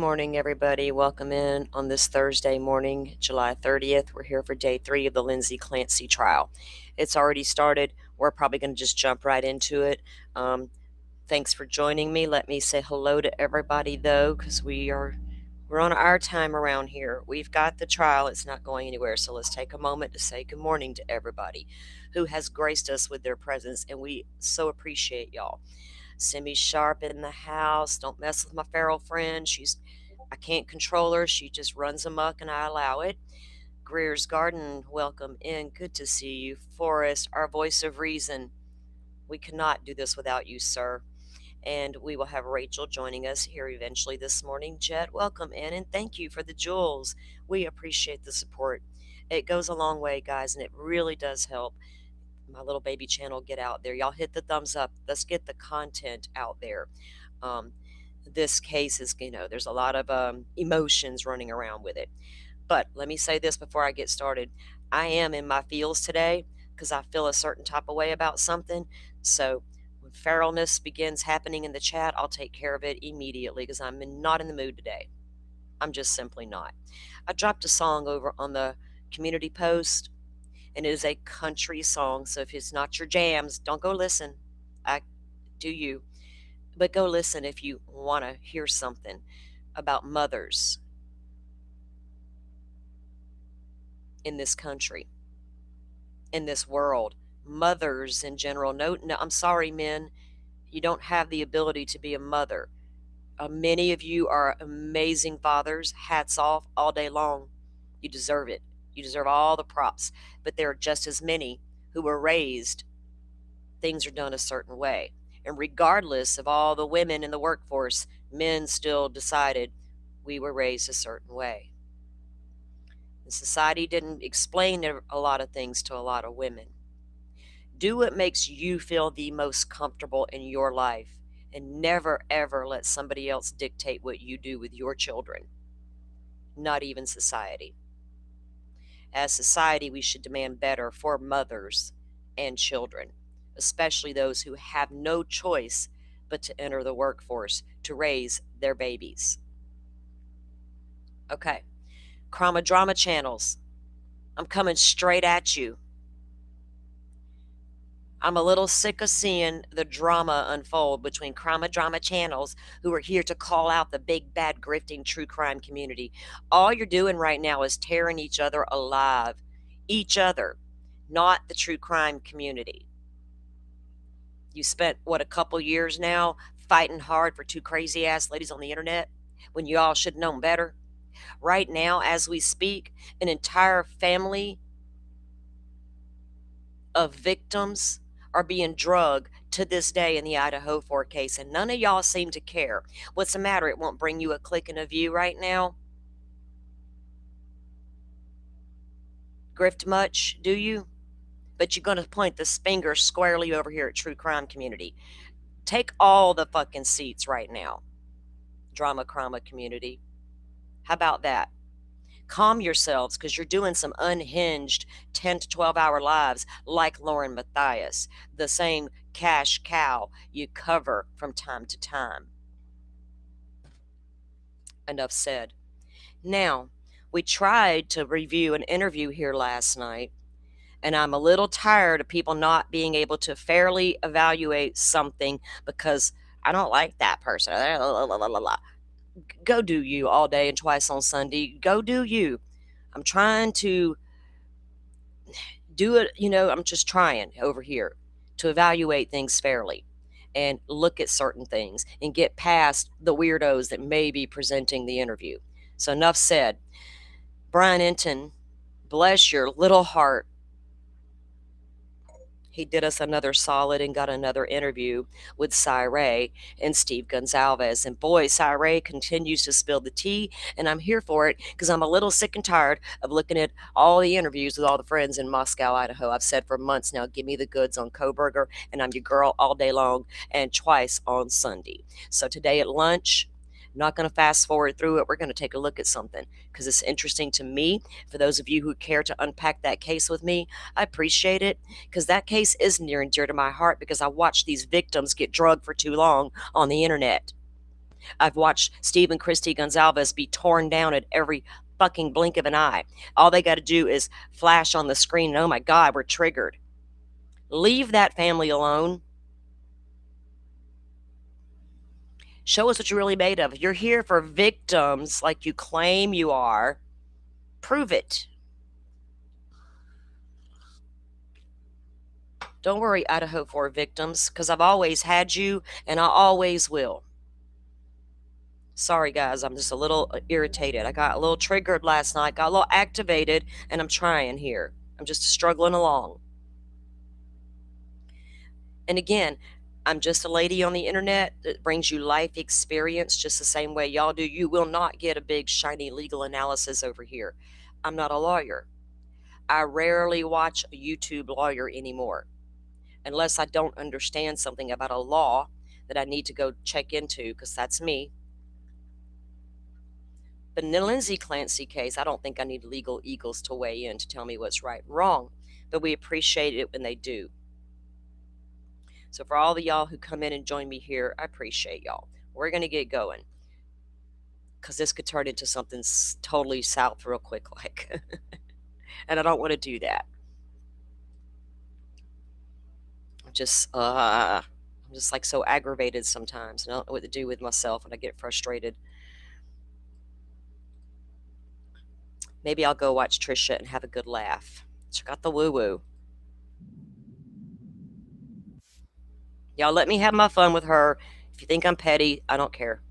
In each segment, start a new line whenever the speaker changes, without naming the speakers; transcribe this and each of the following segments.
morning, everybody. Welcome in on this Thursday morning, July 30th. We're here for day 3 of the Lindsay Clancy trial. It's already started. We're probably going to just jump right into it. Thanks for joining me. Let me say hello to everybody, though, because we're on our time around here. We've got the trial. It's not going anywhere. So let's take a moment to say good morning to everybody who has graced us with their presence, and we so appreciate y'all. Semi Sharp in the house. Don't mess with my feral friend. I can't control her. She just runs amok and I allow it. Greer's Garden, welcome in. Good to see you. Forrest, our voice of reason. We cannot do this without you, sir. And we will have Rachel joining us here eventually this morning. Jet, welcome in and thank you for the jewels. We appreciate the support. It goes a long way, guys, and it really does help my little baby channel get out there. Y'all hit the thumbs up. Let's get the content out there. This case is, there's a lot of emotions running around with it. But let me say this before I get started. I am in my feels today because I feel a certain type of way about something. So when feralness begins happening in the chat, I'll take care of it immediately because I'm not in the mood today. I'm just simply not. I dropped a song over on the community post, and it is a country song. So if it's not your jams, don't go listen. Do you. But go listen if you want to hear something about mothers in this country, in this world, mothers in general. No, I'm sorry, men, you don't have the ability to be a mother. Many of you are amazing fathers. Hats off all day long. You deserve it. You deserve all the props. But there are just as many who were raised, things are done a certain way. And regardless of all the women in the workforce, men still decided we were raised a certain way. And society didn't explain a lot of things to a lot of women. Do what makes you feel the most comfortable in your life, and never ever let somebody else dictate what you do with your children. Not even society. As society, we should demand better for mothers and children, especially those who have no choice but to enter the workforce to raise their babies. Okay, Chroma Drama channels, I'm coming straight at you. I'm a little sick of seeing the drama unfold between Chroma Drama channels who are here to call out the big, bad, grifting true crime community. All you're doing right now is tearing each other alive. Each other, not the true crime community. You spent, a couple years now fighting hard for two crazy-ass ladies on the internet when you all should have known better. Right now, as we speak, an entire family of victims are being drugged to this day in the Idaho 4 case, and none of y'all seem to care. What's the matter? It won't bring you a click and a view right now? Grift much, do you? But you're going to point this finger squarely over here at true crime community. Take all the fucking seats right now, drama crama community. How about that? Calm yourselves, because you're doing some unhinged 10 to 12 hour lives like Lauren Matthias, the same cash cow you cover from time to time. Enough said. Now, we tried to review an interview here last night, and I'm a little tired of people not being able to fairly evaluate something because I don't like that person. Go do you all day and twice on Sunday. Go do you. I'm trying to do it, I'm just trying over here to evaluate things fairly and look at certain things and get past the weirdos that may be presenting the interview. So enough said. Brian Enton, bless your little heart. He did us another solid and got another interview with Cy and Steve Gonzalez. And boy, Cy continues to spill the tea, and I'm here for it because I'm a little sick and tired of looking at all the interviews with all the friends in Moscow, Idaho. I've said for months now, give me the goods on Koberger, and I'm your girl all day long and twice on Sunday. So today at lunch, I'm not going to fast forward through it. We're going to take a look at something because it's interesting to me. For those of you who care to unpack that case with me, I appreciate it because that case is near and dear to my heart because I watched these victims get drugged for too long on the internet. I've watched Stephen Christie Gonzalez be torn down at every fucking blink of an eye. All they got to do is flash on the screen and, oh my God, we're triggered. Leave that family alone. Show us what you're really made of. You're here for victims like you claim you are. Prove it. Don't worry, Idaho 4 victims, because I've always had you and I always will. Sorry, guys, I'm just a little irritated. I got a little triggered last night, got a little activated, and I'm trying here. I'm just struggling along. And again, I'm just a lady on the internet that brings you life experience just the same way y'all do. You will not get a big, shiny legal analysis over here. I'm not a lawyer. I rarely watch a YouTube lawyer anymore unless I don't understand something about a law that I need to go check into, because that's me. But in the Lindsay Clancy case, I don't think I need legal eagles to weigh in to tell me what's right and wrong, but we appreciate it when they do. So for all the y'all who come in and join me here, I appreciate y'all. We're going to get going because this could turn into something totally south real quick, like, and I don't want to do that. I'm just like so aggravated sometimes, and I don't know what to do with myself, and I get frustrated. Maybe I'll go watch Trisha and have a good laugh. Check out the woo-woo. Y'all let me have my fun with her. If you think I'm petty, I don't care.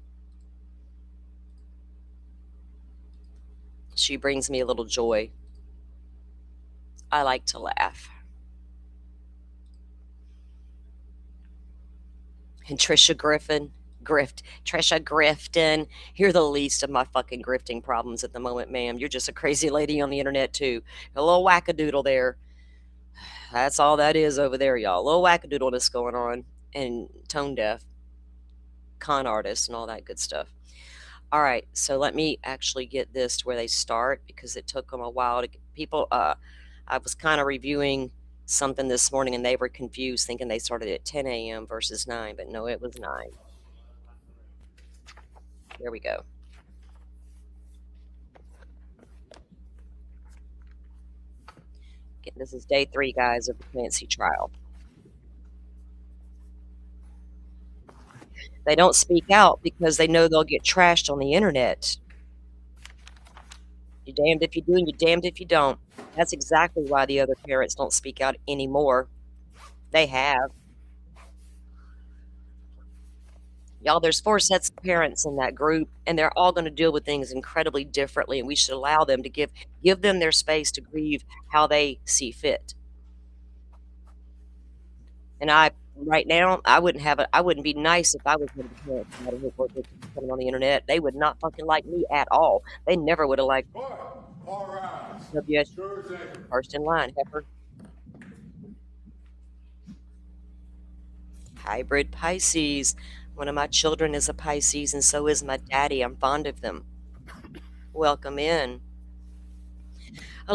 She brings me a little joy. I like to laugh. And Trisha Grifton, you're the least of my fucking grifting problems at the moment, ma'am. You're just a crazy lady on the internet, too. A little wackadoodle there. That's all that is over there, y'all. A little wackadoodleness going on. And tone deaf. Con artists and all that good stuff. All right, so let me actually get this to where they start, because it took them a while to get people. I was kind of reviewing something this morning and they were confused, thinking they started at 10 a.m. versus 9, but no, it was 9. There we go. This is day 3, guys, of the Clancy trial. They don't speak out because they know they'll get trashed on the internet. You're damned if you do and you're damned if you don't. That's exactly why the other parents don't speak out anymore. They have. Y'all, there's 4 sets of parents in that group, and they're all going to deal with things incredibly differently, and we should allow them to give them their space to grieve how they see fit. And right now, I wouldn't be nice if I was one of the parents that had coming on the internet. They would not fucking like me at all. They never would have liked WS first in line, heifer. Hybrid Pisces. One of my children is a Pisces, and so is my daddy. I'm fond of them. Welcome in. I'm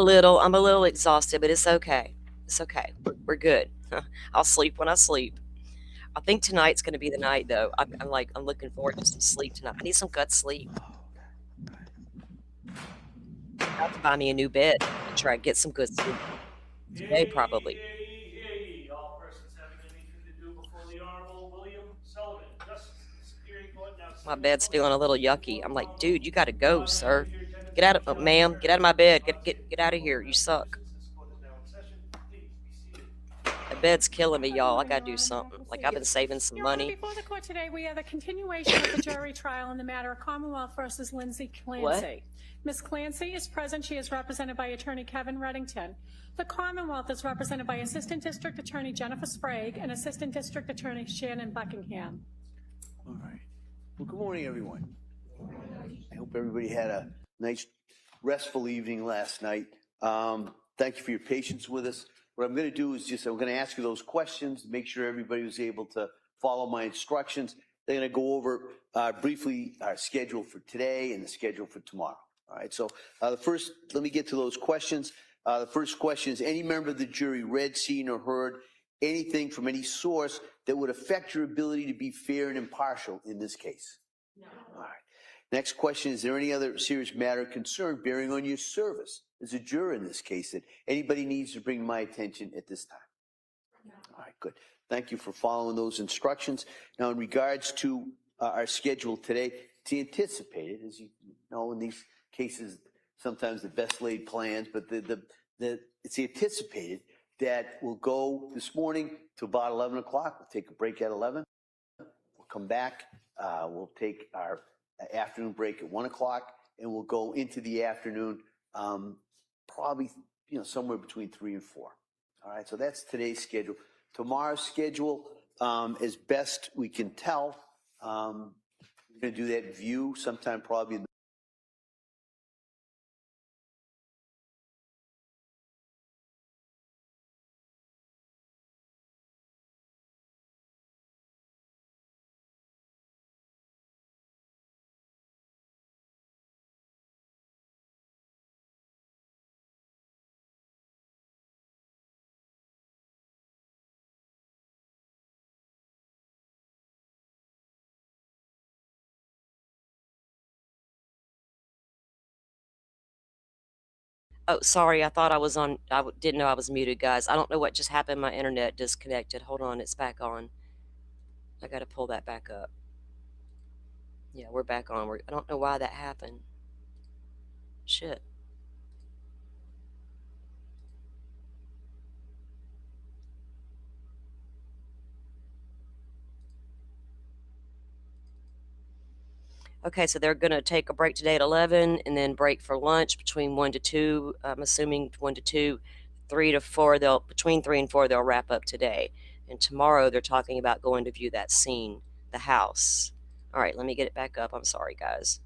a little exhausted, but it's okay. It's okay. We're good. I'll sleep when I sleep. I think tonight's going to be the night, though. I'm looking forward to some sleep tonight. I need some good sleep. I have to buy me a new bed and try and get some good sleep today, probably.
All persons having anything to do before the Honorable William Sullivan, Justice of the Superior Court now.
My bed's feeling a little yucky. I'm like, dude, you got to go, sir. Get out of, ma'am. Get out of my bed. Get out of here. You suck. The bed's killing me, y'all. I gotta do something. Like, I've been saving some money.
Before the court today, we have a continuation of the jury trial in the matter of Commonwealth versus Lindsay Clancy.
What?
Ms. Clancy is present. She is represented by Attorney Kevin Reddington. The Commonwealth is represented by Assistant District Attorney Jennifer Sprague and Assistant District Attorney Shannon Buckingham.
All right. Well, good morning, everyone. I hope everybody had a nice, restful evening last night. Thank you for your patience with us. What I'm going to do is I'm going to ask you those questions, make sure everybody was able to follow my instructions. They're going to go over briefly our schedule for today and the schedule for tomorrow. All right. So let me get to those questions. The first question is, any member of the jury read, seen, or heard anything from any source that would affect your ability to be fair and impartial in this case? All right. Next question, is there any other serious matter of concern bearing on your service as a juror in this case that anybody needs to bring to my attention at this time? All right, good. Thank you for following those instructions. Now, in regards to our schedule today, it's anticipated, as you know, in these cases, sometimes the best laid plans, but it's anticipated that we'll go this morning to about 11 o'clock. We'll take a break at 11. We'll come back. We'll take our afternoon break at 1 o'clock, and we'll go into the afternoon, probably somewhere between 3 and 4. All right, so that's today's schedule. Tomorrow's schedule, as best we can tell, we're going to do that view sometime probably in
Oh, sorry. I thought I was on. Didn't know I was muted, guys. I don't know what just happened. My internet disconnected. Hold on. It's back on. I got to pull that back up. Yeah, we're back on. I don't know why that happened. Shit. Okay, so they're going to take a break today at 11 and then break for lunch between 1 to 2. I'm assuming 1 to 2, 3 to 4. Between 3 and 4, they'll wrap up today. And tomorrow they're talking about going to view that scene, the house. All right, let me get it back up. I'm sorry, guys.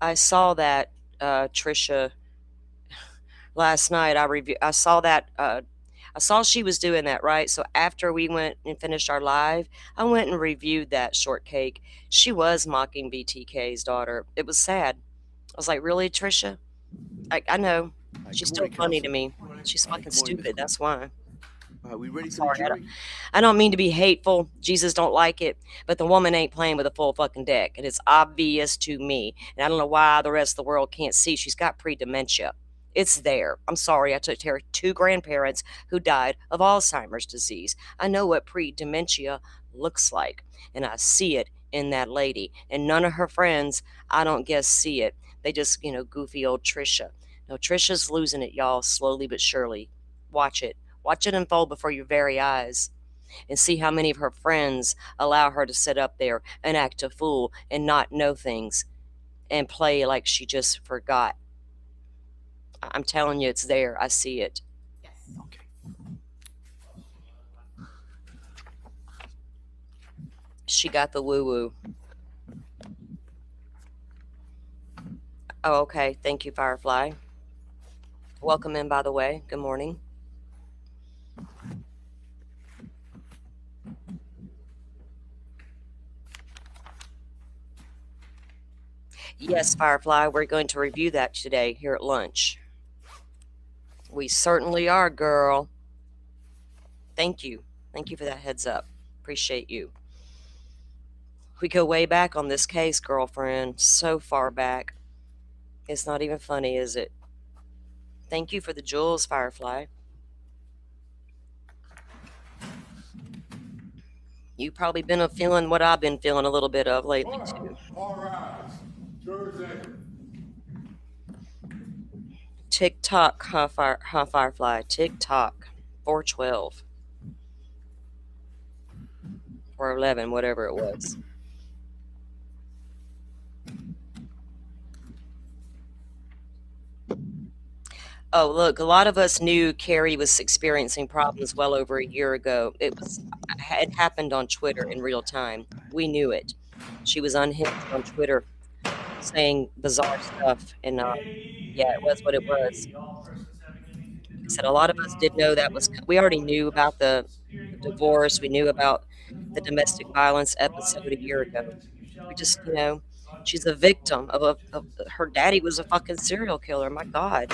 I saw that, Trisha, last night. I saw that. I saw she was doing that, right? So after we went and finished our live, I went and reviewed that shortcake. She was mocking BTK's daughter. It was sad. I was like, really, Trisha? I know. She's still funny to me. She's fucking stupid. That's why.
Are we ready for
Sorry,
the jury?
I don't mean to be hateful. Jesus don't like it, but the woman ain't playing with a full fucking deck, and it's obvious to me. And I don't know why the rest of the world can't see. She's got pre-dementia. It's there. I'm sorry. I took care of 2 grandparents who died of Alzheimer's disease. I know what pre-dementia looks like, and I see it in that lady. And none of her friends, I don't guess, see it. They just, goofy old Trisha. No, Trisha's losing it, y'all, slowly but surely. Watch it. Watch it unfold before your very eyes and see how many of her friends allow her to sit up there and act a fool and not know things and play like she just forgot. I'm telling you, it's there. I see it.
Okay.
She got the woo-woo. Oh, okay. Thank you, Firefly. Welcome in, by the way. Good morning. Yes, Firefly, we're going to review that today here at lunch. We certainly are, girl. Thank you. Thank you for that heads up. Appreciate you. We go way back on this case, girlfriend. So far back. It's not even funny, is it? Thank you for the jewels, Firefly. You've probably been feeling what I've been feeling a little bit of lately, too.
All rise. Jurors in.
Tick-tock, huh, Firefly? Tick-tock. 4:12. Or 11, whatever it was. Oh, look, a lot of us knew Carrie was experiencing problems well over a year ago. It happened on Twitter in real time. We knew it. She was unhinged on Twitter saying bizarre stuff, and yeah, it was what it was.
AEA, all persons having anything to
Like I
do
said, a
before
lot of
the
us did know
Honorable
that was.
William
We already
Sullivan,
knew about
Justice of
the
the Superior Court
divorce. We
Justice,
knew about the
informed
domestic
counsel
violence
for
episode a
auditing
year
every
ago.
evidence and you
We
shall be
just,
heard.
she's
Auditing
a
yourself
victim
only.
of her daddy was a fucking serial killer. My God,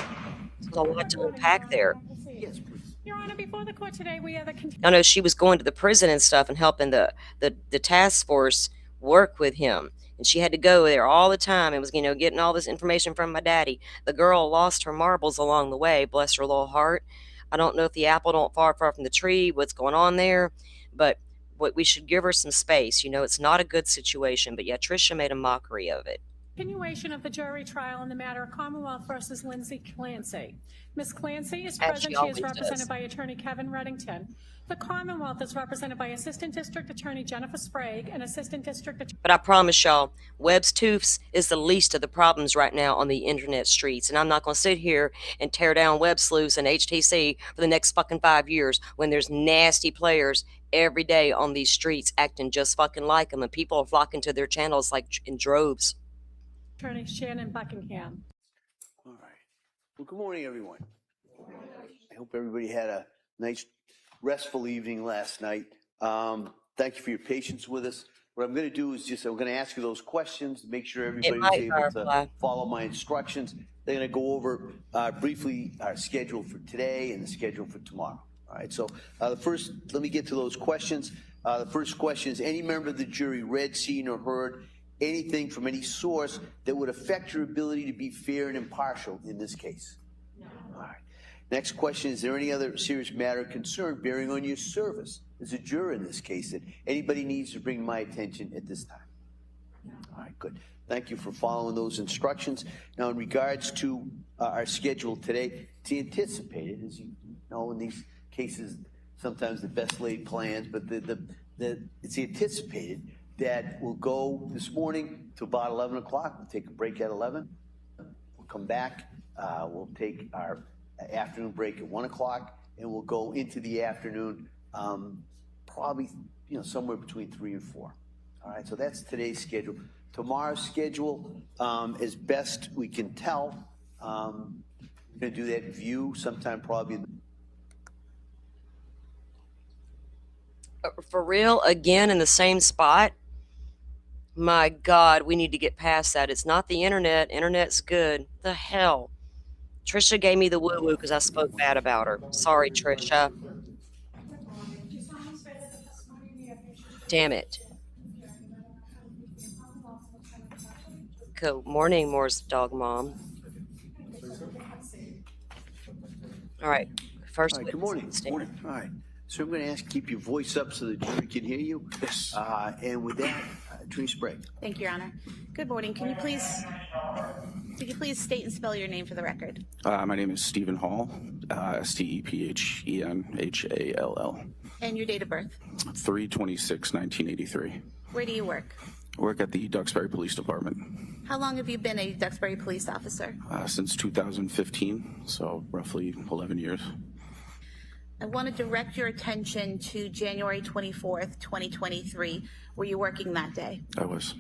there's a lot
Good
to
morning, Your
unpack
Honor.
there.
May I proceed?
Yes, please.
Your Honor, before the court today, we have the
I know she was going to the prison and stuff and helping the task force work with him. And she had to go there all the time and was, getting all this information from my daddy. The girl lost her marbles along the way, bless her little heart. I don't know if the apple don't fall far from the tree, what's going on there, but what we should give her some space. It's not a good situation, but yeah, Trisha made a mockery of it.
continuation of the jury trial in the matter of Commonwealth versus Lindsay Clancy. Ms. Clancy is
As
present.
she
She is
always
represented
does.
by attorney Kevin Reddington. The Commonwealth is represented by Assistant District Attorney Jennifer Sprague and Assistant District Attorney.
But I promise y'all, Webb's Toofs is the least of the problems right now on the internet streets. And I'm not going to sit here and tear down Web Sleuths and HTC for the next fucking 5 years when there's nasty players every day on these streets acting just fucking like them. And people are flocking to their channels like in droves.
Attorney Shannon Buckingham.
All right. Well, good morning, everyone. I hope everybody had a nice, restful evening last night. Thank you for your patience with us. What I'm going to do is I'm going to ask you those questions to make sure everybody was
might,
able
Firefly.
to follow my instructions. They're going to go over briefly our schedule for today and the schedule for tomorrow. All right. So let me get to those questions. The first question is: any member of the jury read, seen, or heard anything from any source that would affect your ability to be fair and impartial in this case? No. All right. Next question: is there any other serious matter of concern bearing on your service as a juror in this case that anybody needs to bring to my attention at this time? No. All right, good. Thank you for following those instructions. Now, in regards to our schedule today, it's anticipated, as you know, in these cases, sometimes the best laid plans, but it's anticipated that we'll go this morning to about 11 o'clock. We'll take a break at 11. We'll come back. We'll take our afternoon break at 1 o'clock, and we'll go into the afternoon, probably somewhere between 3 and 4. All right, so that's today's schedule. Tomorrow's schedule, as best we can tell, we're going to do that view sometime probably.
For real, again in the same spot? My God, we need to get past that. It's not the internet. Internet's good. The hell? Trisha gave me the woo-woo because I spoke bad about her. Sorry, Trisha. Damn it. Good morning, Moore's dog mom. All right. First,
all right, good morning. Good morning. All right. So I'm going to ask you to keep your voice up so the jury can hear you.
Yes.
And with that, Attorney Sprague.
Thank you, Your Honor. Good morning. Could you please state and spell your name for the record?
My name is Stephen Hall, Stephenhall,
And your date of birth?
3/26/1983.
Where do you work?
I work at the Duxbury Police Department.
How long have you been a Duxbury police officer?
Since 2015, so roughly 11 years.
I want to direct your attention to January 24th, 2023. Were you working that day?
I was.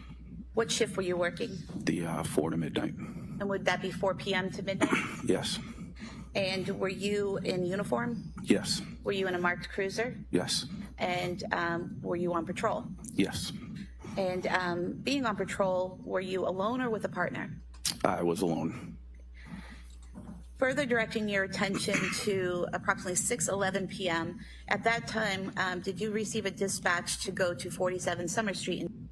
What shift were you working?
The 4 to midnight.
And would that be 4 p.m. to midnight?
Yes.
And were you in uniform?
Yes.
Were you in a marked cruiser?
Yes.
And were you on patrol?
Yes.
And being on patrol, were you alone or with a partner?
I was alone.
Further directing your attention to approximately 6:11 p.m. At that time, did you receive a dispatch to go to 47 Summer Street in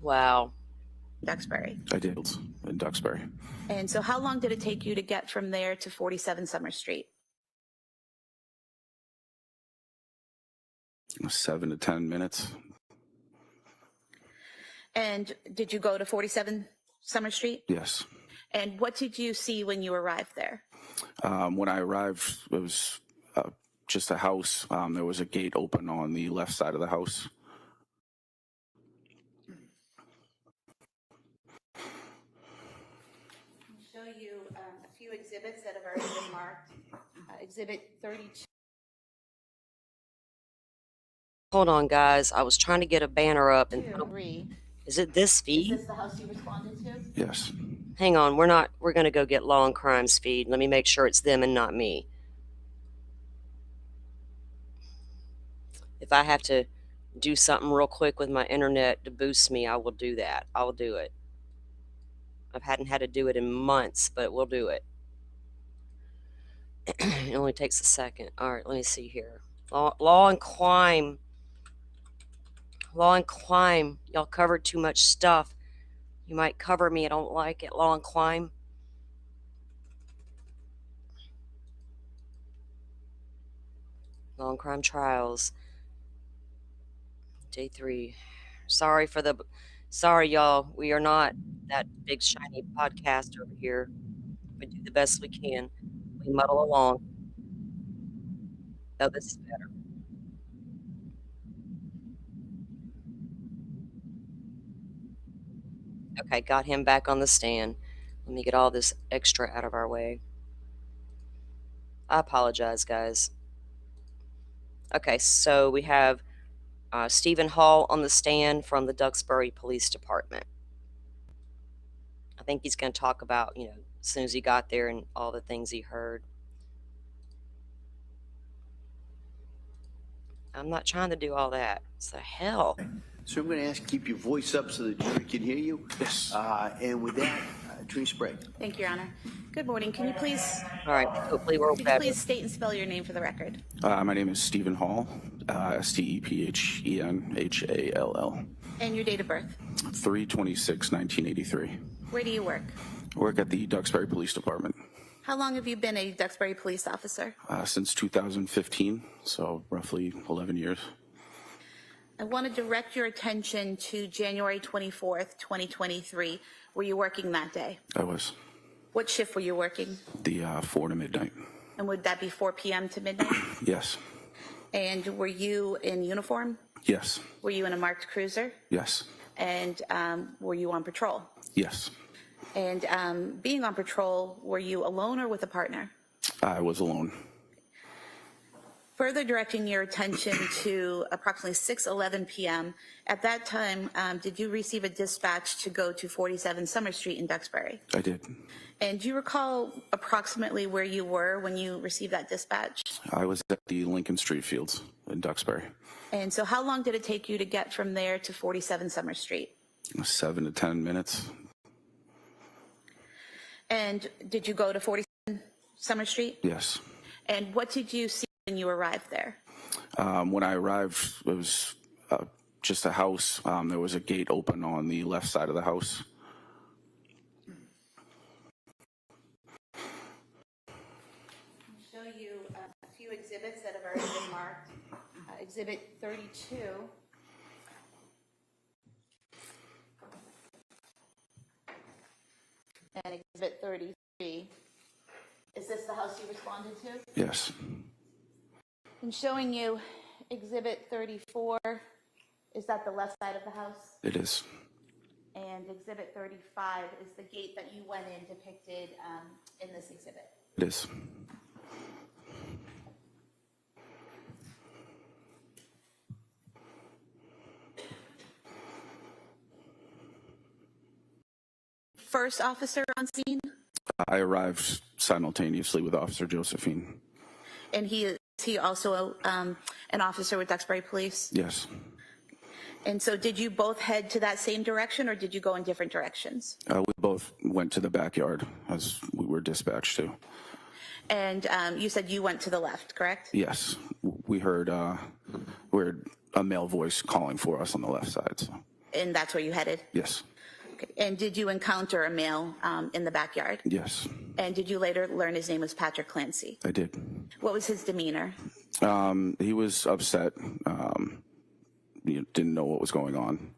Wow.
Duxbury?
I did in Duxbury.
And so how long did it take you to get from there to 47 Summer Street?
7 to 10 minutes.
And did you go to 47 Summer Street?
Yes.
And what did you see when you arrived there?
When I arrived, it was just a house. There was a gate open on the left side of the house.
I'll show you a few exhibits that have already been marked. Exhibit 32.
Hold on, guys. I was trying to get a banner up and is it this
Is
feed?
this the house you responded to?
Yes.
Hang on, we're gonna go get Law and Crimes feed. Let me make sure it's them and not me. If I have to do something real quick with my internet to boost me, I will do that. I will do it. I hadn't had to do it in months, but we'll do it. It only takes a second. All right, let me see here. Law and Crime. Law and Crime. Y'all covered too much stuff. You might cover me. I don't like it. Law and Crime. Law and Crime Trials. Day 3. Sorry, y'all. We are not that big shiny podcast over here. We do the best we can. We muddle along. Oh, this is better. Okay, got him back on the stand. Let me get all this extra out of our way. I apologize, guys. Okay, so we have Stephen Hall on the stand from the Duxbury Police Department. I think he's going to talk about, as soon as he got there and all the things he heard. I'm not trying to do all that. It's the hell.
So I'm going to ask you to keep your voice up so the jury can hear you.
Yes.
And with that, Attorney Sprague.
Thank you, Your Honor. Good morning. Can you please
All right, hopefully we're better.
state and spell your name for the record?
My name is Stephen Hall, Stephenhall,
And your date of birth?
3/26/1983.
Where do you work?
I work at the Duxbury Police Department
How long have you been a Duxbury police officer?
since 2015, so roughly 11 years.
I want to direct your attention to January 24th, 2023. Were you working that day?
I was
What shift were you working?
the 4 to midnight.
And would that be 4 p.m. to midnight?
Yes.
And were you in uniform?
Yes.
Were you in a marked cruiser?
Yes.
And were you on patrol?
Yes.
And being on patrol, were you alone or with a partner?
I was alone.
Further directing your attention to approximately 6:11 p.m. At that time, did you receive a dispatch to go to 47 Summer Street in Duxbury?
I did.
And do you recall approximately where you were when you received that dispatch?
I was at the Lincoln Street Fields in Duxbury.
And so how long did it take you to get from there to 47 Summer Street?
7 to 10 minutes.
And did you go to 47 Summer Street?
Yes.
And what did you see when you arrived there?
When I arrived, it was just a house. There was a gate open on the left side of the house.
I'll show you a few exhibits that have already been marked. Exhibit 32. And exhibit 33. Is this the house you responded to?
Yes.
I'm showing you exhibit 34. Is that the left side of the house?
It is.
And exhibit 35 is the gate that you went in depicted in this exhibit.
It is.
First officer on scene,
I arrived simultaneously with Officer Josephine.
and is he also an officer with Duxbury Police?
Yes.
And so did you both head to that same direction, or did you go in different directions?
We both went to the backyard as we were dispatched to.
And you said you went to the left, correct?
Yes. We heard a male voice calling for us on the left side. So.
And that's where you headed?
Yes.
Okay. And did you encounter a male in the backyard?
Yes.
And did you later learn his name was Patrick Clancy?
I did.
What was his demeanor?
He was upset. Didn't know what was going on.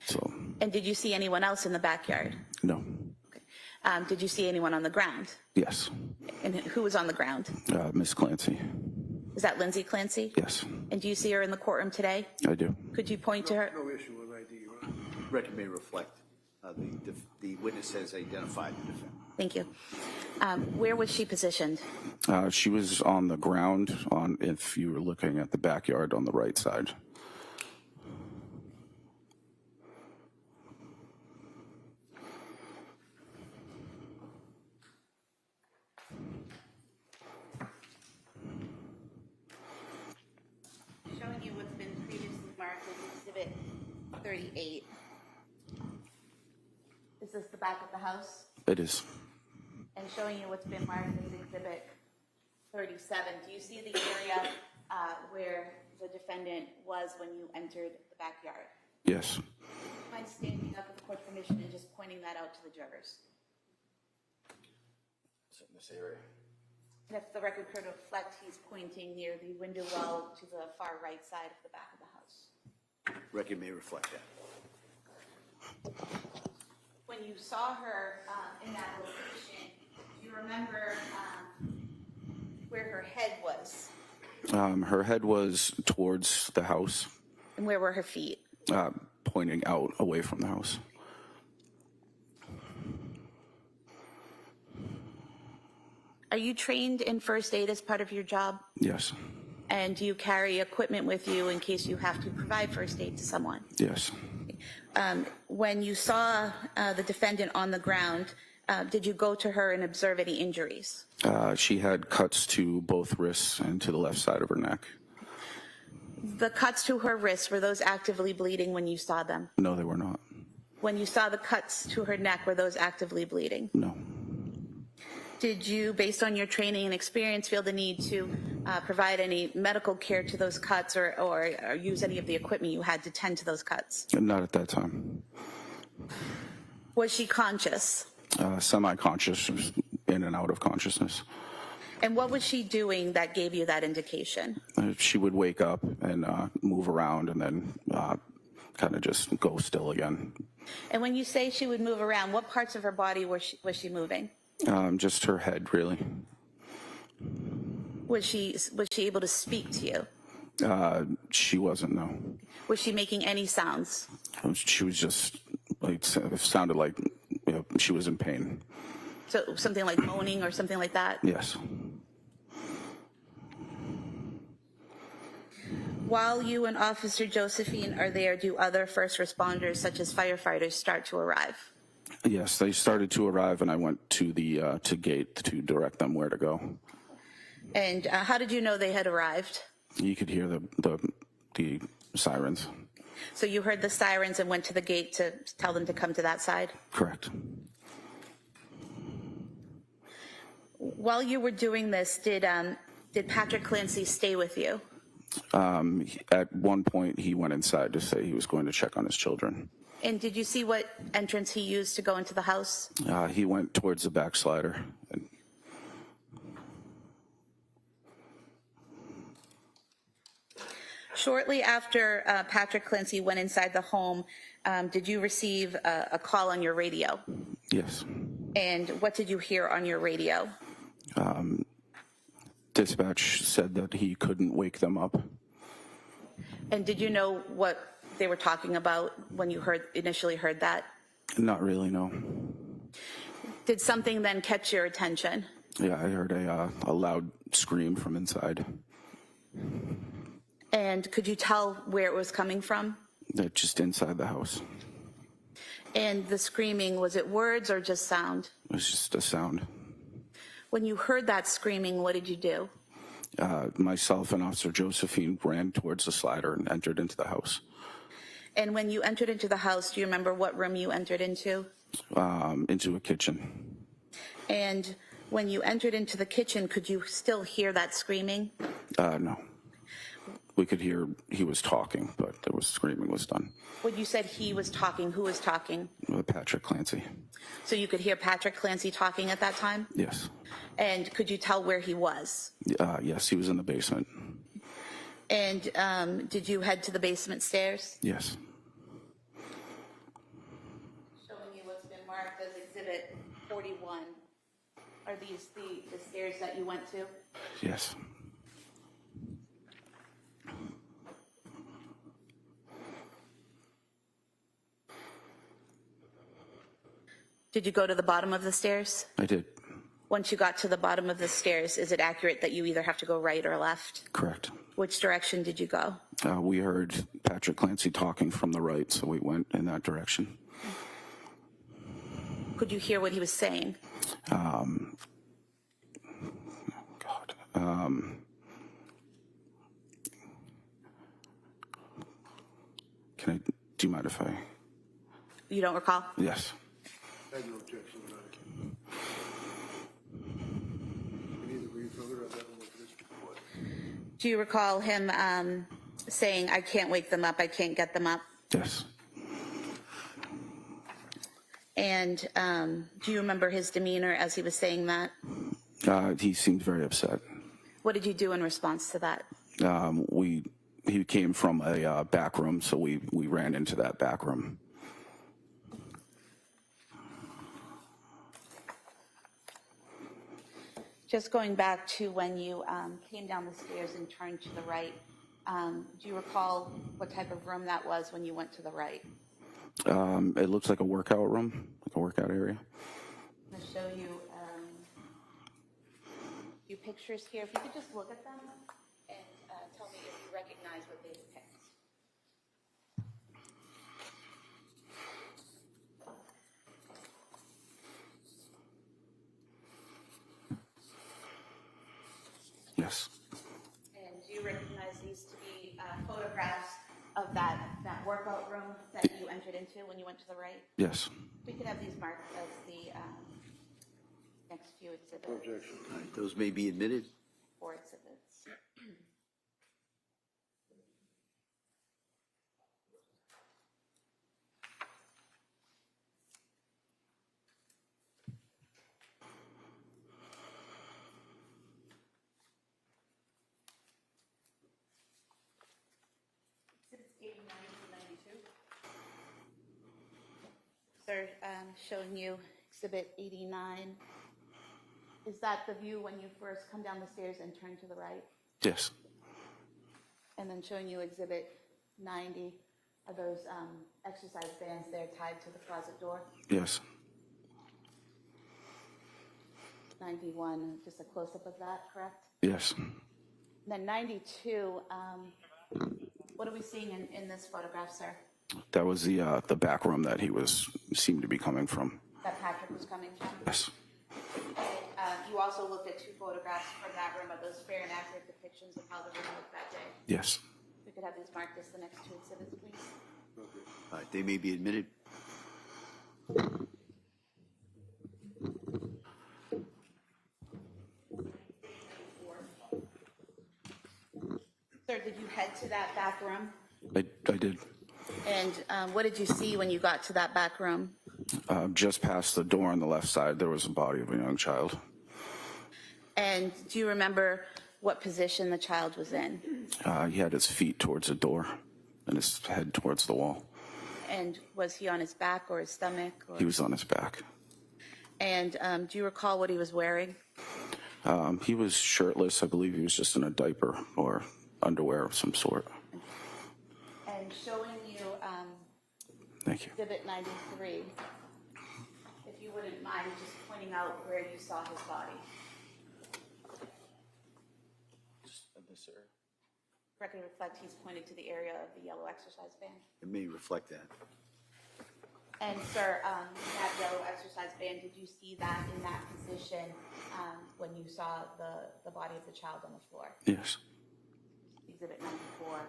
So.
And did you see anyone else in the backyard?
No.
Okay. Did you see anyone on the ground?
Yes.
And who was on the ground?
Miss Clancy.
Is that Lindsay Clancy?
Yes.
And do you see her in the courtroom today?
I do.
Could you point to her?
No issue with ID, Your Honor.
Record may reflect the witness has identified the defendant.
Thank you. Where was she positioned?
She was on the ground if you were looking at the backyard on the right side.
Exhibit 38. Is this the back of the house?
It is.
And showing you what's been marked as Exhibit 37. Do you see the area where the defendant was when you entered the backyard?
Yes.
Mind standing up with the court permission and just pointing that out to the jurors?
It's in this area.
And if the record could reflect, he's pointing near the window well to the far right side of the back of the house.
Record may reflect that.
When you saw her in that location, do you remember where her head was?
Her head was towards the house,
And where were her feet?
pointing out away from the house.
Are you trained in first aid as part of your job?
Yes.
And do you carry equipment with you in case you have to provide first aid to someone?
Yes.
When you saw the defendant on the ground, did you go to her and observe any injuries?
She had cuts to both wrists and to the left side of her neck.
The cuts to her wrists, were those actively bleeding when you saw them?
No, they were not.
When you saw the cuts to her neck, were those actively bleeding?
No.
Did you, based on your training and experience, feel the need to provide any medical care to those cuts or use any of the equipment you had to tend to those cuts?
Not at that time.
Was she conscious?
Semi-conscious, in and out of consciousness.
And what was she doing that gave you that indication?
She would wake up and move around and then kind of just go still again.
And when you say she would move around, what parts of her body was she moving?
Just her head, really.
Was she able to speak to you?
She wasn't, no.
Was she making any sounds?
She was just, like, it sounded like she was in pain.
So something like moaning or something like that?
Yes.
While you and Officer Josephine are there, do other first responders, such as firefighters, start to arrive?
Yes, they started to arrive, and I went to the to gate to direct them where to go.
And how did you know they had arrived?
You could hear the sirens.
So you heard the sirens and went to the gate to tell them to come to that side?
Correct.
While you were doing this, did Patrick Clancy stay with you?
At one point, he went inside to say he was going to check on his children.
And did you see what entrance he used to go into the house?
He went towards the backslider.
Shortly after Patrick Clancy went inside the home, did you receive a call on your radio?
Yes.
And what did you hear on your radio?
Dispatch said that he couldn't wake them up.
And did you know what they were talking about when you initially heard that?
Not really, no.
Did something then catch your attention?
Yeah, I heard a loud scream from inside.
And could you tell where it was coming from?
Just inside the house.
And the screaming, was it words or just sound?
It was just a sound.
When you heard that screaming, what did you do?
Myself and Officer Josephine ran towards the slider and entered into the house.
And when you entered into the house, do you remember what room you entered into?
Into a kitchen.
And when you entered into the kitchen, could you still hear that screaming?
No. We could hear he was talking, but there was screaming was done.
When you said he was talking, who was talking?
Patrick Clancy.
So you could hear Patrick Clancy talking at that time?
Yes.
And could you tell where he was?
Yes, he was in the basement.
And did you head to the basement stairs?
Yes.
Showing you what's been marked as Exhibit 41. Are these the stairs that you went to?
Yes.
Did you go to the bottom of the stairs?
I did.
Once you got to the bottom of the stairs, is it accurate that you either have to go right or left?
Correct.
Which direction did you go?
We heard Patrick Clancy talking from the right, so we went in that direction.
Could you hear what he was saying?
Do you mind if I?
You don't recall?
Yes.
I have no objection. We need to read further. I don't look at this report.
Do you recall him saying, I can't wake them up, I can't get them up?
Yes. And
do you remember his demeanor as he was saying that?
He seemed very upset.
What did you do in response to that?
He came from a back room, so we ran into that back room.
Just going back to when you came down the stairs and turned to the right, do you recall what type of room that was when you went to the right?
It looks like a workout room, like a workout area.
I'm going to show you a few pictures here. If you could just look at them and tell me if you recognize what they depict.
Yes.
And do you recognize these to be photographs of that workout room that you entered into when you went to the right?
Yes.
We could have these marked as the next few exhibits.
Objection.
All right, those may be admitted.
4 exhibits. Sir, showing you exhibit 89. Is that the view when you first come down the stairs and turn to the right?
Yes.
And then showing you exhibit 90. Are those exercise bands there tied to the closet door?
Yes.
91, just a close-up of that, correct?
Yes.
And then 92, what are we seeing in this photograph, sir?
That was the back room that he seemed to be coming from.
That Patrick was coming from?
Yes.
You also looked at 2 photographs from that room. Are those fair and accurate depictions of how the room looked that day?
Yes.
We could have these marked as the next 2 exhibits, please.
All right, they may be admitted.
Sir, did you head to that back room?
I did.
And what did you see when you got to that back room?
Just past the door on the left side, there was a body of a young child.
And do you remember what position the child was in?
He had his feet towards the door and his head towards the wall.
And was he on his back or his stomach? Or...
He was on his back.
And do you recall what he was wearing?
He was shirtless. I believe he was just in a diaper or underwear of some sort.
And showing you
Thank you.
exhibit 93, if you wouldn't mind just pointing out where you saw his body.
This area.
Record reflect he's pointed to the area of the yellow exercise band.
It may reflect that.
And sir, that yellow exercise band, did you see that in that position when you saw the body of the child on the floor?
Yes.
Exhibit 94,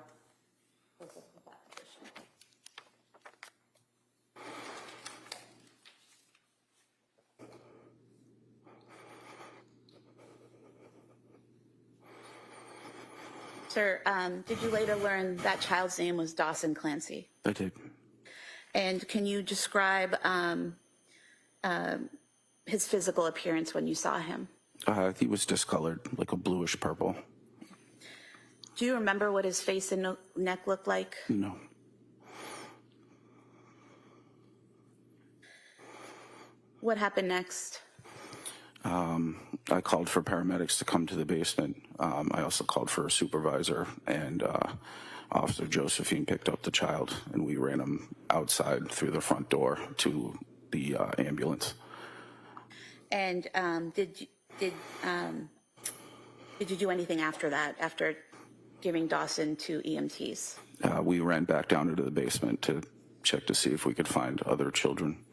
close up of that position. Sir, did you later learn that child's name was Dawson Clancy?
I did.
And can you describe his physical appearance when you saw him?
He was discolored, like a bluish purple.
Do you remember what his face and neck looked like?
No.
What happened next?
I called for paramedics to come to the basement. I also called for a supervisor, and Officer Josephine picked up the child, and we ran him outside through the front door to the ambulance.
And did you do anything after that, after giving Dawson to EMTs?
We ran back down into the basement to check to see if we could find other children.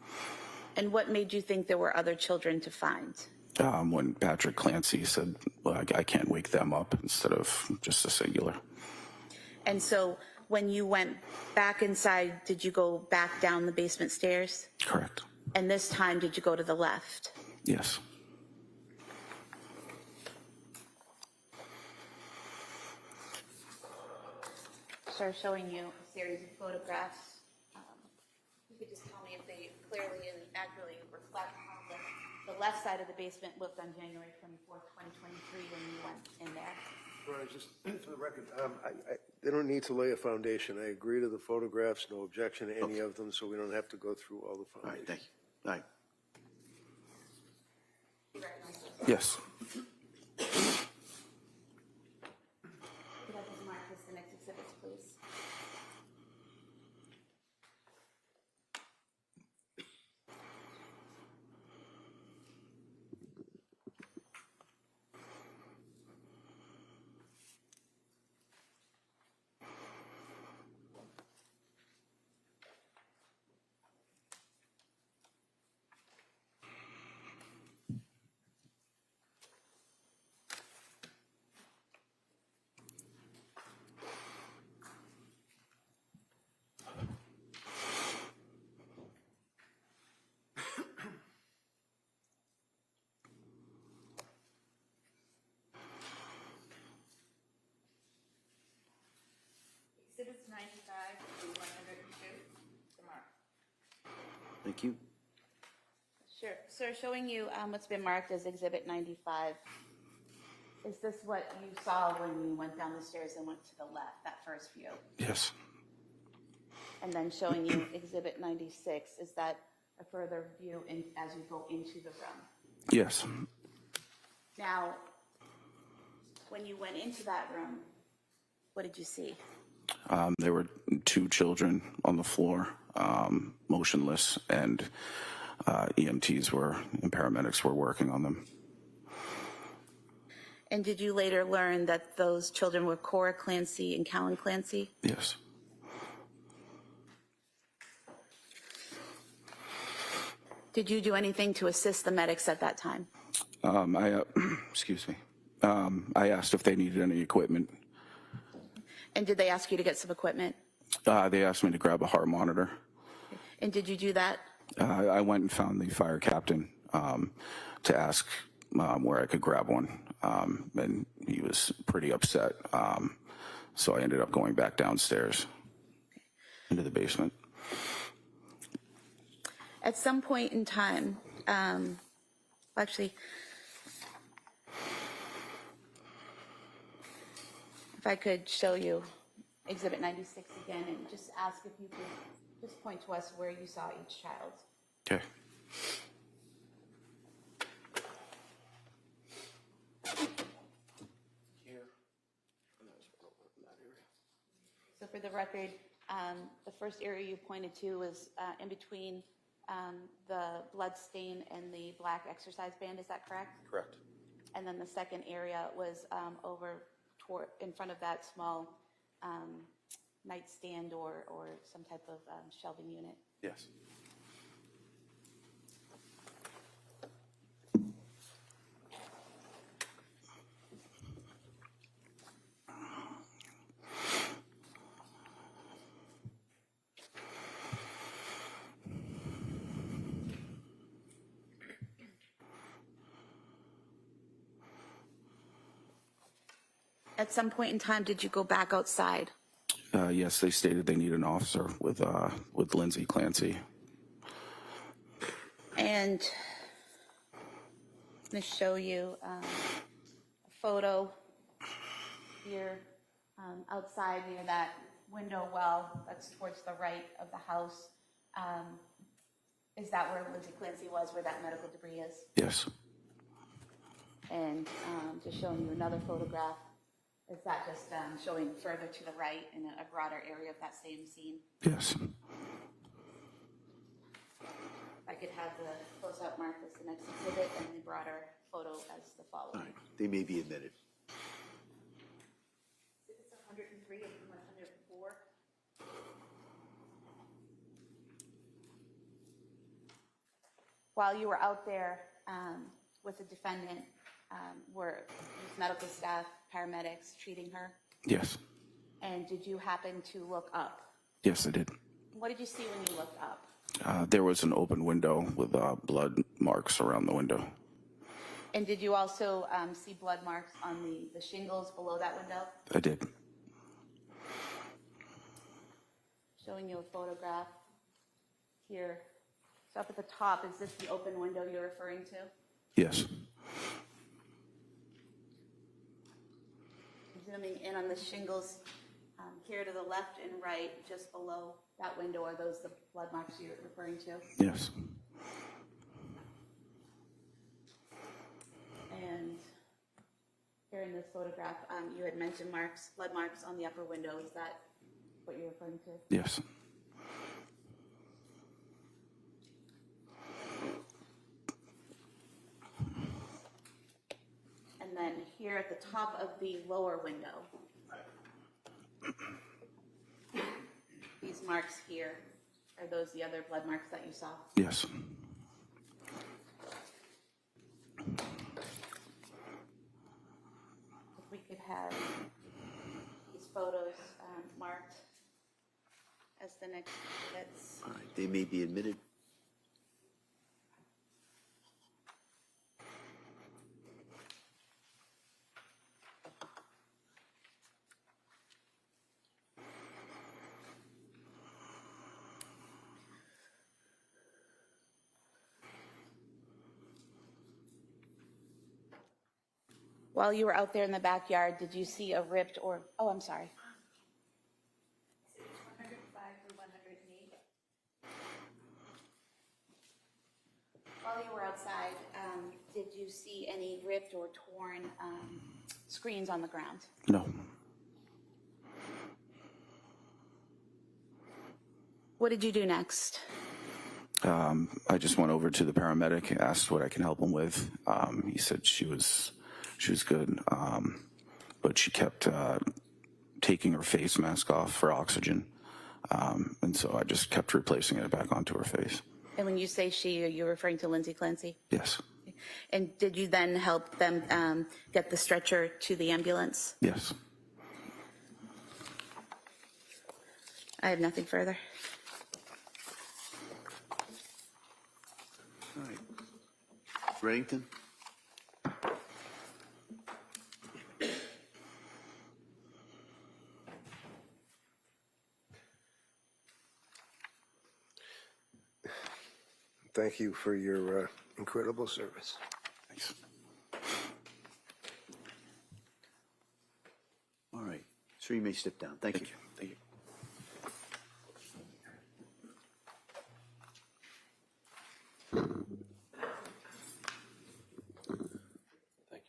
And what made you think there were other children to find?
When Patrick Clancy said, well, I can't wake them up, instead of just a singular.
And so When you went back inside, did you go back down the basement stairs?
Correct.
And this time, did you go to the left?
Yes.
Sir, showing you a series of photographs. You could just tell me if they clearly and accurately reflect how the left side of the basement looked on January 24th, 2023 when you went in there.
Right, just for the record, they don't need to lay a foundation. I agree to the photographs, no objection to any of them, so we don't have to go through all the
All right,
foundations.
thank you. All right.
Yes.
Could I just mark this the next exhibits, please? Exhibits 95 to 102. Mark.
Thank you.
Sure. Sir, showing you what's been marked as Exhibit 95. Is this what you saw when you went down the stairs and went to the left, that first view?
Yes.
And then showing you Exhibit 96, is that a further view as you go into the room?
Yes.
Now, when you went into that room, what did you see?
There were 2 children on the floor, motionless, and EMTs and paramedics were working on them.
And did you later learn that those children were Cora Clancy and Callan Clancy?
Yes.
Did you do anything to assist the medics at that time?
Excuse me. I asked if they needed any equipment.
And did they ask you to get some equipment?
They asked me to grab a heart monitor.
And did you do that?
I went and found the fire captain to ask where I could grab one, and he was pretty upset. So I ended up going back downstairs into the basement.
At some point in time, actually, if I could show you Exhibit 96 again and just ask if you could just point to us where you saw each child.
Okay.
So for the record, the first area you pointed to was in between the blood stain and the black exercise band, is that correct?
Correct.
And then the second area was over toward, in front of that small nightstand or some type of shelving unit.
Yes.
At some point in time, did you go back outside?
Yes, they stated they need an officer with Lindsay Clancy.
And I'm going to show you a photo here outside near that window well that's towards the right of the house. Is that where Lindsay Clancy was, where that medical debris is?
Yes.
And just showing you another photograph. Is that just showing further to the right in a broader area of that same scene?
Yes.
I could have the close-up mark as the next exhibit and the broader photo as the
All
following.
right, they may be admitted.
Exhibits 103 and 104. While you were out there with the defendant, were medical staff, paramedics treating her?
Yes.
And did you happen to look up?
Yes, I did.
What did you see when you looked up?
There was an open window with blood marks around the window.
And did you also see blood marks on the shingles below that window?
I did.
Showing you a photograph here. So up at the top, is this the open window you're referring to?
Yes.
Zooming in on the shingles here to the left and right, just below that window, are those the blood marks you're referring to?
Yes.
And here in this photograph, you had mentioned blood marks on the upper window. Is that what you're referring to?
Yes.
And then here at the top of the lower window, these marks here, are those the other blood marks that you saw?
Yes.
If we could have these photos marked as the next exhibits.
All right, they may be admitted.
While you were out there in the backyard, did you see a ripped or, oh, I'm sorry. 105 through 108. While you were outside, did you see any ripped or torn screens on the ground?
No.
What did you do next?
I just went over to the paramedic, asked what I can help him with. He said she was good, but she kept taking her face mask off for oxygen, and so I just kept replacing it back onto her face.
And when you say she, are you referring to Lindsay Clancy?
Yes.
And did you then help them get the stretcher to the ambulance?
Yes.
I have nothing further.
All right. Reddington?
Thank you for your incredible service.
Thanks.
All right. Sir, you may step down. Thank you.
Thank you.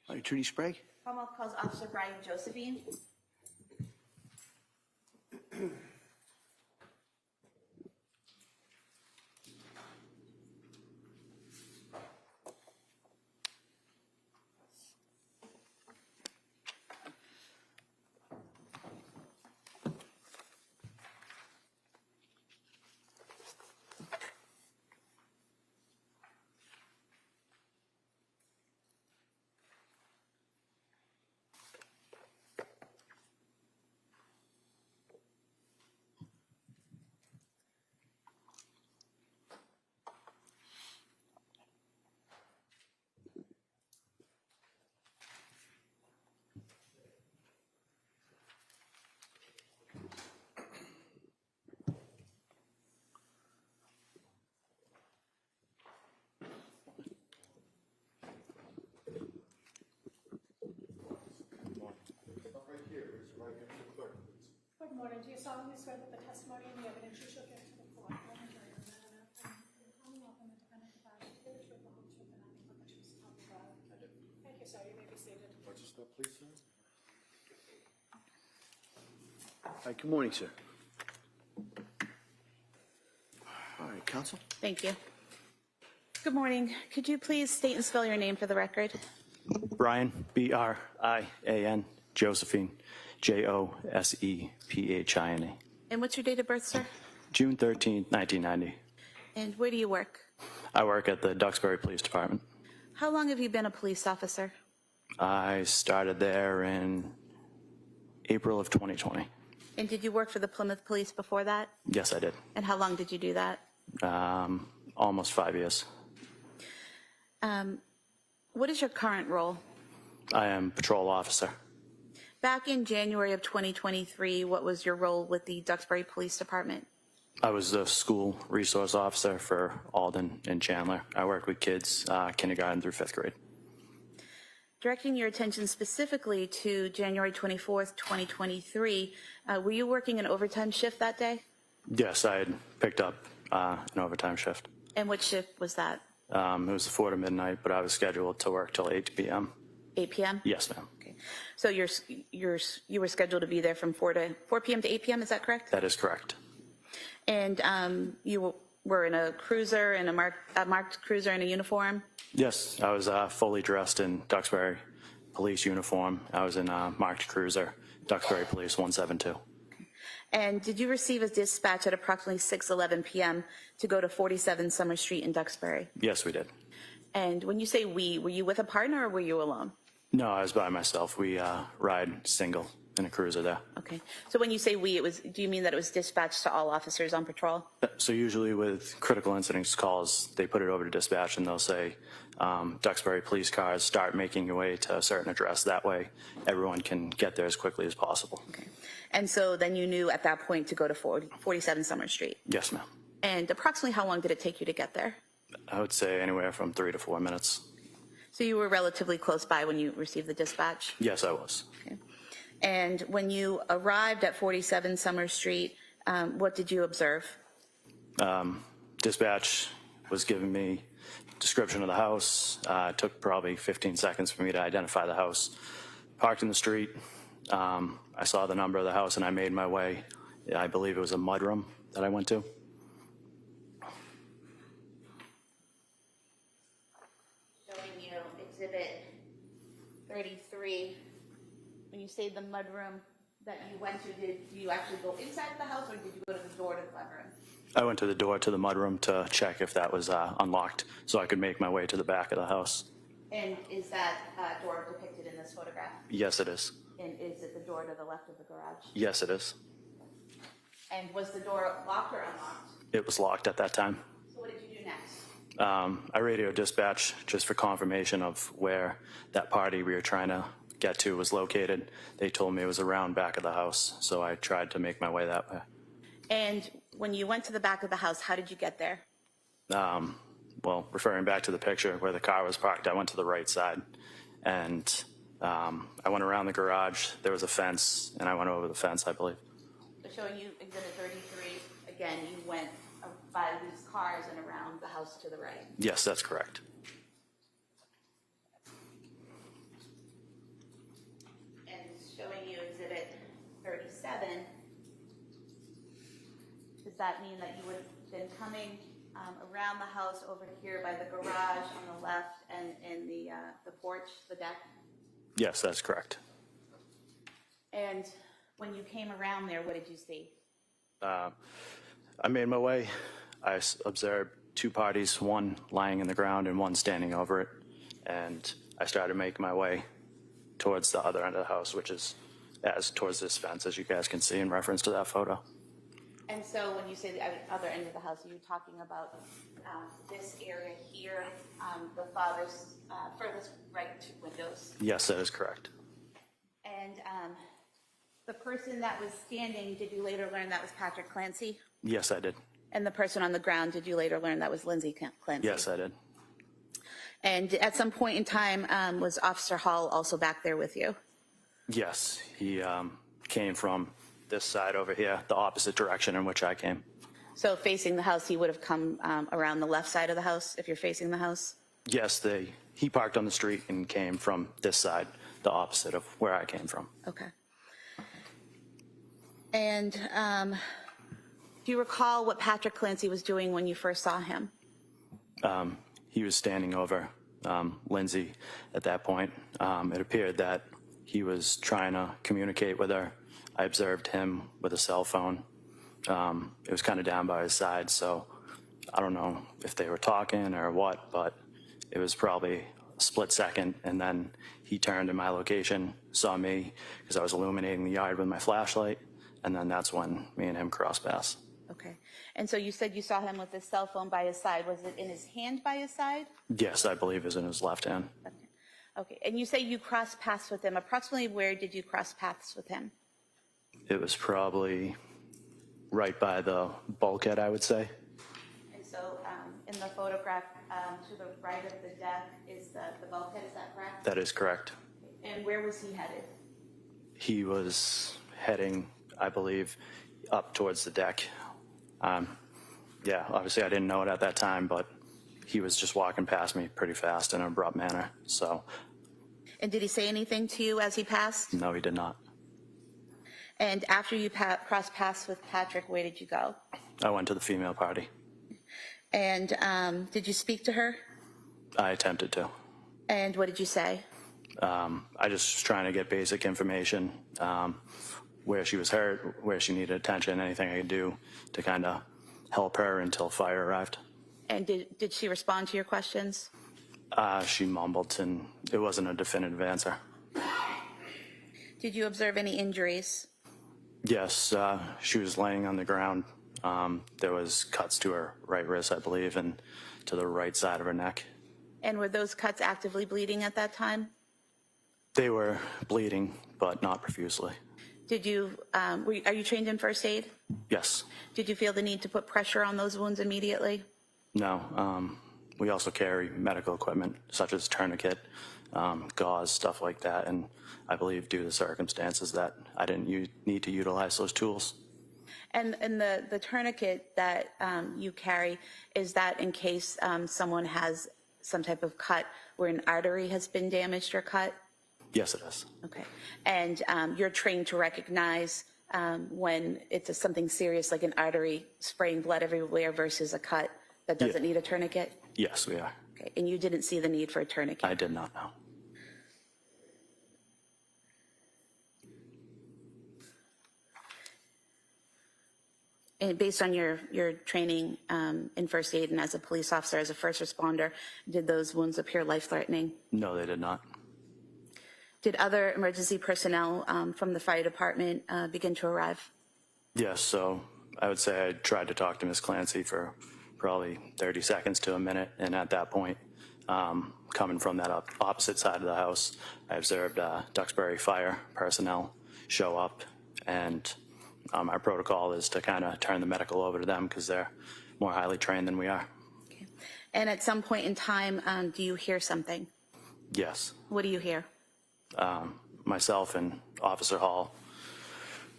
All right, Attorney Sprague?
Commonwealth calls Officer Brian Josephine.
Good morning. Do you solemnly swear that the testimony and the evidence you shall give to the court will be true and the Commonwealth and the defendant provide you the truth, the whole truth, and nothing but the truth, so help you God? I do. Thank you, sir. You may be seated.
Watch your step, please, sir.
All right, good morning, sir. All right, counsel?
Thank you. Good morning. Could you please state and spell your name for the record?
Brian, B-R-I-A-N, Josephine, J-O-S-E-P-H-I-N-E.
And what's your date of birth, sir?
June 13, 1990.
And where do you work?
I work at the Duxbury Police Department.
How long have you been a police officer?
I started there in April of 2020.
And did you work for the Plymouth Police before that?
Yes, I did.
And how long did you do that?
Almost 5 years.
What is your current role?
I am patrol officer.
Back in January of 2023, what was your role with the Duxbury Police Department?
I was the school resource officer for Alden and Chandler. I worked with kids kindergarten through 5th grade.
Directing your attention specifically to January 24th, 2023, were you working an overtime shift that day?
Yes, I had picked up an overtime shift.
And what shift was that?
It was 4 to midnight, but I was scheduled to work till 8 p.m.
8 p.m.?
Yes, ma'am.
Okay. So you were scheduled to be there from 4 p.m. to 8 p.m., is that correct?
That is correct.
And you were in a cruiser, in a marked cruiser in a uniform?
Yes, I was fully dressed in Duxbury Police uniform. I was in a marked cruiser, Duxbury Police 172.
And did you receive a dispatch at approximately 6:11 p.m. to go to 47 Summer Street in Duxbury?
Yes, we did.
And when you say we, were you with a partner or were you alone?
No, I was by myself. We ride single in a cruiser there.
Okay. So when you say we, do you mean that it was dispatched to all officers on patrol?
So usually with critical incidents calls, they put it over to dispatch and they'll say, Duxbury police cars, start making your way to a certain address. That way everyone can get there as quickly as possible.
Okay. And so then you knew at that point to go to 47 Summer Street?
Yes, ma'am.
And approximately how long did it take you to get there?
I would say anywhere from 3 to 4 minutes.
So you were relatively close by when you received the dispatch?
Yes, I was.
Okay. And when you arrived at 47 Summer Street, what did you observe?
Dispatch was giving me description of the house. It took probably 15 seconds for me to identify the house. Parked in the street. I saw the number of the house and I made my way. I believe it was a mudroom that I went to.
Showing you Exhibit 33. When you say the mudroom that you went to, did you actually go inside the house or did you go to the door to the mudroom?
I went to the door to the mudroom to check if that was unlocked so I could make my way to the back of the house.
And is that door depicted in this photograph?
Yes, it is.
And is it the door to the left of the garage?
Yes, it is.
And was the door locked or unlocked?
It was locked at that time.
So what did you do next?
I radioed dispatch just for confirmation of where that party we were trying to get to was located. They told me it was around back of the house, so I tried to make my way that way.
And when you went to the back of the house, how did you get there?
Well, referring back to the picture where the car was parked, I went to the right side, and I went around the garage. There was a fence, and I went over the fence, I believe.
So showing you Exhibit 33, again, you went by these cars and around the house to the right.
Yes, that's correct.
And showing you Exhibit 37, does that mean that you would have been coming around the house over here by the garage on the left and in the porch, the deck?
Yes, that's correct.
And when you came around there, what did you see?
I made my way. I observed two parties, one lying in the ground and one standing over it. And I started making my way towards the other end of the house, which is towards this fence, as you guys can see in reference to that photo.
And so when you say the other end of the house, are you talking about this area here, the furthest right two windows?
Yes, that is correct.
And the person that was standing, did you later learn that was Patrick Clancy?
Yes, I did.
And the person on the ground, did you later learn that was Lindsay Clancy?
Yes, I did.
And at some point in time, was Officer Hall also back there with you?
Yes, he came from this side over here, the opposite direction in which I came.
So facing the house, he would have come around the left side of the house if you're facing the house?
Yes, he parked on the street and came from this side, the opposite of where I came from.
Okay. And do you recall what Patrick Clancy was doing when you first saw him?
He was standing over Lindsay at that point. It appeared that he was trying to communicate with her. I observed him with a cell phone. It was kind of down by his side, so I don't know if they were talking or what, but it was probably a split second, and then he turned in my location, saw me because I was illuminating the yard with my flashlight, and then that's when me and him cross paths.
Okay. And so you said you saw him with his cell phone by his side. Was it in his hand by his side?
Yes, I believe is in his left hand.
Okay. And you say you crossed paths with him. Approximately where did you cross paths with him?
It was probably right by the bulkhead, I would say.
And so in the photograph to the right of the deck is the bulkhead, is that correct?
That is correct.
And where was he headed?
He was heading, I believe, up towards the deck. Yeah, obviously I didn't know it at that time, but he was just walking past me pretty fast in an abrupt manner. So,
And did he say anything to you as he passed?
no, he did not.
And after you crossed paths with Patrick, where did you go?
I went to the female party.
And did you speak to her?
I attempted to.
And what did you say?
I just was trying to get basic information, where she was hurt, where she needed attention, anything I could do to kind of help her until fire arrived.
And did she respond to your questions?
She mumbled, and it wasn't a definitive answer.
Did you observe any injuries?
Yes, she was laying on the ground. There was cuts to her right wrist, I believe, and to the right side of her neck.
And were those cuts actively bleeding at that time?
They were bleeding, but not profusely.
Did you, are you trained in first aid?
Yes.
Did you feel the need to put pressure on those wounds immediately?
No. We also carry medical equipment such as tourniquet, gauze, stuff like that. And I believe due to circumstances that I didn't need to utilize those tools.
And the tourniquet that you carry, is that in case someone has some type of cut where an artery has been damaged or cut?
Yes, it is.
Okay. And you're trained to recognize when it's something serious like an artery spraying blood everywhere versus a cut that doesn't need a tourniquet?
Yes, we are.
Okay. And you didn't see the need for a tourniquet?
I did not know.
And based on your training in first aid and as a police officer, as a first responder, did those wounds appear life-threatening?
No, they did not.
Did other emergency personnel from the fire department begin to arrive?
Yes, so I would say I tried to talk to Ms. Clancy for probably 30 seconds to a minute, and at that point, coming from that opposite side of the house, I observed Duxbury fire personnel show up, and our protocol is to kind of turn the medical over to them because they're more highly trained than we are.
Okay. And at some point in time, do you hear something?
Yes.
What do you hear?
Myself and Officer Hall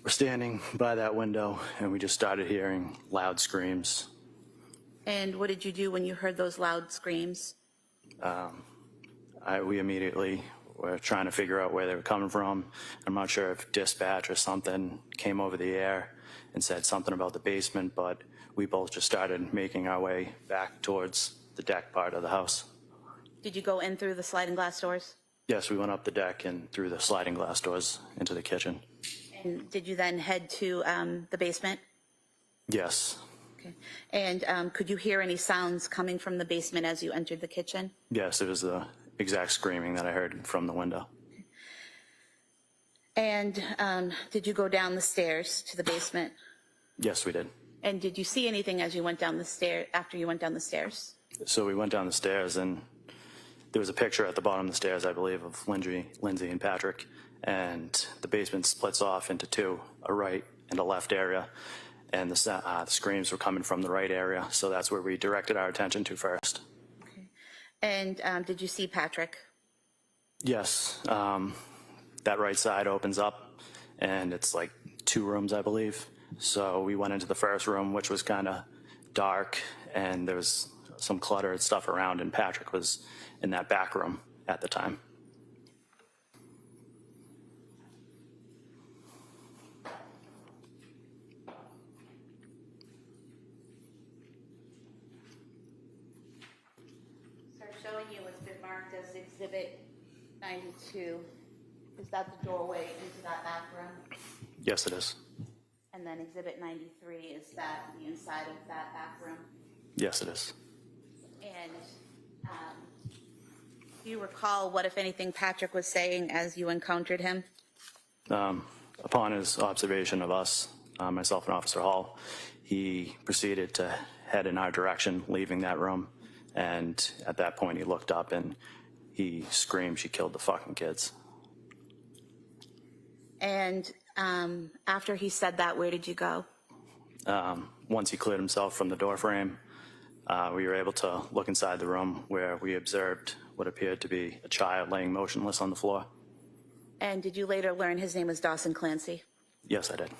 were standing by that window, and we just started hearing loud screams.
And what did you do when you heard those loud screams?
We immediately were trying to figure out where they were coming from. I'm not sure if dispatch or something came over the air and said something about the basement, but we both just started making our way back towards the deck part of the house.
Did you go in through the sliding glass doors?
Yes, we went up the deck and through the sliding glass doors into the kitchen.
And did you then head to the basement?
Yes.
Okay. And could you hear any sounds coming from the basement as you entered the kitchen?
Yes, it was the exact screaming that I heard from the window.
And did you go down the stairs to the basement?
Yes, we did.
And did you see anything as you went down the stair after you went down the stairs?
So we went down the stairs, and there was a picture at the bottom of the stairs, I believe, of Lindsay and Patrick, and the basement splits off into two, a right and a left area, and the screams were coming from the right area, so that's where we directed our attention to first.
Okay. And did you see Patrick?
Yes, that right side opens up, and it's like 2 rooms, I believe. So we went into the first room, which was kind of dark, and there was some cluttered stuff around, and Patrick was in that back room at the time.
So showing you what's been marked as Exhibit 92. Is that the doorway into that back room?
Yes, it is.
And then Exhibit 93, is that the inside of that back room?
Yes, it is.
And do you recall what, if anything, Patrick was saying as you encountered him?
Upon his observation of us, myself and Officer Hall, he proceeded to head in our direction, leaving that room. And at that point, he looked up and he screamed, "She killed the fucking kids."
And after he said that, where did you go?
Once he cleared himself from the door frame, we were able to look inside the room where we observed what appeared to be a child laying motionless on the floor.
And did you later learn his name was Dawson Clancy?
Yes, I did.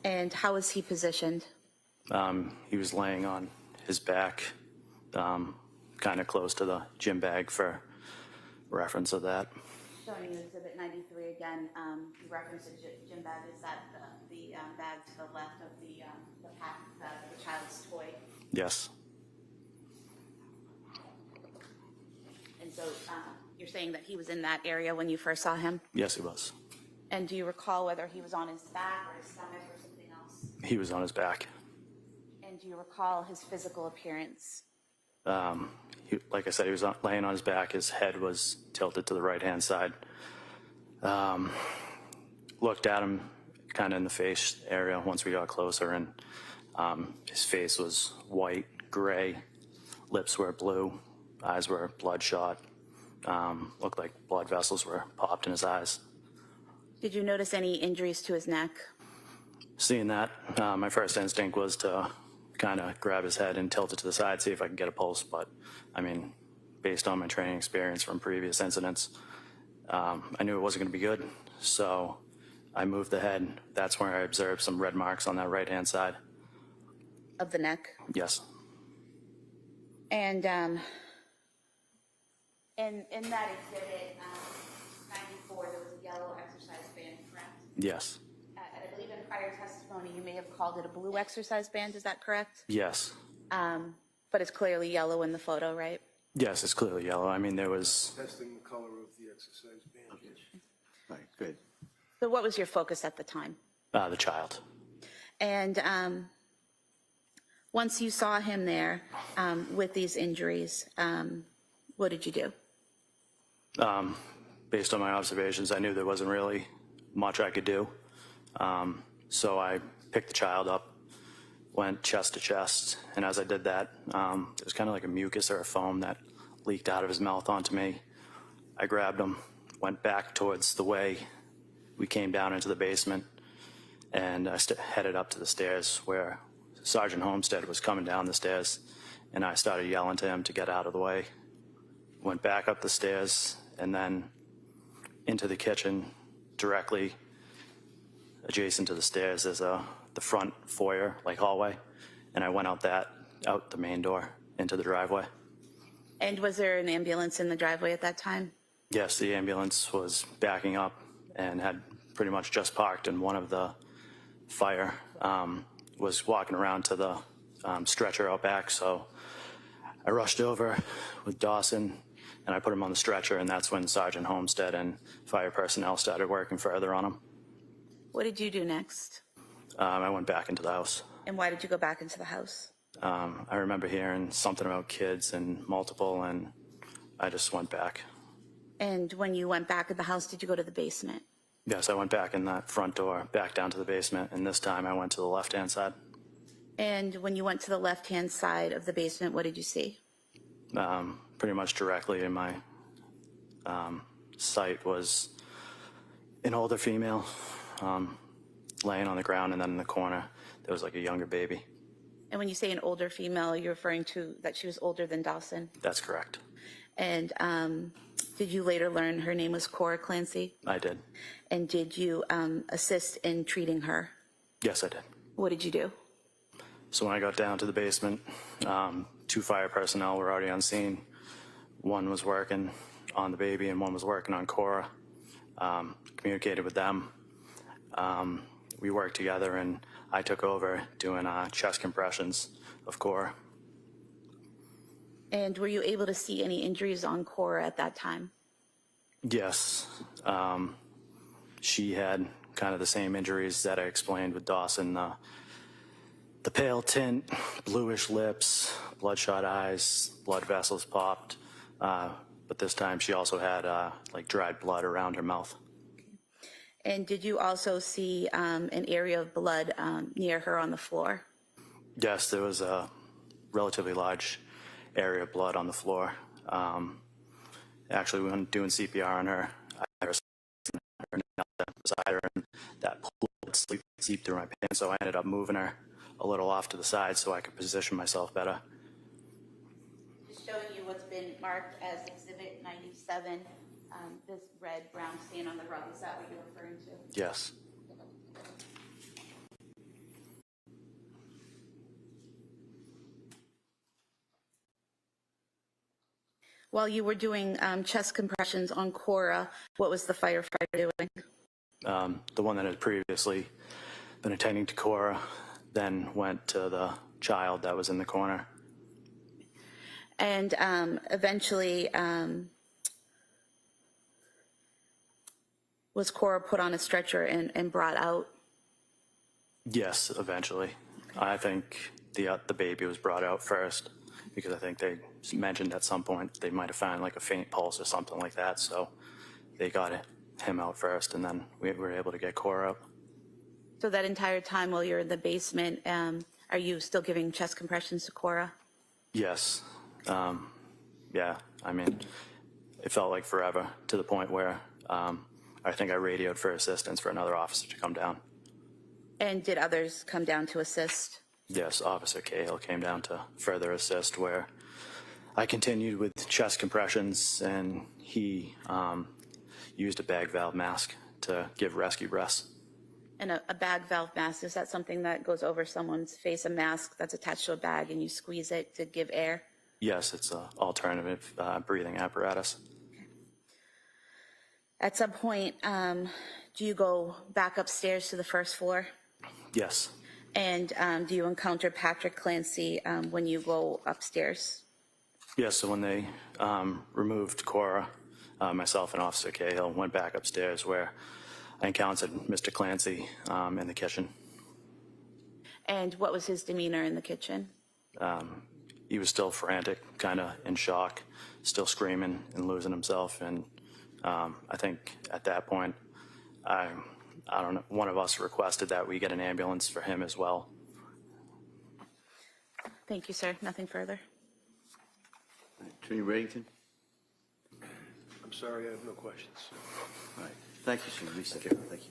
And how was he positioned?
He was laying on his back, kind of close to the gym bag for reference of that.
Showing you Exhibit 93 again, you referenced the gym bag. Is that the bag to the left of the pack, the child's toy?
Yes.
And so you're saying that he was in that area when you first saw him?
Yes, he was.
And do you recall whether he was on his back or his stomach or something else?
He was on his back.
And do you recall his physical appearance?
Like I said, he was laying on his back. His head was tilted to the right-hand side. Looked at him kind of in the face area once we got closer, and his face was white, gray, lips were blue, eyes were bloodshot. Looked like blood vessels were popped in his eyes.
Did you notice any injuries to his neck?
Seeing that, my first instinct was to kind of grab his head and tilt it to the side, see if I could get a pulse. But, I mean, based on my training experience from previous incidents, I knew it wasn't going to be good. So I moved the head. That's where I observed some red marks on that right-hand side.
Of the neck?
Yes.
And in that exhibit, 94, there was a yellow exercise band, correct?
Yes.
And I believe in prior testimony, you may have called it a blue exercise band, is that correct?
Yes.
But it's clearly yellow in the photo, right?
Yes, it's clearly yellow. I mean, there was...
Testing the color of the exercise band.
All right, good.
So what was your focus at the time?
the child.
And once you saw him there with these injuries, what did you do?
Based on my observations, I knew there wasn't really much I could do. So I picked the child up, went chest to chest, and as I did that, it was kind of like a mucus or a foam that leaked out of his mouth onto me. I grabbed him, went back towards the way we came down into the basement, and I headed up to the stairs where Sergeant Homestead was coming down the stairs, and I started yelling to him to get out of the way. Went back up the stairs and then into the kitchen, directly adjacent to the stairs. There's the front foyer, like hallway, and I went out the main door into the driveway.
And was there an ambulance in the driveway at that time?
Yes, the ambulance was backing up and had pretty much just parked, and one of the fire was walking around to the stretcher out back. So I rushed over with Dawson and I put him on the stretcher, and that's when Sergeant Homestead and fire personnel started working further on him.
What did you do next?
I went back into the house.
And why did you go back into the house?
I remember hearing something about kids and multiple, and I just went back.
And when you went back in the house, did you go to the basement?
Yes, I went back in that front door, back down to the basement, and this time I went to the left-hand side.
And when you went to the left-hand side of the basement, what did you see?
Pretty much directly in my sight was an older female laying on the ground, and then in the corner there was like a younger baby.
And when you say an older female, you're referring to that she was older than Dawson?
That's correct.
And did you later learn her name was Cora Clancy?
I did.
And did you assist in treating her?
Yes, I did.
What did you do?
So when I got down to the basement, 2 fire personnel were already on scene. One was working on the baby and one was working on Cora. Communicated with them. We worked together, and I took over doing chest compressions of Cora.
And were you able to see any injuries on Cora at that time?
Yes. She had kind of the same injuries that I explained with Dawson. The pale tint, bluish lips, bloodshot eyes, blood vessels popped. But this time she also had like dried blood around her mouth.
And did you also see an area of blood near her on the floor?
Yes, there was a relatively large area of blood on the floor. Actually, when doing CPR on her, I heard her knelt down beside her, and that pool of sleep seeped through my pants, so I ended up moving her a little off to the side so I could position myself better.
Just showing you what's been marked as Exhibit 97, this red-brown stain on the rug. Is that what you're referring to?
Yes.
While you were doing chest compressions on Cora, what was the firefighter doing?
The one that had previously been attending to Cora then went to the child that was in the corner.
And eventually, was Cora put on a stretcher and brought out?
Yes, eventually. I think the baby was brought out first because I think they mentioned at some point they might have found like a faint pulse or something like that. So they got him out first, and then we were able to get Cora up.
So that entire time while you're in the basement, are you still giving chest compressions to Cora?
Yes. Yeah, I mean, it felt like forever to the point where I think I radioed for assistance for another officer to come down.
And did others come down to assist?
Yes, Officer Cahill came down to further assist, where I continued with chest compressions, and he used a bag valve mask to give rescue breaths.
And a bag valve mask, is that something that goes over someone's face, a mask that's attached to a bag and you squeeze it to give air?
Yes, it's an alternative breathing apparatus.
At some point, do you go back upstairs to the first floor?
Yes.
And do you encounter Patrick Clancy when you go upstairs?
Yes, so when they removed Cora, myself and Officer Cahill went back upstairs where I encountered Mr. Clancy in the kitchen.
And what was his demeanor in the kitchen?
He was still frantic, kind of in shock, still screaming and losing himself. And I think at that point, I don't know, one of us requested that we get an ambulance for him as well.
Thank you, sir. Nothing further.
Attorney Reddington?
I'm sorry, I have no questions.
All right. Thank you, sir. Lisa. Thank you.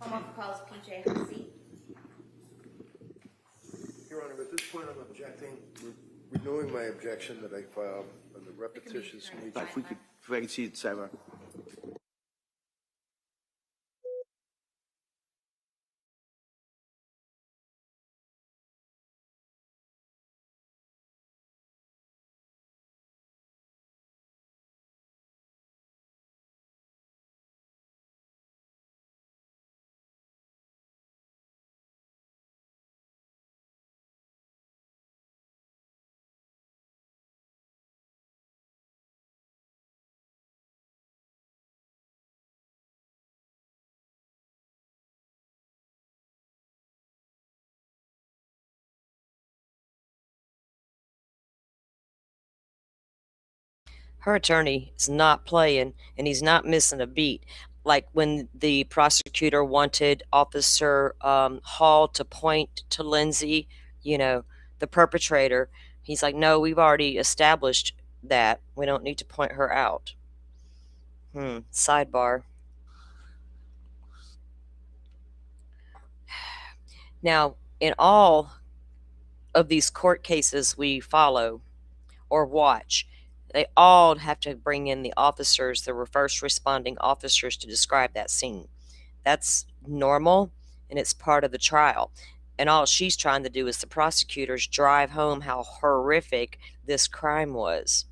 Home of calls PJ Hussey.
Your Honor, at this point, I'm objecting, renewing my objection that I filed on the repetitious nature.
If I can see it, sidebar.
Her attorney is not playing, and he's not missing a beat. Like when the prosecutor wanted Officer Hall to point to Lindsay, the perpetrator, he's like, no, we've already established that. We don't need to point her out. Sidebar. Now, in all of these court cases we follow or watch, they all have to bring in the officers, the first responding officers, to describe that scene. That's normal, and it's part of the trial. And all she's trying to do is the prosecutors drive home how horrific this crime was.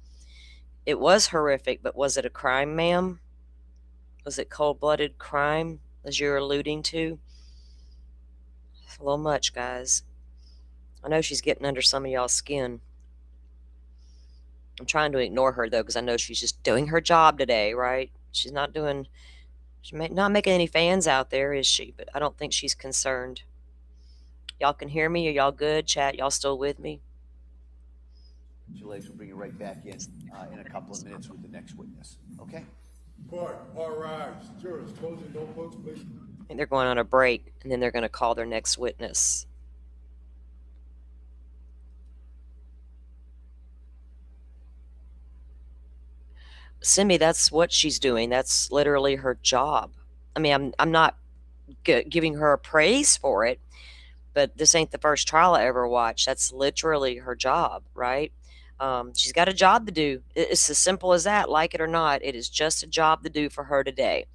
It was horrific, but was it a crime, ma'am? Was it cold-blooded crime, as you're alluding to? It's a little much, guys. I know she's getting under some of y'all's skin. I'm trying to ignore her, though, because I know she's just doing her job today, right? She's not making any fans out there, is she? But I don't think she's concerned. Y'all can hear me? Are y'all good? Chat, y'all still with me?
your legs. We'll bring you right back in a couple of minutes with the next witness. Okay?
Court, all rise. Jurors, close your notebooks, please.
And they're going on a break, and then they're going to call their next witness. Simi, that's what she's doing. That's literally her job. I mean, I'm not giving her praise for it, but this ain't the first trial I ever watched. That's literally her job, right? She's got a job to do. It's as simple as that. Like it or not, it is just a job to do for her today.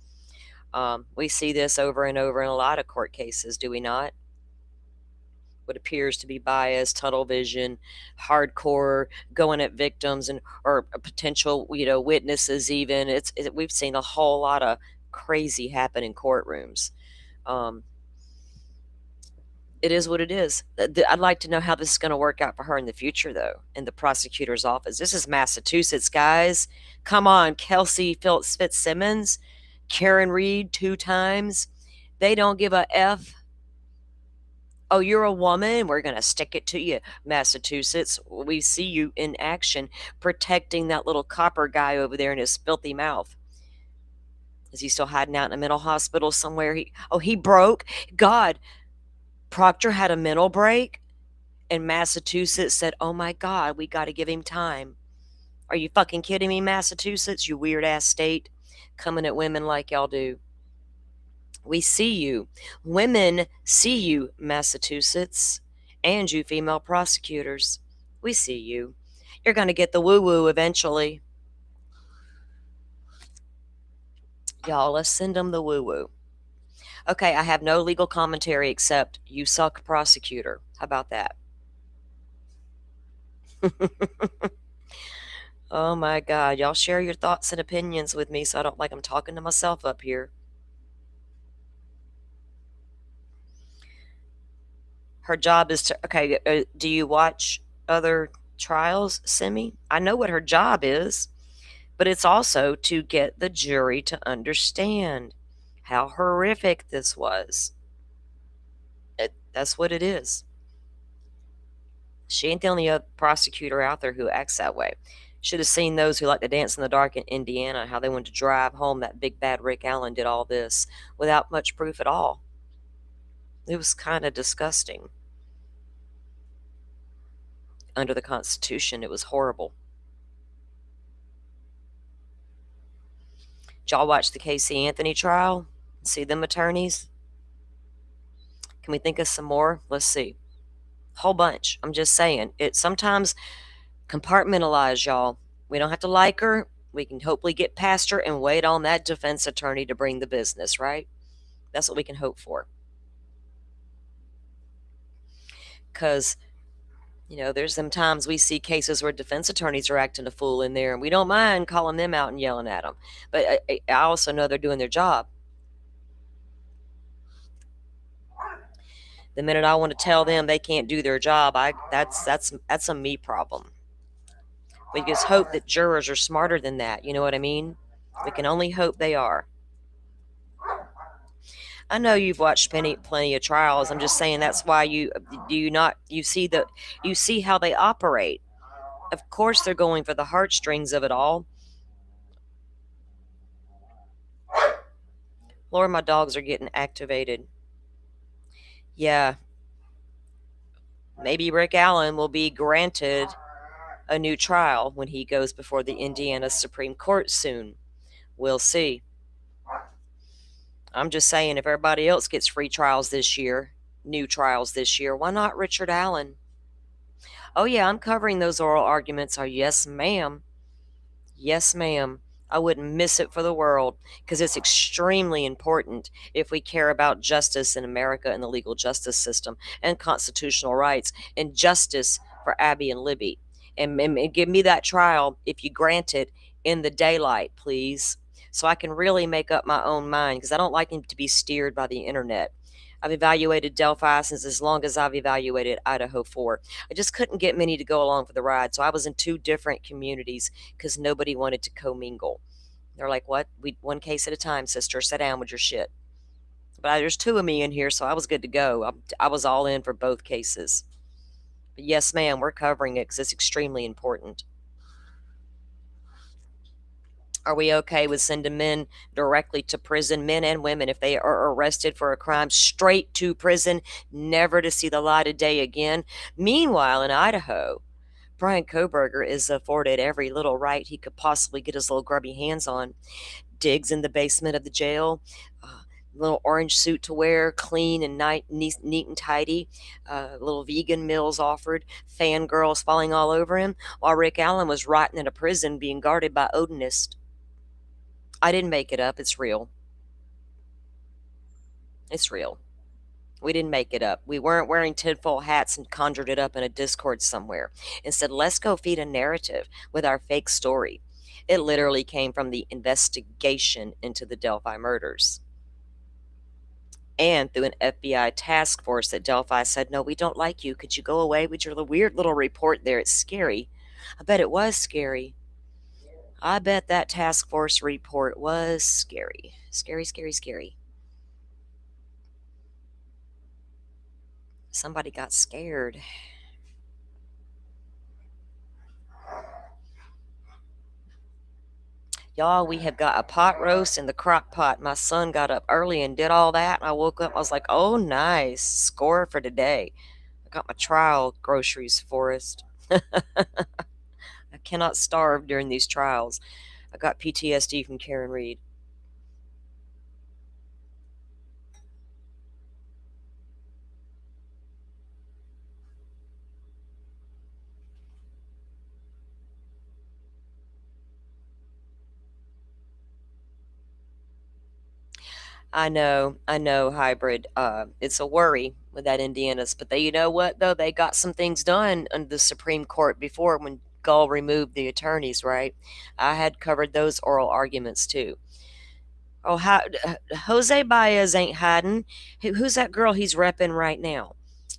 We see this over and over in a lot of court cases, do we not? What appears to be bias, tunnel vision, hardcore going at victims and or potential, witnesses. Even we've seen a whole lot of crazy happen in courtrooms. It is what it is. I'd like to know how this is going to work out for her in the future, though, in the prosecutor's office. This is Massachusetts, guys. Come on, Kelsey Phillips Fitzsimmons, Karen Reed 2 times. They don't give a F. Oh, you're a woman? We're going to stick it to you, Massachusetts. We see you in action protecting that little copper guy over there in his filthy mouth. Is he still hiding out in a mental hospital somewhere? He broke? God, Proctor had a mental break? And Massachusetts said, oh my God, we got to give him time. Are you fucking kidding me, Massachusetts, you weird-ass state? Coming at women like y'all do. We see you. Women see you, Massachusetts, and you female prosecutors. We see you. You're going to get the woo-woo eventually. Y'all, let's send them the woo-woo. Okay, I have no legal commentary except you suck, prosecutor. How about that? Oh my God. Y'all share your thoughts and opinions with me so I don't like I'm talking to myself up here. Her job is to, okay, do you watch other trials, Simi? I know what her job is, but it's also to get the jury to understand how horrific this was. That's what it is. She ain't the only prosecutor out there who acts that way. Should have seen those who like to dance in the dark in Indiana, how they wanted to drive home that big bad Rick Allen did all this without much proof at all. It was kind of disgusting. Under the Constitution, it was horrible. Did y'all watch the Casey Anthony trial? See them attorneys? Can we think of some more? Let's see. Whole bunch. I'm just saying. It sometimes compartmentalize, y'all. We don't have to like her. We can hopefully get past her and wait on that defense attorney to bring the business, right? That's what we can hope for. Because, there's some times we see cases where defense attorneys are acting a fool in there, and we don't mind calling them out and yelling at them. But I also know they're doing their job. The minute I want to tell them they can't do their job, that's a me problem. We just hope that jurors are smarter than that. You know what I mean? We can only hope they are. I know you've watched plenty of trials. I'm just saying that's why you see how they operate. Of course they're going for the heartstrings of it all. Lord, my dogs are getting activated. Yeah. Maybe Rick Allen will be granted a new trial when he goes before the Indiana Supreme Court soon. We'll see. I'm just saying, if everybody else gets free trials this year, new trials this year, why not Richard Allen? Oh yeah, I'm covering those oral arguments. Oh, yes, ma'am. Yes, ma'am. I wouldn't miss it for the world because it's extremely important if we care about justice in America and the legal justice system and constitutional rights and justice for Abby and Libby. And give me that trial, if you grant it, in the daylight, please, so I can really make up my own mind because I don't like him to be steered by the internet. I've evaluated Delphi since as long as I've evaluated Idaho 4. I just couldn't get many to go along for the ride, so I was in 2 different communities because nobody wanted to commingle. They're like, what? One case at a time, sister. Sit down with your shit. But there's 2 of me in here, so I was good to go. I was all in for both cases But yes, ma'am, we're covering it because it's extremely important. Are we okay with sending men directly to prison, men and women, if they are arrested for a crime, straight to prison, never to see the light of day again? Meanwhile, in Idaho, Brian Koberger is afforded every little right he could possibly get his little grubby hands on. Digs in the basement of the jail, little orange suit to wear, clean and neat and tidy, little vegan meals offered, fangirls falling all over him, while Rick Allen was rotting in a prison being guarded by Odinists. I didn't make it up. It's real. It's real. We didn't make it up. We weren't wearing tinfoil hats and conjured it up in a Discord somewhere. Instead, let's go feed a narrative with our fake story. It literally came from the investigation into the Delphi murders. And through an FBI task force that Delphi said, no, we don't like you. Could you go away with your weird little report there? It's scary. I bet it was scary. I bet that task force report was scary. Scary, scary, scary. Somebody got scared. Y'all, we have got a pot roast in the crock pot. My son got up early and did all that. And I woke up, I was like, oh, nice. Score for today. I got my trial groceries, Forrest. I cannot starve during these trials. I got PTSD from Karen Reed. I know, hybrid. It's a worry with that Indiana's, but you know what though? They got some things done under the Supreme Court before when Gull removed the attorneys, right? I had covered those oral arguments too. Oh, Jose Baez ain't hiding. Who's that girl he's repping right now?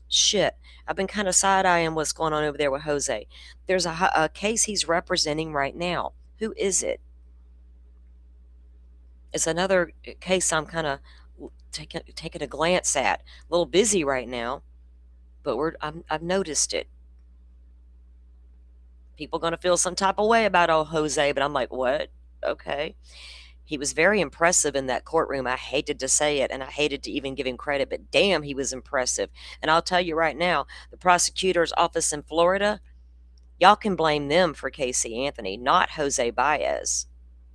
Shit. I've been kind of side eyeing what's going on over there with Jose. There's a case he's representing right now. Who is it? It's another case I'm kind of taking a glance at. A little busy right now, but I've noticed it. People going to feel some type of way about old Jose, but I'm like, what? Okay. He was very impressive in that courtroom. I hated to say it, and I hated to even give him credit, but damn, he was impressive. And I'll tell you right now, the prosecutor's office in Florida, y'all can blame them for Casey Anthony, not Jose Baez.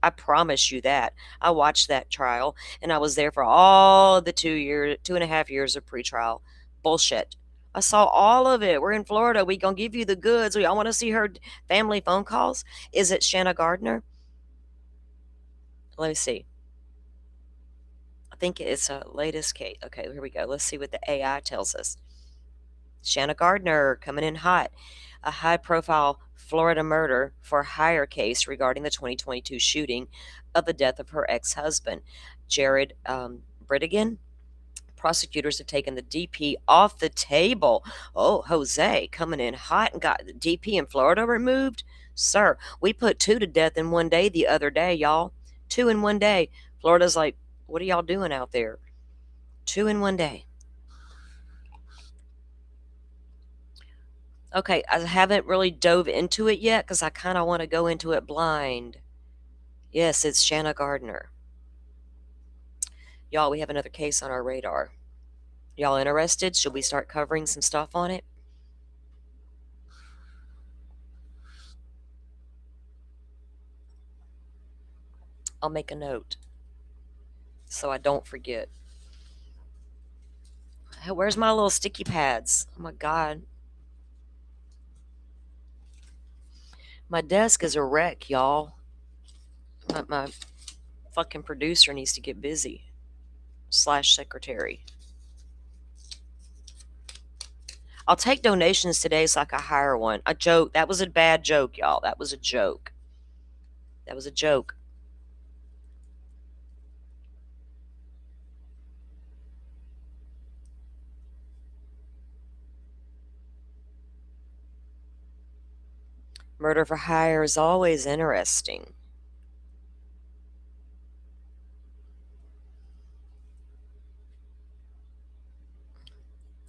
I promise you that. I watched that trial, and I was there for all the 2.5 years of pretrial bullshit. I saw all of it. We're in Florida. We gonna give you the goods. I want to see her family phone calls. Is it Shanna Gardner? Let me see. I think it's a latest case. Okay, here we go. Let's see what the AI tells us. Shanna Gardner coming in hot. A high-profile Florida murder for hire case regarding the 2022 shooting of the death of her ex-husband, Jared Britigan. Prosecutors have taken the DP off the table. Oh, Jose coming in hot and got the DP in Florida removed? Sir, we put 2 to death in one day the other day, y'all. 2 in one day. Florida's like, what are y'all doing out there? 2 in one day. Okay, I haven't really dove into it yet because I kind of want to go into it blind. Yes, it's Shanna Gardner. Y'all, we have another case on our radar. Y'all interested? Should we start covering some stuff on it? I'll make a note so I don't forget. Hey, where's my little sticky pads? Oh my God. My desk is a wreck, y'all. My fucking producer needs to get busy. / secretary. I'll take donations today so I can hire one. A joke. That was a bad joke, y'all. That was a joke. That was a joke. Murder for hire is always interesting.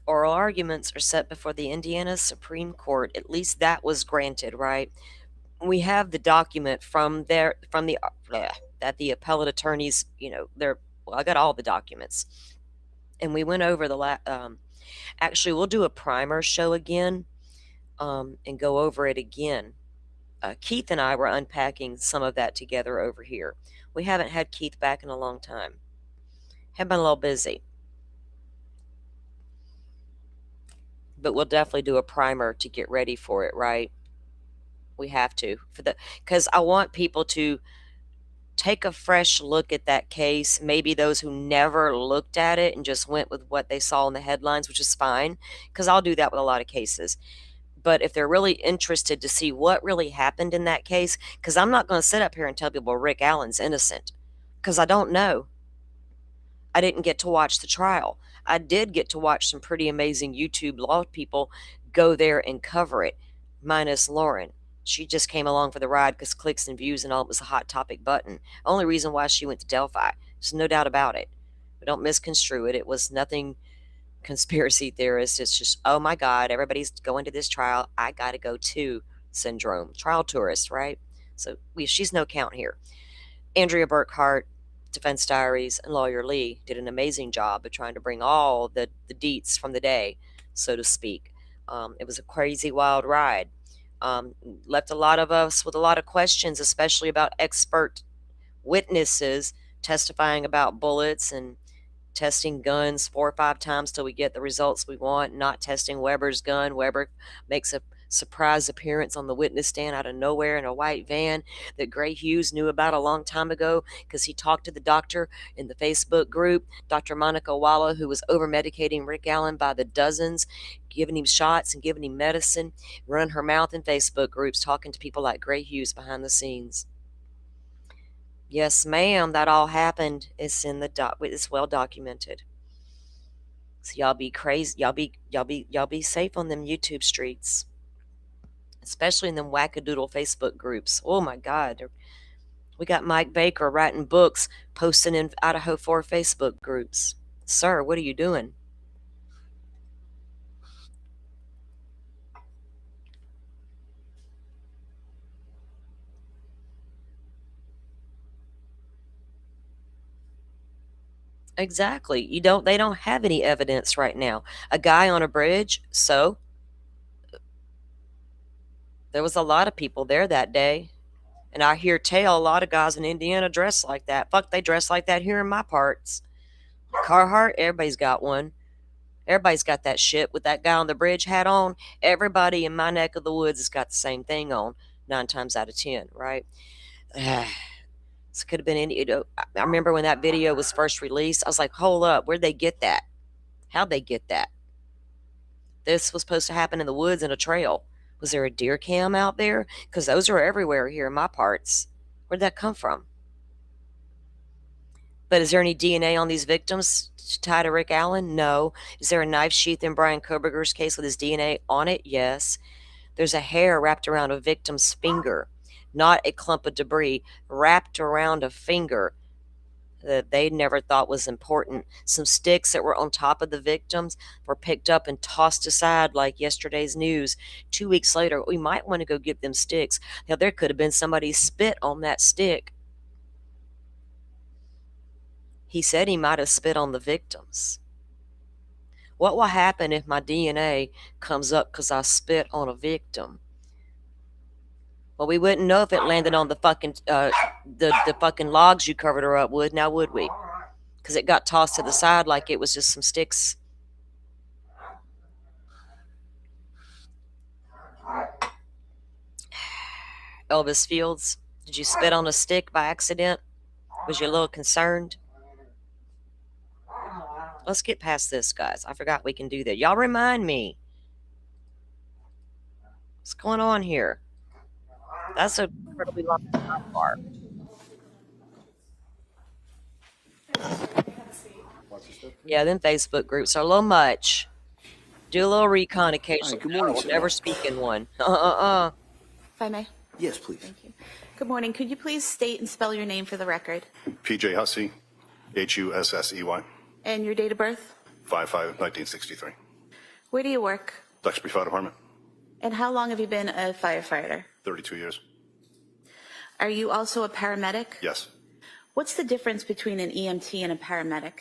Oral oral arguments are set before the Indiana Supreme Court. At least that was granted, right? We have the document from the that the appellate attorneys, I got all the documents, and we went over actually, we'll do a primer show again, and go over it again. Keith and I were unpacking some of that together over here. We haven't had Keith back in a long time. Have been a little busy. But we'll definitely do a primer to get ready for it, right? We have to, because I want people to take a fresh look at that case. Maybe those who never looked at it and just went with what they saw in the headlines, which is fine, because I'll do that with a lot of cases. But if they're really interested to see what really happened in that case, because I'm not going to sit up here and tell people Rick Allen's innocent, because I don't know. I didn't get to watch the trial. I did get to watch some pretty amazing YouTube law people go there and cover it, minus Lauren. She just came along for the ride because clicks and views and all, it was a hot topic button. Only reason why she went to Delphi. There's no doubt about it. But don't misconstrue it. It was nothing conspiracy theorist. It's just, oh my God, everybody's going to this trial. I got to go too syndrome. Trial tourist, right? So she's no count here. Andrea Burkhart, Defense Diaries, and Lawyer Lee did an amazing job of trying to bring all the deets from the day, so to speak. It was a crazy, wild ride. Left a lot of us with a lot of questions, especially about expert witnesses testifying about bullets and testing guns 4 or 5 times till we get the results we want, not testing Weber's gun. Weber makes a surprise appearance on the witness stand out of nowhere in a white van that Gray Hughes knew about a long time ago because he talked to the doctor in the Facebook group, Dr. Monica Walla, who was over-medicating Rick Allen by the dozens, giving him shots and giving him medicine, run her mouth in Facebook groups, talking to people like Gray Hughes behind the scenes. Yes, ma'am, that all happened. It's in it's well documented. So y'all be crazy. Y'all be safe on them YouTube streets, especially in them wackadoodle Facebook groups. Oh my God, we got Mike Baker writing books, posting in Idaho 4 Facebook groups. Sir, what are you doing? Exactly. They don't have any evidence right now. A guy on a bridge, so there was a lot of people there that day. And I hear tell a lot of guys in Indiana dress like that. Fuck, they dress like that here in my parts. Carhartt, everybody's got one. Everybody's got that shit with that guy on the bridge hat on. Everybody in my neck of the woods has got the same thing on 9 times out of 10, right? This could have been any. I remember when that video was first released, I was like, hold up, where'd they get that? How'd they get that? This was supposed to happen in the woods in a trail. Was there a deer cam out there? Because those are everywhere here in my parts. Where'd that come from? But is there any DNA on these victims tied to Rick Allen? No. Is there a knife sheath in Brian Koberger's case with his DNA on it? Yes. There's a hair wrapped around a victim's finger, not a clump of debris, wrapped around a finger that they never thought was important. Some sticks that were on top of the victims were picked up and tossed aside like yesterday's news. 2 weeks later, we might want to go get them sticks. Now, there could have been somebody spit on that stick. He said he might have spit on the victims. What will happen if my DNA comes up because I spit on a victim? Well, we wouldn't know if it landed on the fucking the fucking logs you covered her up with, now would we? Because it got tossed to the side like it was just some sticks. Elvis Fields, did you spit on a stick by accident? Was you a little concerned? Let's get past this, guys. I forgot we can do that. Y'all remind me. What's going on here? That's a incredibly long bar. Yeah, them Facebook groups are a little much. Do a little recon occasionally.
Hi, good morning,
We'll
sir.
never speak in one.
If I may.
Yes, please.
Thank you. Good morning. Could you please state and spell your name for the record?
PJ Hussey, Hussey,
And your date of birth?
5/5/1963.
Where do you work?
Duxbury Fire Department,
And how long have you been a firefighter?
32 years.
Are you also a paramedic?
Yes.
What's the difference between an EMT and a paramedic?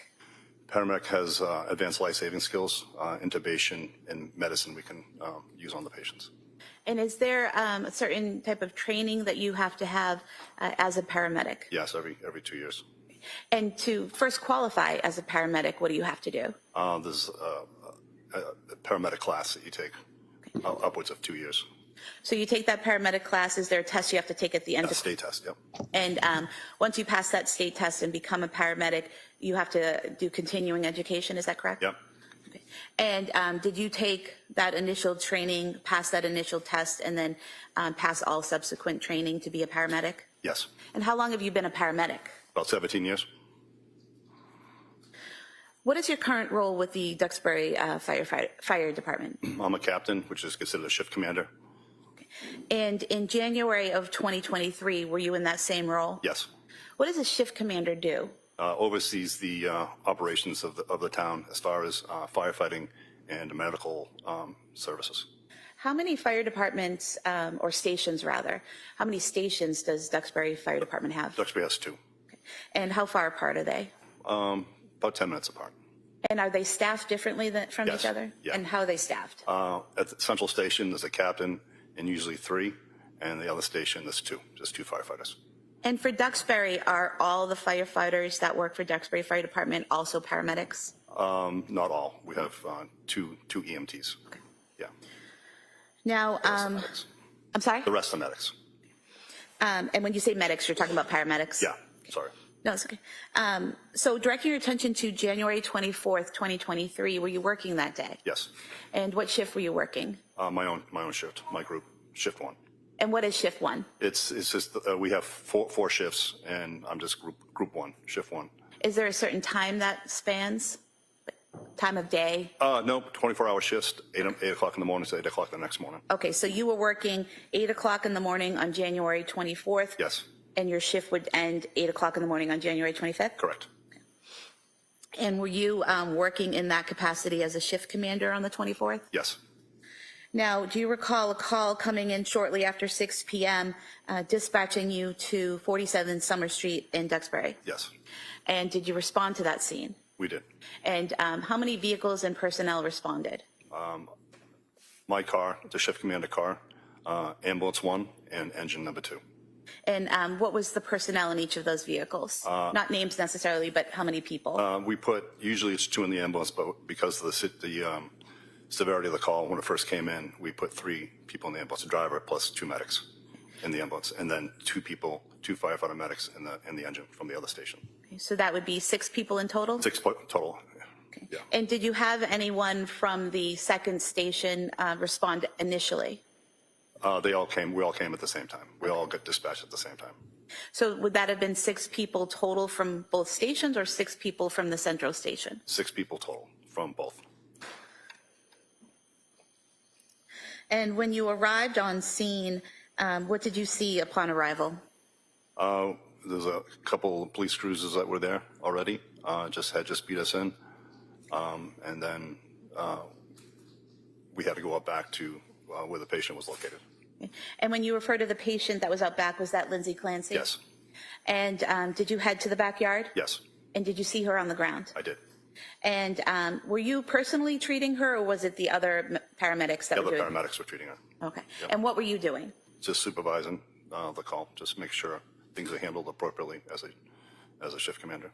Paramedic has advanced life-saving skills, intubation, and medicine we can use on the patients.
And is there a certain type of training that you have to have as a paramedic?
Yes, every 2 years.
And to first qualify as a paramedic, what do you have to do?
There's a paramedic class that you take, upwards of 2 years.
So you take that paramedic class. Is there a test you have to take at the end?
A state test, yep.
And once you pass that state test and become a paramedic, you have to do continuing education. Is that correct?
Yep.
Okay. And did you take that initial training, pass that initial test, and then pass all subsequent training to be a paramedic?
Yes.
And how long have you been a paramedic?
About 17 years.
What is your current role with the Duxbury Fire Department?
I'm a captain, which is considered a shift commander.
And in January of 2023, were you in that same role?
Yes.
What does a shift commander do?
Oversees the operations of the town as far as firefighting and medical services.
How many fire departments, or stations rather, how many stations does Duxbury Fire Department have?
Duxbury has 2.
Okay. And how far apart are they?
About 10 minutes apart.
And are they staffed differently from
Yes.
each other?
Yeah.
And how are they staffed?
At the central station, there's a captain and usually 3, and the other station, there's 2, just 2 firefighters.
And for Duxbury, are all the firefighters that work for Duxbury Fire Department also paramedics?
Not all. We have two EMTs.
Okay.
Yeah.
Now,
The rest are medics.
I'm sorry?
The rest are medics.
And when you say medics, you're talking about paramedics?
Yeah, sorry.
No, it's okay. So directing your attention to January 24th, 2023, were you working that day?
Yes.
And what shift were you working?
My own shift, my group, shift 1.
And what is shift 1?
It's just we have four shifts, and I'm just group 1, shift 1.
Is there a certain time that spans? Time of day?
No, 24-hour shifts, 8 o'clock in the morning to 8 o'clock the next morning.
Okay, so you were working 8 o'clock in the morning on January 24th?
Yes,
And your shift would end 8 o'clock in the morning on January 25th?
correct.
And were you working in that capacity as a shift commander on the 24th?
Yes.
Now, do you recall a call coming in shortly after 6 p.m. Dispatching you to 47 Summer Street in Duxbury?
Yes,
And did you respond to that scene?
we did.
And how many vehicles and personnel responded?
My car, the shift commander car, ambulance 1, and engine number 2.
And what was the personnel in each of those vehicles? Not names necessarily, but how many people?
We usually it's 2 in the ambulance, but because of the severity of the call, when it first came in, we put 3 people in the ambulance, a driver plus 2 medics in the ambulance, and then 2 firefighter medics in the engine from the other station.
Okay, so that would be 6 people in total?
6 total.
Okay.
Yeah.
And did you have anyone from the second station respond initially?
We all came at the same time. We all got dispatched at the same time.
So would that have been 6 people total from both stations or 6 people from the central station?
6 people total from both.
And when you arrived on scene, what did you see upon arrival?
There's a couple of police cruisers that were there already, just beat us in. And then we had to go up back to where the patient was located.
And when you refer to the patient that was out back, was that Lindsay Clancy?
Yes,
And did you head to the backyard?
yes,
And did you see her on the ground?
I did.
And were you personally treating her, or was it the other paramedics that
The
were
other
doing?
paramedics were treating her.
Okay. And what were you doing?
Just supervising the call, just make sure things are handled appropriately as a shift commander.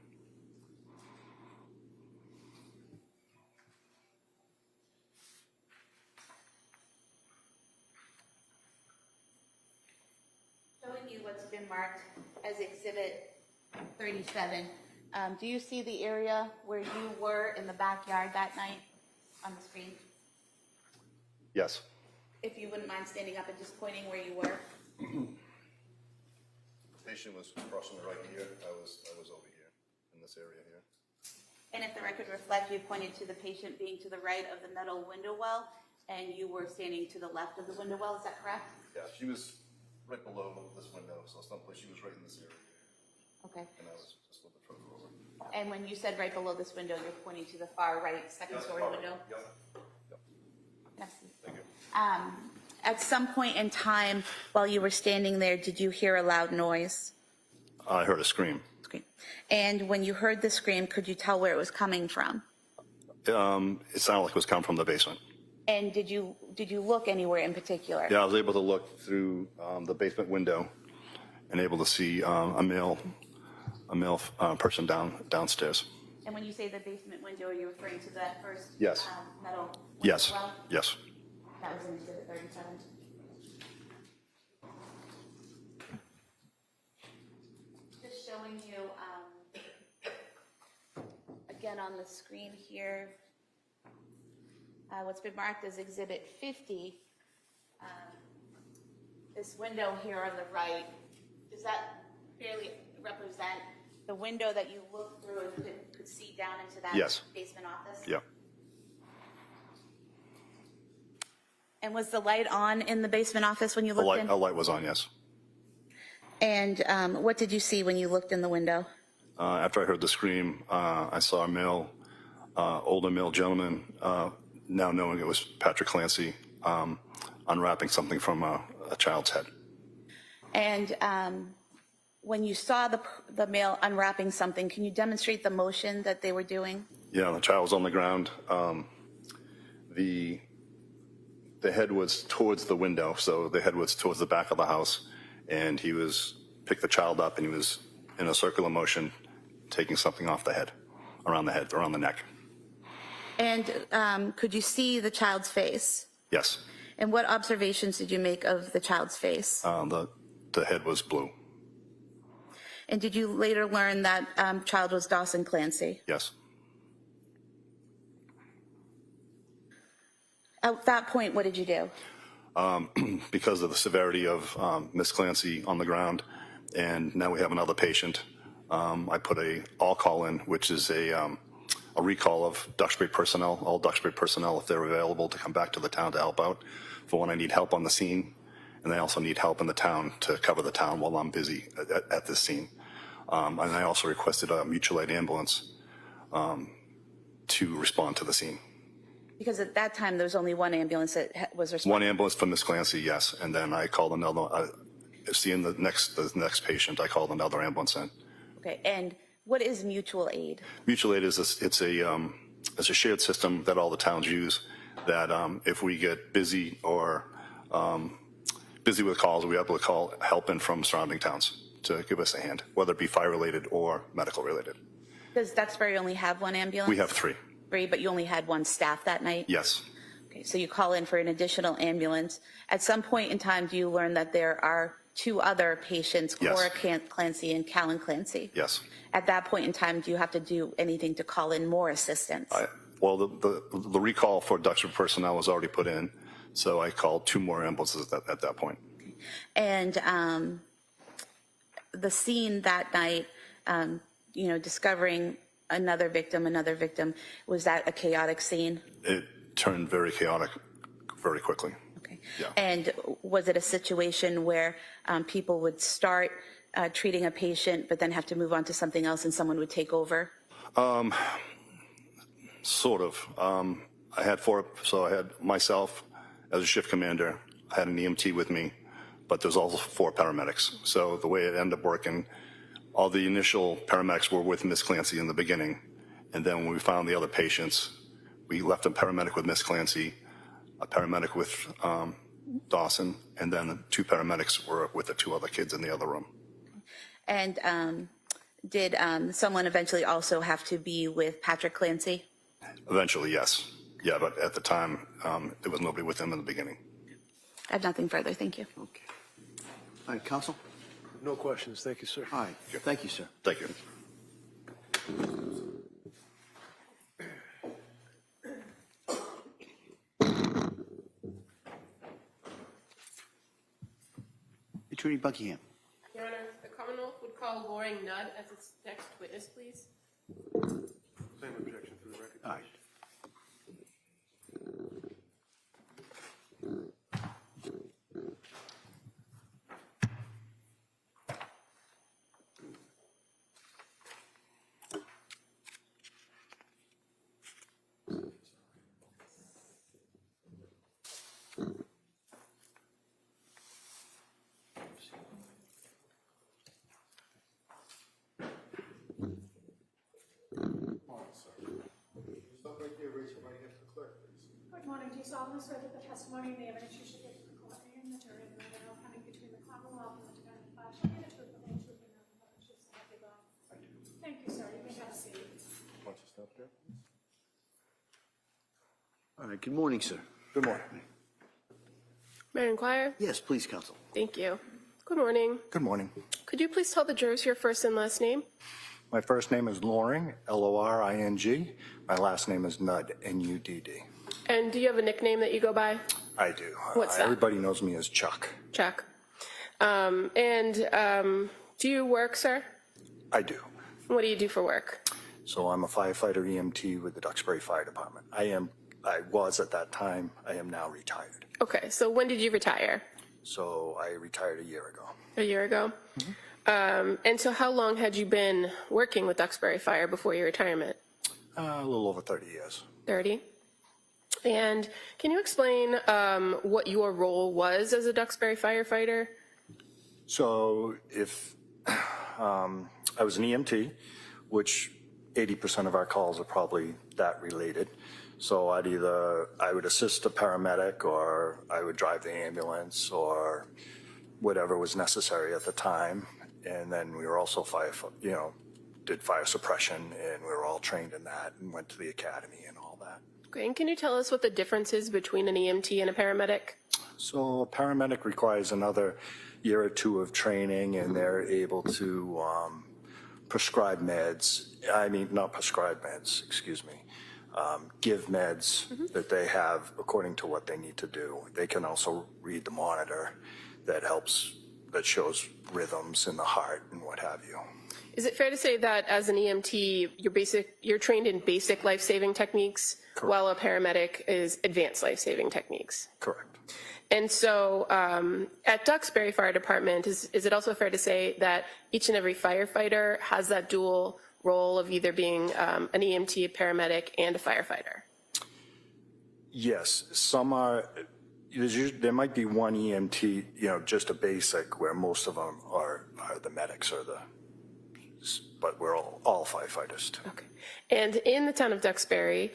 Showing you what's been marked as Exhibit 37. Do you see the area where you were in the backyard that night on the screen?
Yes.
If you wouldn't mind standing up and just pointing where you were.
The patient was crossing the right here. I was over here in this area here.
And if the record reflects, you pointed to the patient being to the right of the metal window well, and you were standing to the left of the window well, is that correct?
Yeah, she was right below this window, so someplace she was right in this area.
Okay.
And I was just a little bit further over.
And when you said right below this window, you're pointing to the far right second story window?
Yep.
Merci. At some point in time while you were standing there, did you hear a loud noise?
I heard a scream.
Scream. And when you heard the scream, could you tell where it was coming from?
It sounded like it was coming from the basement.
And did you look anywhere in particular?
Yeah, I was able to look through the basement window and able to see a male person downstairs.
And when you say the basement window, are you referring to that first
Yes.
Metal window
Yes.
well?
Yes.
That was in Exhibit 37. Just showing you, again on the screen here, what's been marked as Exhibit 50. This window here on the right, does that fairly represent the window that you looked through and could see down into that
Yes.
basement office?
Yeah.
And was the light on in the basement office when you looked in?
A light was on, yes.
And what did you see when you looked in the window?
After I heard the scream, I saw a older male gentleman, now knowing it was Patrick Clancy, unwrapping something from a child's head.
And when you saw the male unwrapping something, can you demonstrate the motion that they were doing?
Yeah, the child was on the ground. The head was towards the window, so the head was towards the back of the house, and he picked the child up, and he was in a circular motion, taking something off the head, around the neck.
And could you see the child's face?
Yes.
And what observations did you make of the child's face?
The head was blue.
And did you later learn that child was Dawson Clancy?
Yes.
At that point, what did you do?
Because of the severity of Miss Clancy on the ground, and now we have another patient, I put a all call in, which is a recall of Duxbury personnel, all Duxbury personnel, if they're available, to come back to the town to help out. For when I need help on the scene, and I also need help in the town to cover the town while I'm busy at this scene. And I also requested a mutual aid ambulance to respond to the scene.
Because at that time, there was only one ambulance that was responsible.
One ambulance for Miss Clancy, yes, and then I called another. Seeing the next patient, I called another ambulance in.
Okay, and what is mutual aid?
Mutual aid is it's a shared system that all the towns use. That if we get busy or busy with calls, we're able to call help in from surrounding towns to give us a hand, whether it be fire related or medical related.
Does Duxbury only have one ambulance?
We have three.
Three, but you only had one staff that night?
Yes.
Okay, so you call in for an additional ambulance. At some point in time, do you learn that there are two other patients,
Yes.
Cora Clancy and Callan Clancy?
Yes.
At that point in time, do you have to do anything to call in more assistance?
Well, the recall for Duxbury personnel was already put in, so I called two more ambulances at that point.
And the scene that night, discovering another victim, was that a chaotic scene?
It turned very chaotic very quickly.
Okay.
Yeah.
And was it a situation where people would start treating a patient but then have to move on to something else and someone would take over?
Sort of. I had I had myself as a shift commander. I had an EMT with me, but there's also 4 paramedics. So the way it ended up working, all the initial paramedics were with Miss Clancy in the beginning, and then when we found the other patients, we left a paramedic with Miss Clancy, a paramedic with Dawson, and then 2 paramedics were with the 2 other kids in the other room.
And did someone eventually also have to be with Patrick Clancy?
Eventually, yes. Yeah, but at the time, there was nobody with him in the beginning.
I have nothing further. Thank you.
Okay. All right, counsel?
No questions. Thank you, sir.
All right, thank you, sir.
Thank you.
Attorney Buckingham.
Your Honor, the Commonwealth would call Loring Nudd as its next witness, please.
Same objection for the record.
All right.
Stop right there, raise your right hand for the clerk, please.
Good morning. Do you solemnly swear that the testimony and the evidence you shall give to the court and the jury in the matter now coming between the Commonwealth and the defendant shall be the truth, the whole truth, and nothing but the truth, so help you God?
I do.
Thank you, sir. You may have a seat.
Why don't you stop there, please?
All right, good morning, sir.
Good morning.
May I inquire?
Yes, please, counsel.
Thank you. Good morning.
Good morning.
Could you please tell the jurors your first and last name?
My first name is Loring, Loring. My last name is Nudd, Nudd.
And do you have a nickname that you go by?
I do.
What's that?
Everybody knows me as Chuck.
Chuck. Do you work, sir?
I do.
What do you do for work?
So I'm a firefighter EMT with the Duxbury Fire Department. I was at that time. I am now retired.
Okay, so when did you retire?
So I retired a year ago.
A year ago? And so how long had you been working with Duxbury Fire before your retirement?
A little over 30 years.
30. And can you explain what your role was as a Duxbury firefighter?
So if I was an EMT, which 80% of our calls are probably that related. So I would assist a paramedic, or I would drive the ambulance, or whatever was necessary at the time. And then we were also did fire suppression, and we were all trained in that and went to the academy and all that.
Okay, and can you tell us what the difference is between an EMT and a paramedic?
So a paramedic requires another year or two of training, and they're able to prescribe meds. I mean, not prescribe meds, excuse me. Give meds that they have according to what they need to do. They can also read the monitor that shows rhythms in the heart and what have you.
Is it fair to say that as an EMT, you're trained in basic life-saving techniques,
Correct.
while a paramedic is advanced life-saving techniques?
Correct.
And so at Duxbury Fire Department, is it also fair to say that each and every firefighter has that dual role of either being an EMT, a paramedic, and a firefighter?
Yes, some are. There might be one EMT, just a basic, where most of them are the medics but we're all firefighters too.
Okay. And in the town of Duxbury,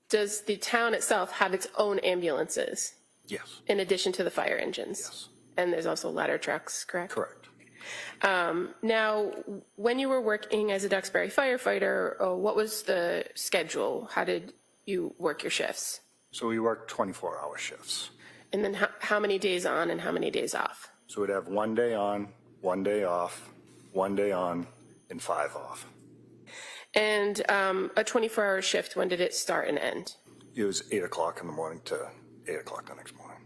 does the town itself have its own ambulances
Yes.
in addition to the fire engines?
Yes.
And there's also ladder trucks, correct?
Correct.
Now, when you were working as a Duxbury firefighter, what was the schedule? How did you work your shifts?
So we work 24-hour shifts.
And then how many days on and how many days off?
So we'd have 1 day on, 1 day off, 1 day on, and 5 off.
And a 24-hour shift, when did it start and end?
It was 8 o'clock in the morning to 8 o'clock the next morning.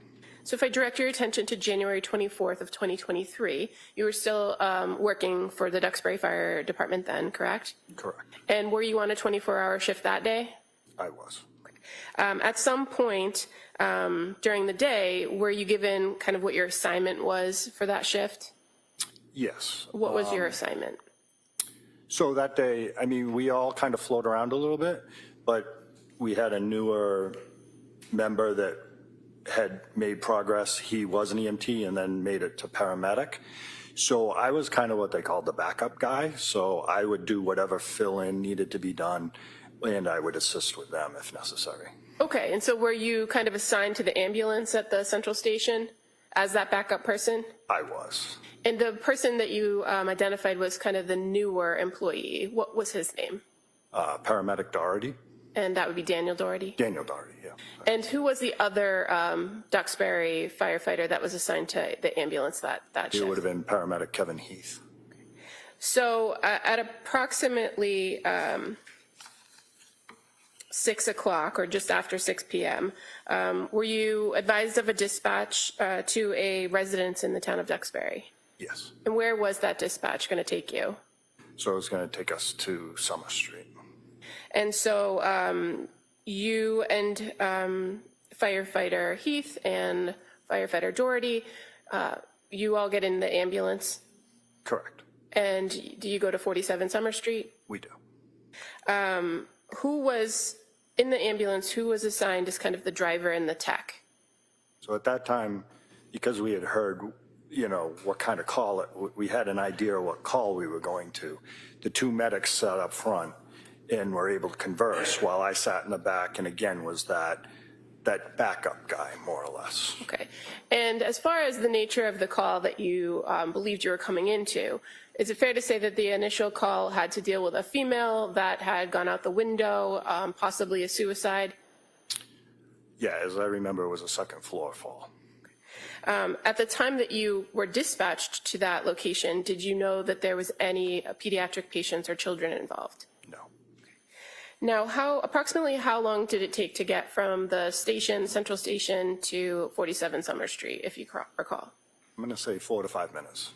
So if I direct your attention to January 24th of 2023, you were still working for the Duxbury Fire Department then, correct?
Correct.
And were you on a 24-hour shift that day?
I was.
At some point during the day, were you given kind of what your assignment was for that shift?
Yes.
What was your assignment?
So that day, I mean, we all kind of float around a little bit, but we had a newer member that had made progress. He was an EMT and then made it to paramedic. So I was kind of what they called the backup guy. So I would do whatever fill-in needed to be done, and I would assist with them if necessary.
Okay, and so were you kind of assigned to the ambulance at the central station as that backup person?
I was.
And the person that you identified was kind of the newer employee. What was his name?
Paramedic Doherty.
And that would be Daniel Doherty?
Daniel Doherty, yeah.
And who was the other Duxbury firefighter that was assigned to the ambulance that shift?
It would have been paramedic Kevin Heath.
So at approximately 6 o'clock or just after 6 p.m., were you advised of a dispatch to a residence in the town of Duxbury?
Yes.
And where was that dispatch going to take you?
So it was going to take us to Summer Street.
And so you and firefighter Heath and firefighter Doherty, you all get in the ambulance?
Correct.
And do you go to 47 Summer Street?
We do.
Who was in the ambulance, who was assigned as kind of the driver and the tech?
So at that time, because we had heard, what kind of call we had an idea of what call we were going to. The two medics sat up front, and were able to converse while I sat in the back and again was that backup guy, more or less.
Okay. And as far as the nature of the call that you believed you were coming into, is it fair to say that the initial call had to deal with a female that had gone out the window, possibly a suicide?
Yeah, as I remember, it was a second floor fall.
At the time that you were dispatched to that location, did you know that there was any pediatric patients or children involved?
No.
Now, approximately how long did it take to get from the station, Central Station, to 47 Summer Street, if you recall?
I'm going to say 4 to 5 minutes.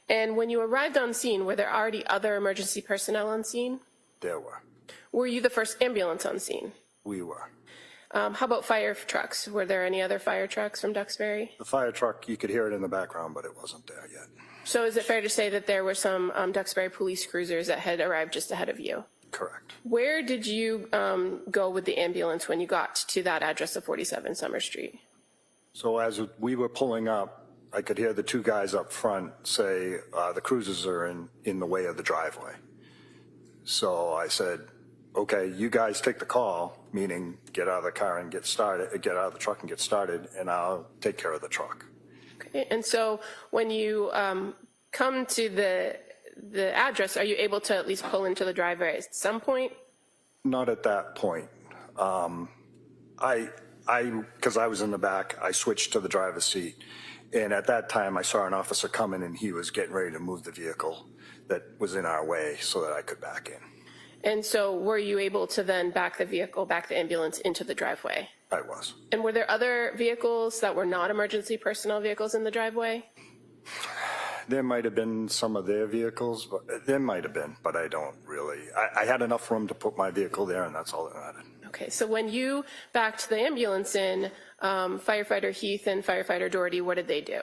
And when you arrived on scene, were there already other emergency personnel on scene?
There were.
Were you the first ambulance on scene?
We were.
How about fire trucks? Were there any other fire trucks from Duxbury?
The fire truck, you could hear it in the background, but it wasn't there yet.
So is it fair to say that there were some Duxbury police cruisers that had arrived just ahead of you?
Correct.
Where did you go with the ambulance when you got to that address of 47 Summer Street?
So as we were pulling up, I could hear the two guys up front say, the cruisers are in the way of the driveway. So I said, okay, you guys take the call, meaning get out of the car and get out of the truck and get started, and I'll take care of the truck.
Okay. And so when you come to the address, are you able to at least pull into the driveway at some point?
Not at that point. Because I was in the back, I switched to the driver's seat. And at that time, I saw an officer coming and he was getting ready to move the vehicle that was in our way so that I could back in.
And so were you able to then back the ambulance into the driveway?
I was.
And were there other vehicles that were not emergency personnel vehicles in the driveway?
There might have been some of their vehicles, but there might have been, but I don't really. I had enough room to put my vehicle there, and that's all that mattered.
Okay, so when you backed the ambulance in, Firefighter Heath and Firefighter Doherty, what did they do?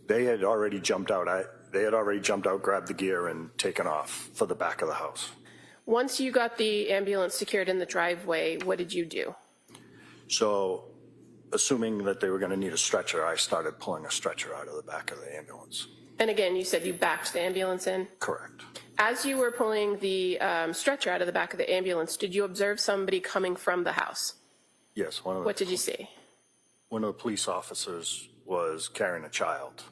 They had already jumped out. Grabbed the gear, and taken off for the back of the house.
Once you got the ambulance secured in the driveway, what did you do?
So, assuming that they were going to need a stretcher, I started pulling a stretcher out of the back of the ambulance.
And again, you said you backed the ambulance in?
Correct.
As you were pulling the stretcher out of the back of the ambulance, did you observe somebody coming from the house?
Yes.
What did you see?
One of the police officers was carrying a child.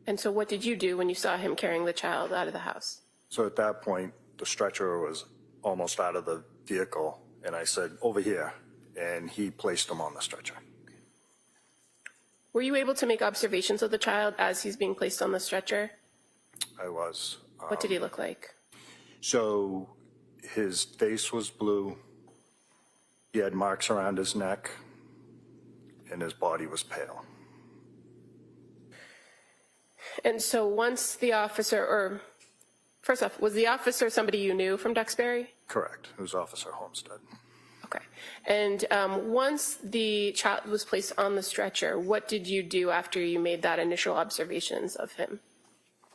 And so what did you do when you saw him carrying the child out of the house?
So at that point, the stretcher was almost out of the vehicle, and I said, over here, and he placed him on the stretcher.
Were you able to make observations of the child as he's being placed on the stretcher?
I was.
What did he look like?
So his face was blue, he had marks around his neck, and his body was pale.
And so once the officer, or first off, was the officer somebody you knew from Duxbury?
Correct. It was Officer Homestead.
Okay. And once the child was placed on the stretcher, what did you do after you made that initial observations of him?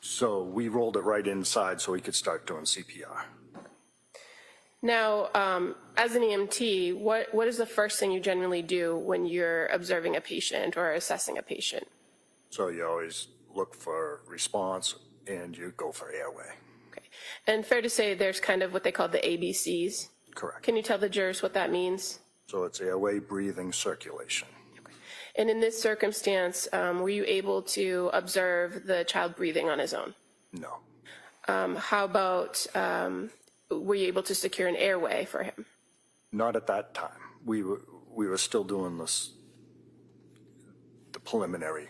So we rolled it right inside so he could start doing CPR.
Now, as an EMT, what is the first thing you generally do when you're observing a patient or assessing a patient?
So you always look for response and you go for airway.
Okay. And fair to say there's kind of what they call the ABCs?
Correct.
Can you tell the jurors what that means?
So it's airway, breathing, circulation.
Okay. And in this circumstance, were you able to observe the child breathing on his own?
No.
How about, were you able to secure an airway for him?
Not at that time. We were still doing the preliminary.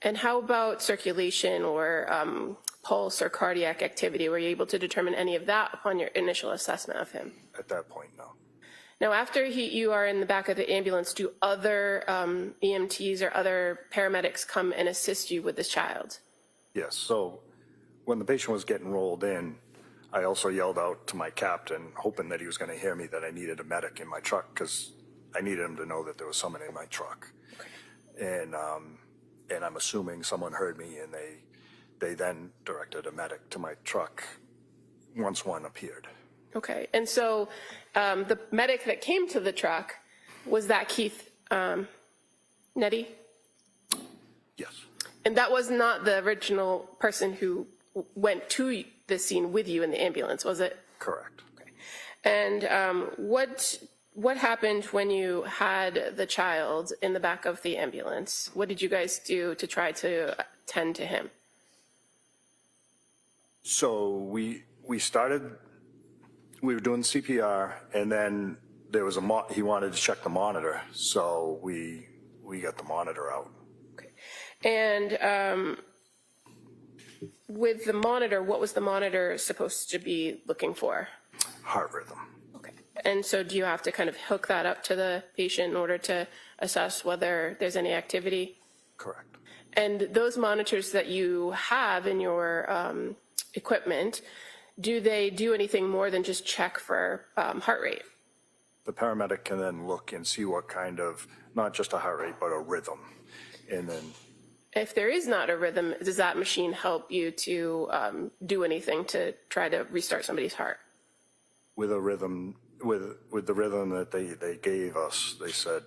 And how about circulation or pulse or cardiac activity? Were you able to determine any of that upon your initial assessment of him?
At that point, no.
Now, after you are in the back of the ambulance, do other EMTs or other paramedics come and assist you with this child?
Yes. So when the patient was getting rolled in, I also yelled out to my captain, hoping that he was going to hear me, that I needed a medic in my truck because I needed him to know that there was someone in my truck. Okay. And I'm assuming someone heard me, and they then directed a medic to my truck once one appeared.
Okay. And so the medic that came to the truck, was that Keith Nettie?
Yes.
And that was not the original person who went to the scene with you in the ambulance, was it?
Correct.
And what happened when you had the child in the back of the ambulance? What did you guys do to try to tend to him?
So we were doing CPR, and then there was he wanted to check the monitor, so we got the monitor out.
Okay. And with the monitor, what was the monitor supposed to be looking for?
Heart rhythm.
Okay. And so do you have to kind of hook that up to the patient in order to assess whether there's any activity?
Correct.
And those monitors that you have in your equipment, do they do anything more than just check for heart rate?
The paramedic can then look and see what kind of, not just a heart rate, but a rhythm. And then
If there is not a rhythm, does that machine help you to do anything to try to restart somebody's heart?
with a rhythm, with the rhythm that they gave us, they said,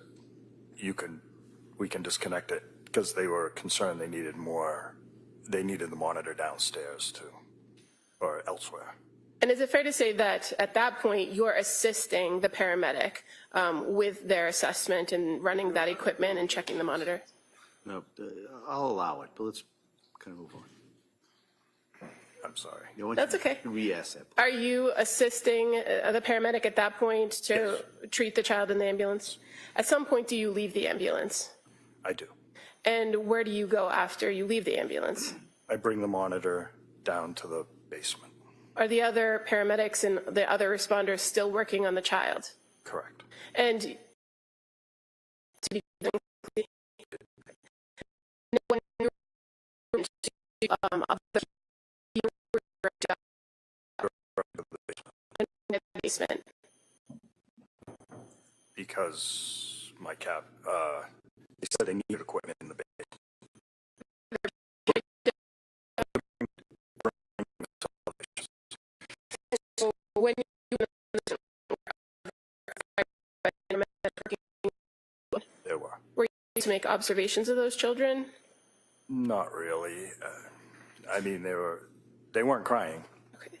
we can disconnect it, because they were concerned they needed the monitor downstairs too, or elsewhere.
And is it fair to say that at that point you're assisting the paramedic with their assessment and running that equipment and checking the monitor?
No, I'll allow it, but let's kind of move on.
I'm sorry.
That's okay.
Re-ask that.
Are you assisting the paramedic at that point to treat the child in the ambulance? At some point, do you leave the ambulance?
I do.
And where do you go after you leave the ambulance?
I bring the monitor down to the basement.
Are the other paramedics and the other responders still working on the child?
Correct.
And to be when you basement.
Because my they said they needed equipment in the basement.
So when
There were.
were you to make observations of those children?
Not really. I mean, they weren't crying.
Okay.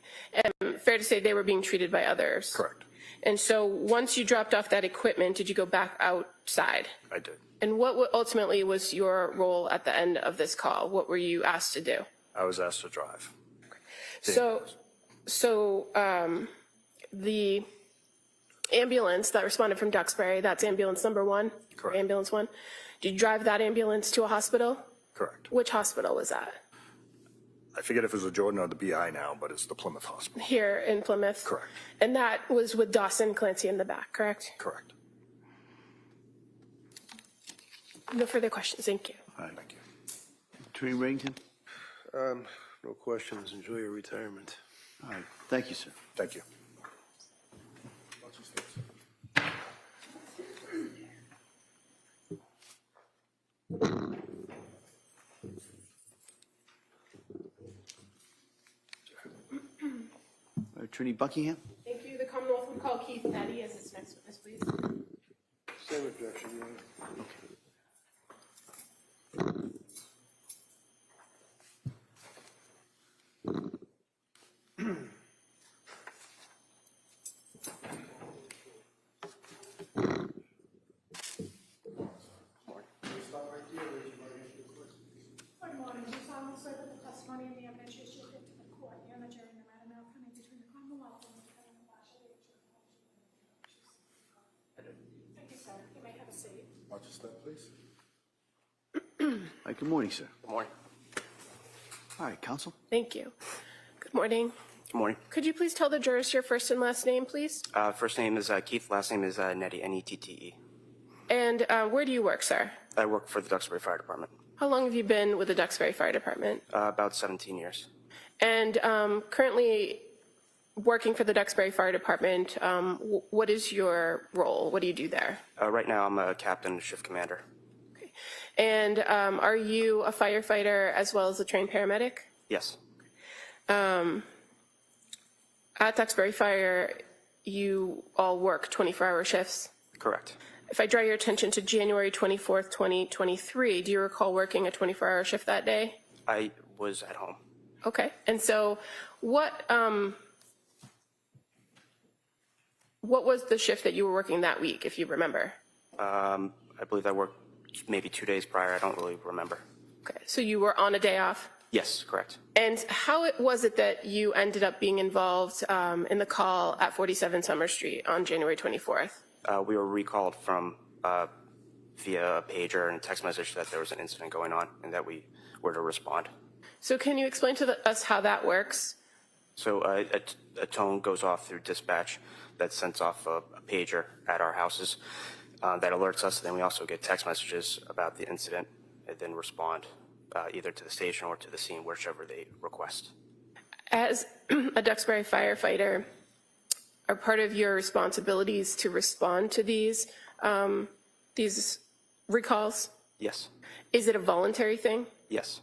And fair to say they were being treated by others?
Correct.
And so once you dropped off that equipment, did you go back outside?
I did.
And what ultimately was your role at the end of this call? What were you asked to do?
I was asked to drive.
So the ambulance that responded from Duxbury, that's ambulance number 1?
Correct.
Ambulance 1. Did you drive that ambulance to a hospital?
Correct.
Which hospital was that?
I forget if it was the Jordan or the BI now, but it's the Plymouth Hospital.
Here in Plymouth?
Correct.
And that was with Dawson Clancy in the back, correct?
Correct.
No further questions, thank you.
All right. Thank you. Attorney Reddington?
No questions. Enjoy your retirement.
All right. Thank you, sir.
Thank you.
Attorney Buckingham?
Thank you. The Commonwealth will call Keith Nettie as its next witness, please.
Same objection, Your Honor.
Good morning. Do solemnly swear that the testimony in the evidence you shall give to the court and the jury in the matter now coming between the Commonwealth and the defendant impartially and truthfully. Thank you, sir. You may have a seat.
Watch your step, please.
All right. Good morning, sir.
Good morning.
All right, counsel?
Thank you. Good morning.
Good morning.
Could you please tell the jurors your first and last name, please?
First name is Keith, last name is Nettie, N-E-T-T-E.
And where do you work, sir?
I work for the Duxbury Fire Department.
How long have you been with the Duxbury Fire Department?
About 17 years.
And currently working for the Duxbury Fire Department, what is your role? What do you do there?
Right now I'm a captain, shift commander.
Okay. And are you a firefighter as well as a trained paramedic?
Yes.
At Duxbury Fire, you all work 24-hour shifts?
Correct.
If I draw your attention to January 24th, 2023, do you recall working a 24-hour shift that day?
I was at home.
Okay. And so what What was the shift that you were working that week, if you remember?
I believe I worked maybe 2 days prior. I don't really remember.
Okay, so you were on a day off?
Yes, correct.
And how was it that you ended up being involved in the call at 47 Summer Street on January 24th?
We were recalled from via a pager and text message that there was an incident going on and that we were to respond.
So can you explain to us how that works?
So a tone goes off through dispatch that sends off a pager at our houses that alerts us. Then we also get text messages about the incident and then respond either to the station or to the scene, whichever they request.
As a Duxbury firefighter, are part of your responsibilities to respond to these recalls?
Yes.
Is it a voluntary thing?
Yes.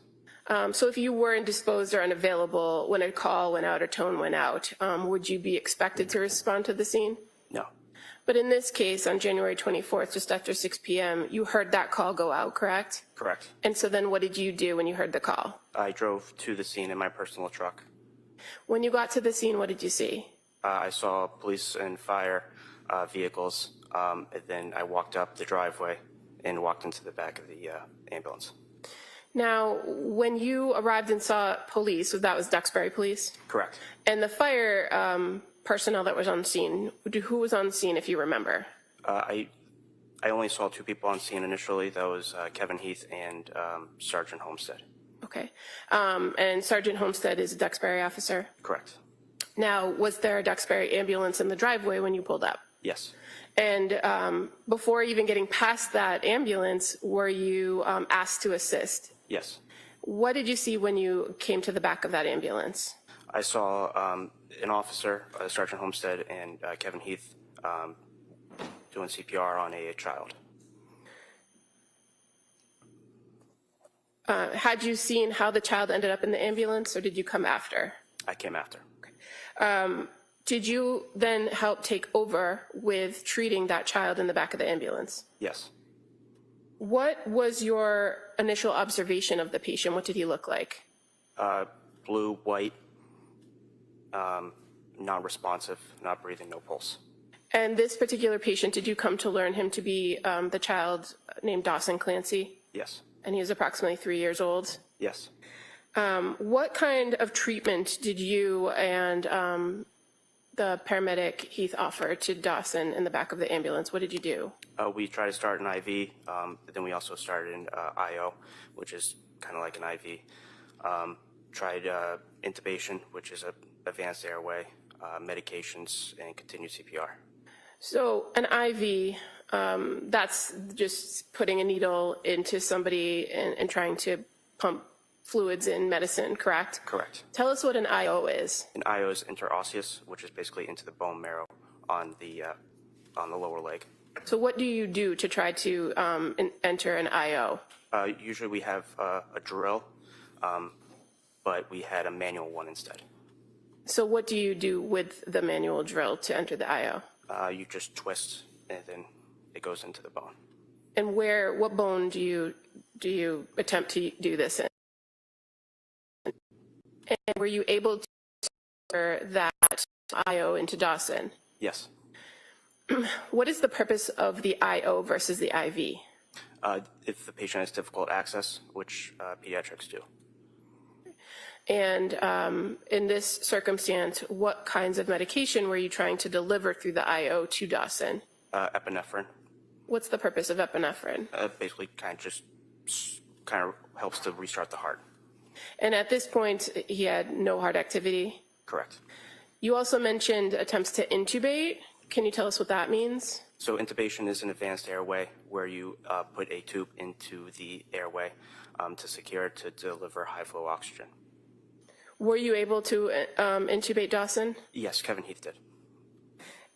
So if you were indisposed or unavailable when a call went out or tone went out, would you be expected to respond to the scene?
No.
But in this case, on January 24th, just after 6 p.m., you heard that call go out, correct?
Correct.
And so then what did you do when you heard the call?
I drove to the scene in my personal truck.
When you got to the scene, what did you see?
I saw police and fire vehicles, and then I walked up the driveway and walked into the back of the ambulance.
Now, when you arrived and saw police, so that was Duxbury Police?
Correct.
And the fire personnel that was on scene, who was on scene, if you remember?
I only saw 2 people on scene initially. That was Kevin Heath and Sergeant Homestead.
Okay. And Sergeant Homestead is a Duxbury officer?
Correct.
Now, was there a Duxbury ambulance in the driveway when you pulled up?
Yes.
And before even getting past that ambulance, were you asked to assist?
Yes.
What did you see when you came to the back of that ambulance?
I saw an officer, Sergeant Homestead, and Kevin Heath doing CPR on a child.
Had you seen how the child ended up in the ambulance, or did you come after?
I came after.
Did you then help take over with treating that child in the back of the ambulance?
Yes.
What was your initial observation of the patient? What did he look like?
Blue, white, non-responsive, not breathing, no pulse.
And this particular patient, did you come to learn him to be the child named Lindsay Clancy?
Yes.
And he was approximately 3 years old?
Yes.
What kind of treatment did you and the paramedic Heath offer to Dawson in the back of the ambulance? What did you do?
We tried to start an IV, but then we also started an IO, which is kind of like an IV. Tried intubation, which is an advanced airway, medications, and continued CPR.
So an IV, that's just putting a needle into somebody and trying to pump fluids in medicine, correct?
Correct.
Tell us what an IO is.
An IO is interosseous, which is basically into the bone marrow on the lower leg.
So what do you do to try to enter an IO?
Usually we have a drill, but we had a manual one instead.
So what do you do with the manual drill to enter the IO?
You just twist, and then it goes into the bone.
And what bone do you attempt to do this in? And were you able to enter that IO into Dawson?
Yes.
What is the purpose of the IO versus the IV?
If the patient has difficult access, which pediatrics do.
And in this circumstance, what kinds of medication were you trying to deliver through the IO to Dawson?
Epinephrine.
What's the purpose of epinephrine?
Basically kind of helps to restart the heart.
And at this point, he had no heart activity?
Correct.
You also mentioned attempts to intubate. Can you tell us what that means?
So intubation is an advanced airway where you put a tube into the airway to secure it to deliver high flow oxygen.
Were you able to intubate Dawson?
Yes, Kevin Heath did.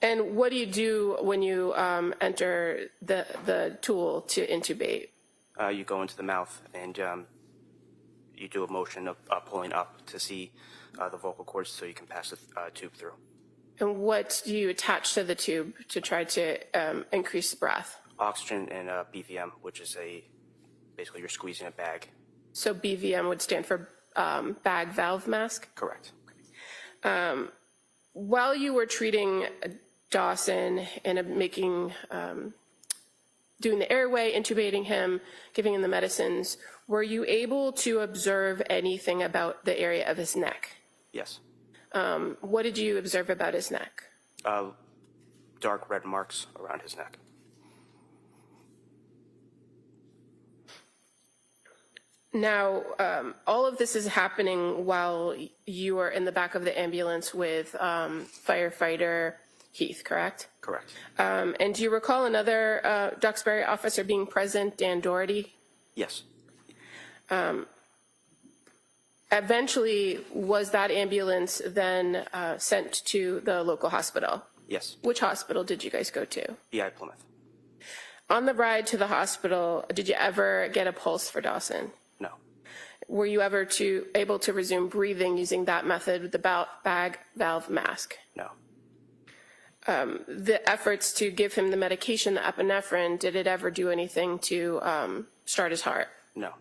And what do you do when you enter the tool to intubate?
You go into the mouth and you do a motion of pulling up to see the vocal cords so you can pass the tube through.
And what do you attach to the tube to try to increase the breath?
Oxygen and BVM, which is basically you're squeezing a bag.
So BVM would stand for bag valve mask?
Correct.
While you were treating Dawson and doing the airway, intubating him, giving him the medicines, were you able to observe anything about the area of his neck?
Yes.
What did you observe about his neck?
Dark red marks around his neck.
Now, all of this is happening while you are in the back of the ambulance with firefighter Heath, correct?
Correct.
And do you recall another Duxbury officer being present, Dan Doherty?
Yes.
Eventually, was that ambulance then sent to the local hospital?
Yes.
Which hospital did you guys go to?
BI Plymouth.
On the ride to the hospital, did you ever get a pulse for Dawson?
No.
Were you ever able to resume breathing using that method with the bag valve mask?
No.
The efforts to give him the medication, the epinephrine, did it ever do anything to start his heart?
No.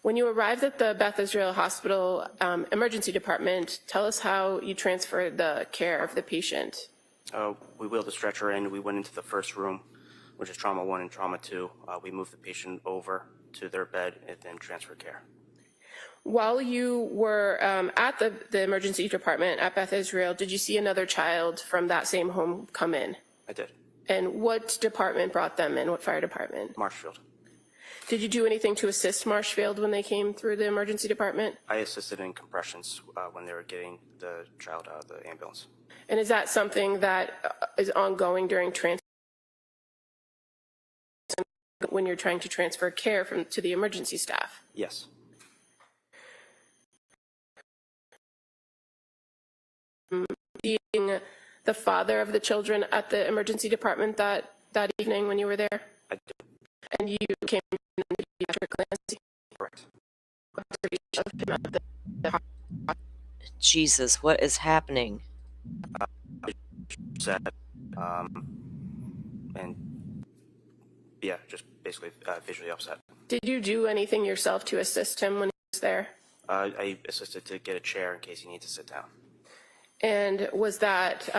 When you arrived at the Beth Israel Hospital emergency department, tell us how you transferred the care of the patient.
We wheeled the stretcher in. We went into the first room, which is trauma 1 and trauma 2. We moved the patient over to their bed and then transferred care.
While you were at the emergency department at Beth Israel, did you see another child from that same home come in?
I did.
And what department brought them in? What fire department?
Marshfield.
Did you do anything to assist Marshfield when they came through the emergency department?
I assisted in compressions when they were getting the child out of the ambulance.
And is that something that is ongoing during when you're trying to transfer care to the emergency staff?
Yes.
Being the father of the children at the emergency department that evening when you were there?
I did.
And you came in Lindsay Clancy?
Correct.
Jesus, what is happening?
Sad. And yeah, just basically visually upset.
Did you do anything yourself to assist him when he was there?
I assisted to get a chair in case he needs to sit down.
And was that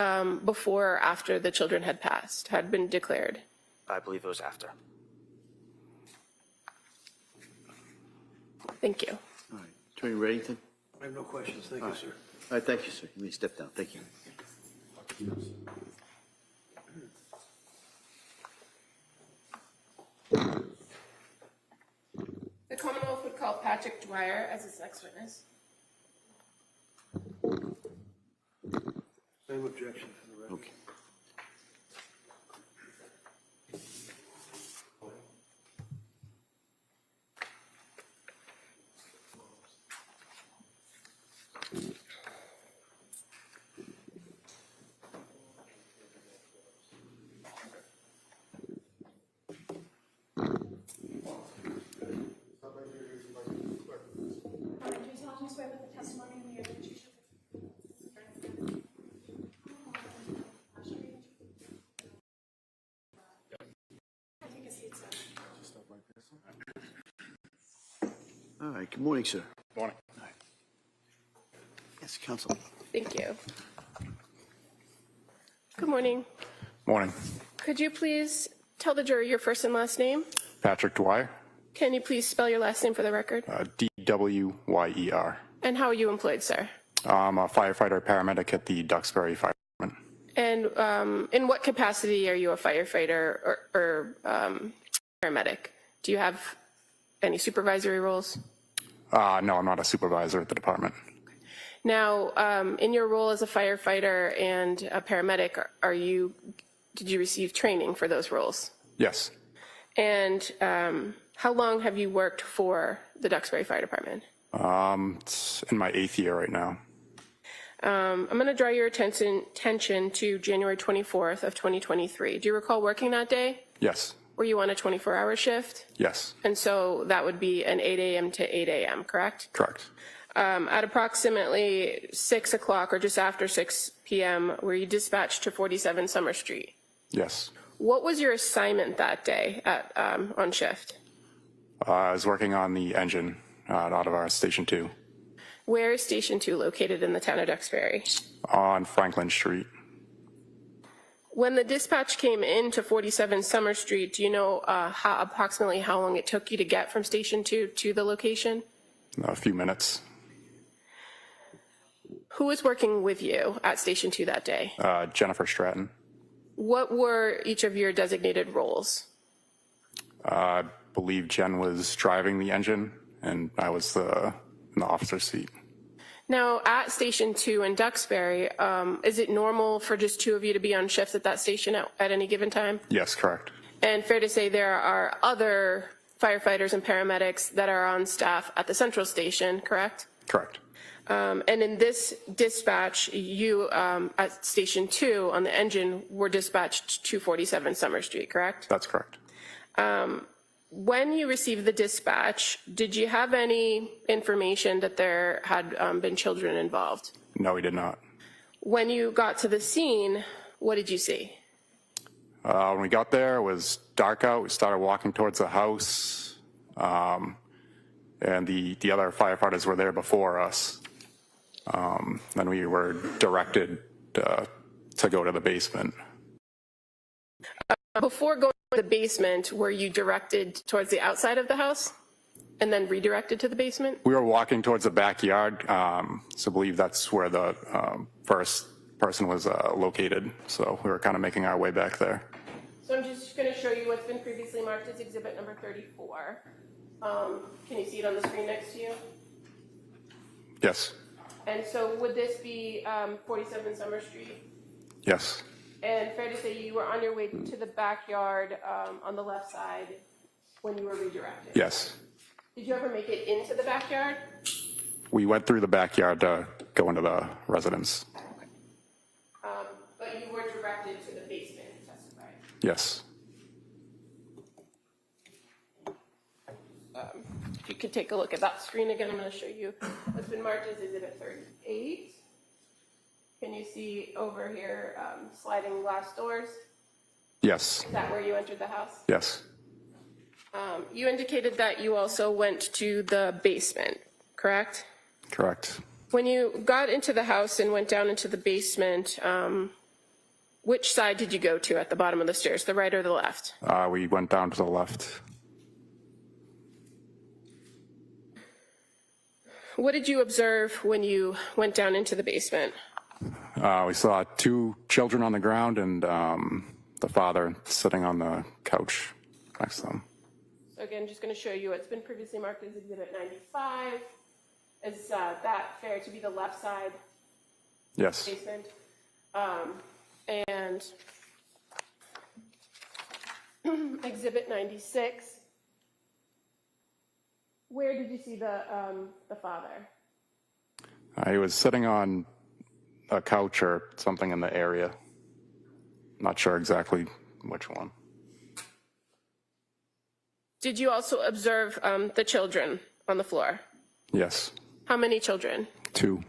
before or after the children had been declared?
I believe it was after.
Thank you.
All right. Attorney Reddington?
I have no questions. Thank you, sir.
All right, thank you, sir. You may step down. Thank you.
The Commonwealth would call Patrick Dwyer as its next witness.
Same objection for the record.
Okay. All right, good morning, sir.
Morning.
All right. Yes, counsel.
Thank you. Good morning.
Morning.
Could you please tell the jury your first and last name?
Patrick Dwyer,
Can you please spell your last name for the record?
D-W-Y-E-R.
And how are you employed, sir?
I'm a firefighter paramedic at the Duxbury Fire Department.
And in what capacity are you a firefighter or paramedic? Do you have any supervisory roles?
No, I'm not a supervisor at the department.
Now, in your role as a firefighter and a paramedic, did you receive training for those roles?
Yes.
And how long have you worked for the Duxbury Fire Department?
It's in my 8th year right now.
I'm going to draw your attention to January 24th of 2023. Do you recall working that day?
Yes.
Were you on a 24-hour shift?
Yes.
And so that would be an 8 a.m. to 8 a.m., correct?
Correct.
At approximately 6 o'clock or just after 6 p.m., were you dispatched to 47 Summer Street?
Yes.
What was your assignment that day on shift?
I was working on the engine out of our Station 2.
Where is Station 2 located in the town of Duxbury?
On Franklin Street.
When the dispatch came into 47 Summer Street, do you know approximately how long it took you to get from Station 2 to the location?
A few minutes.
Who was working with you at Station 2 that day?
Jennifer Stratton.
What were each of your designated roles?
I believe Jen was driving the engine, and I was in the officer's seat.
Now, at Station 2 in Duxbury, is it normal for just two of you to be on shift at that station at any given time?
Yes, correct.
And fair to say there are other firefighters and paramedics that are on staff at the central station, correct?
Correct.
And in this dispatch, you at Station 2 on the engine were dispatched to 47 Summer Street, correct?
That's correct.
When you received the dispatch, did you have any information that there had been children involved?
No, we did not.
When you got to the scene, what did you see?
When we got there, it was dark out. We started walking towards the house, and the other firefighters were there before us. Then we were directed to go to the basement.
Before going to the basement, were you directed towards the outside of the house and then redirected to the basement?
We were walking towards the backyard, so I believe that's where the first person was located. So we were kind of making our way back there.
So I'm just going to show you what's been previously marked as exhibit number 34. Can you see it on the screen next to you?
Yes.
And so would this be 47 Summer Street?
Yes.
And fair to say you were on your way to the backyard on the left side when you were redirected?
Yes.
Did you ever make it into the backyard?
We went through the backyard to go into the residence.
But you were directed to the basement to testify?
Yes.
If you could take a look at that screen again, I'm going to show you what's been marked as exhibit 38. Can you see over here sliding glass doors?
Yes.
Is that where you entered the house?
Yes.
You indicated that you also went to the basement, correct?
Correct.
When you got into the house and went down into the basement, which side did you go to at the bottom of the stairs, the right or the left?
We went down to the left.
What did you observe when you went down into the basement?
We saw two children on the ground and the father sitting on the couch next to them.
So again, just going to show you what's been previously marked as exhibit 95. Is that fair to be the left side?
Yes.
Basement. And exhibit 96. Where did you see the father?
He was sitting on a couch or something in the area. Not sure exactly which one.
Did you also observe the children on the floor?
Yes.
How many children?
2.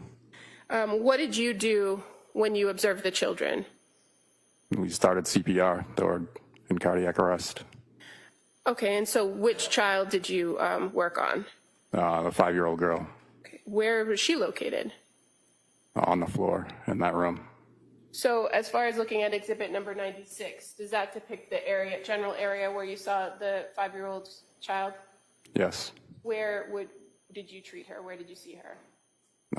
What did you do when you observed the children?
We started CPR. They were in cardiac arrest.
Okay, and so which child did you work on?
The 5-year-old girl.
Okay. Where was she located?
On the floor in that room.
So as far as looking at exhibit number 96, does that depict the area, general area where you saw the 5-year-old child?
Yes.
Where did you treat her? Where did you see her?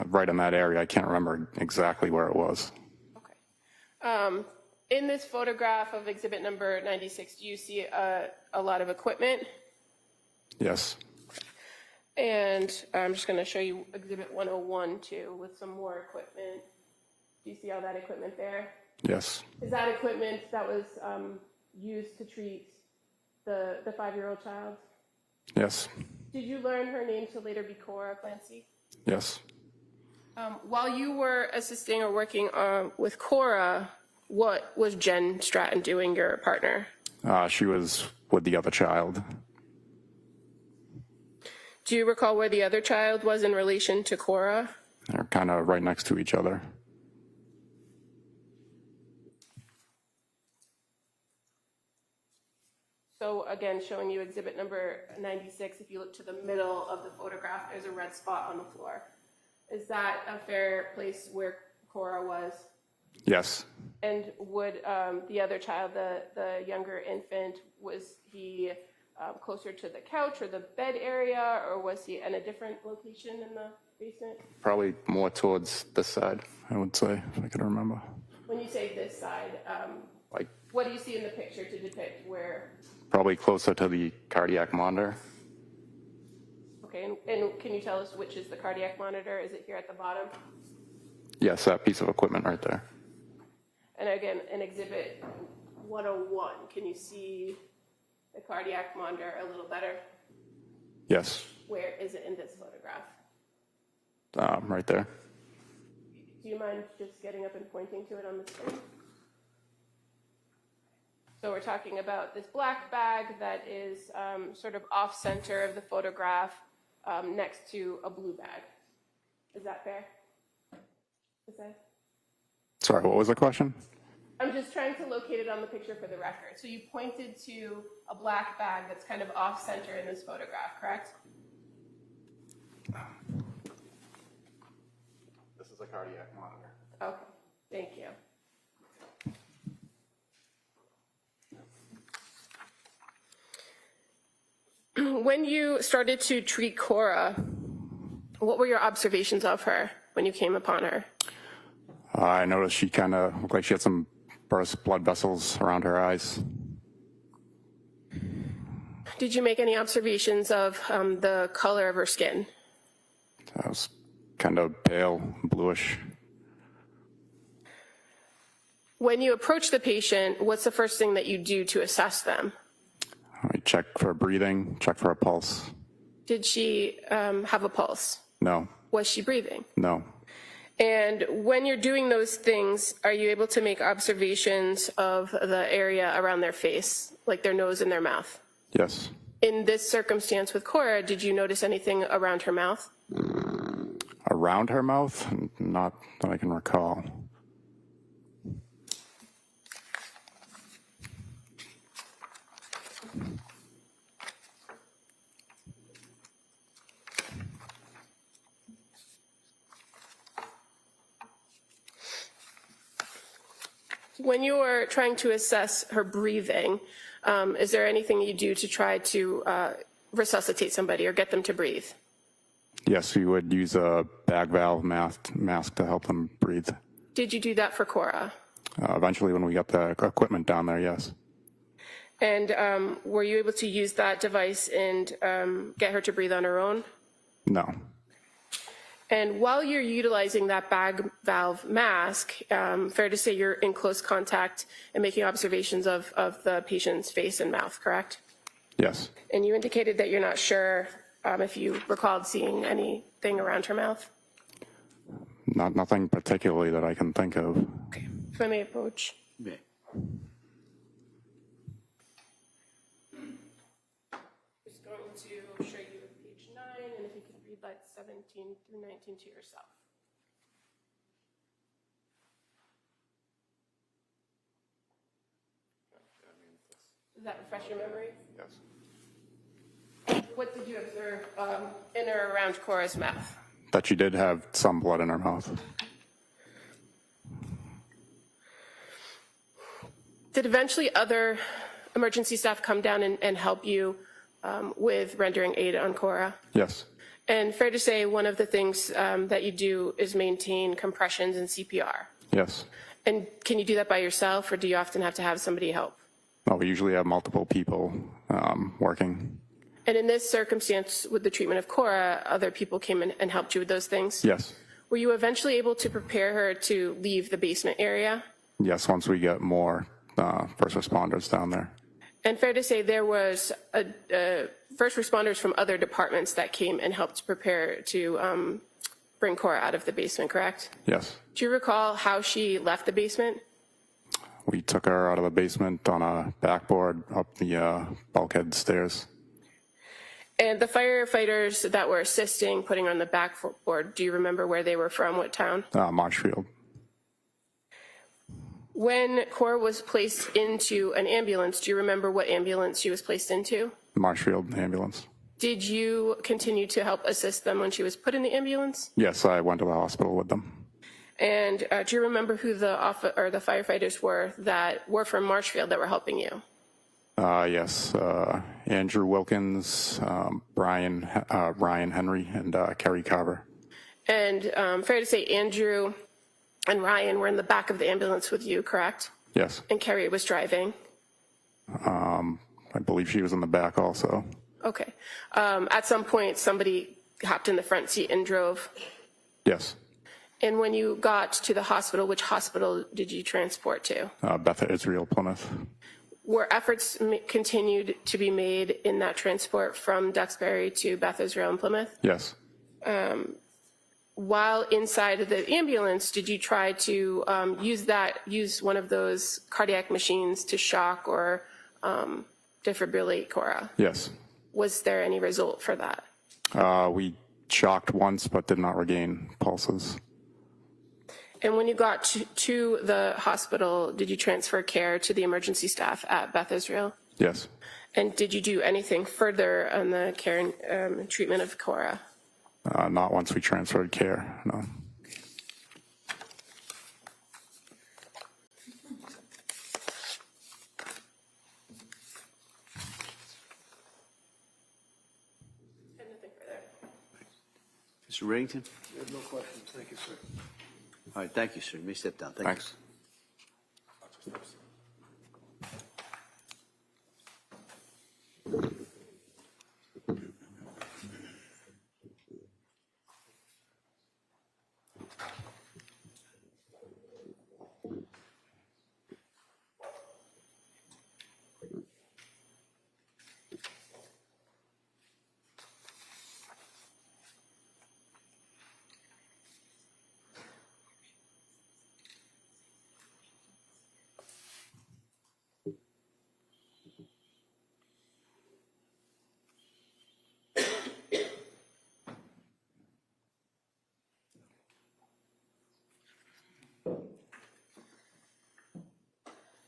Right in that area. I can't remember exactly where it was.
Okay. In this photograph of exhibit number 96, do you see a lot of equipment?
Yes.
And I'm just going to show you exhibit 101 too with some more equipment. Do you see all that equipment there?
Yes.
Is that equipment that was used to treat the 5-year-old child?
Yes.
Did you learn her name to later be Cora Clancy?
Yes.
While you were assisting or working with Cora, what was Jen Stratton doing, your partner?
She was with the other child.
Do you recall where the other child was in relation to Cora?
They're kind of right next to each other.
So again, showing you exhibit number 96, if you look to the middle of the photograph, there's a red spot on the floor. Is that a fair place where Cora was?
Yes.
And would the other child, the younger infant, was he closer to the couch or the bed area, or was he in a different location in the basement?
Probably more towards this side, I would say, if I could remember.
When you say this side,
Like
what do you see in the picture to depict where?
probably closer to the cardiac monitor.
Okay, and can you tell us which is the cardiac monitor? Is it here at the bottom?
Yes, that piece of equipment right there.
And again, in Exhibit 101, can you see the cardiac monitor a little better?
Yes,
Where is it in this photograph?
right there.
Do you mind just getting up and pointing to it on the screen? So we're talking about this black bag that is sort of off-center of the photograph next to a blue bag. Is that fair to say?
Sorry, what was the question?
I'm just trying to locate it on the picture for the record. So you pointed to a black bag that's kind of off-center in this photograph, correct?
This is a cardiac monitor.
Okay, thank you. When you started to treat Cora, what were your observations of her when you came upon her?
I noticed she kind of looked like she had some burst blood vessels around her eyes.
Did you make any observations of the color of her skin?
It was kind of pale, bluish.
When you approach the patient, what's the first thing that you do to assess them?
I check for breathing, check for a pulse.
Did she have a pulse?
No,
Was she breathing?
no.
And when you're doing those things, are you able to make observations of the area around their face, like their nose and their mouth?
Yes.
In this circumstance with Cora, did you notice anything around her mouth?
Around her mouth? Not that I can recall.
When you are trying to assess her breathing, is there anything you do to try to resuscitate somebody or get them to breathe?
Yes, we would use a bag valve mask to help them breathe.
Did you do that for Cora?
Eventually, when we got the equipment down there, yes.
And were you able to use that device and get her to breathe on her own?
No.
And while you're utilizing that bag valve mask, fair to say you're in close contact and making observations of the patient's face and mouth, correct?
Yes.
And you indicated that you're not sure if you recalled seeing anything around her mouth?
Nothing particularly that I can think of.
Okay, if I may approach.
Yeah.
Just going to show you page 9, and if you could read like 17 through 19 to yourself. Does that refresh your memory?
Yes.
What did you observe in or around Cora's mouth?
That she did have some blood in her mouth.
Did eventually other emergency staff come down and help you with rendering aid on Cora?
Yes.
And fair to say, one of the things that you do is maintain compressions and CPR.
Yes.
And can you do that by yourself, or do you often have to have somebody help?
Well, we usually have multiple people working.
And in this circumstance, with the treatment of Cora, other people came in and helped you with those things?
Yes.
Were you eventually able to prepare her to leave the basement area?
Yes, once we get more first responders down there.
And fair to say, there was first responders from other departments that came and helped prepare to bring Cora out of the basement, correct?
Yes.
Do you recall how she left the basement?
We took her out of the basement on a backboard up the bulkhead stairs.
And the firefighters that were assisting putting her on the backboard, do you remember where they were from, what town?
Marshfield.
When Cora was placed into an ambulance, do you remember what ambulance she was placed into?
Marshfield ambulance.
Did you continue to help assist them when she was put in the ambulance?
Yes, I went to the hospital with them.
And do you remember who the firefighters were that were from Marshfield that were helping you?
Yes, Andrew Wilkins, Ryan Henry, and Kerry Carver.
And fair to say Andrew and Ryan were in the back of the ambulance with you, correct?
Yes.
And Kerry was driving?
I believe she was in the back also.
Okay. At some point, somebody hopped in the front seat and drove?
Yes.
And when you got to the hospital, which hospital did you transport to?
Beth Israel, Plymouth.
Were efforts continued to be made in that transport from Duxbury to Beth Israel in Plymouth?
Yes.
While inside of the ambulance, did you try to use one of those cardiac machines to shock or defibrillate Cora?
Yes.
Was there any result for that?
We shocked once but did not regain pulses.
And when you got to the hospital, did you transfer care to the emergency staff at Beth Israel?
Yes.
And did you do anything further on the care and treatment of Cora?
Not once we transferred care, no.
Mr. Reddington?
I have no questions. Thank you, sir.
All right, thank you, sir. You may step down. Thanks.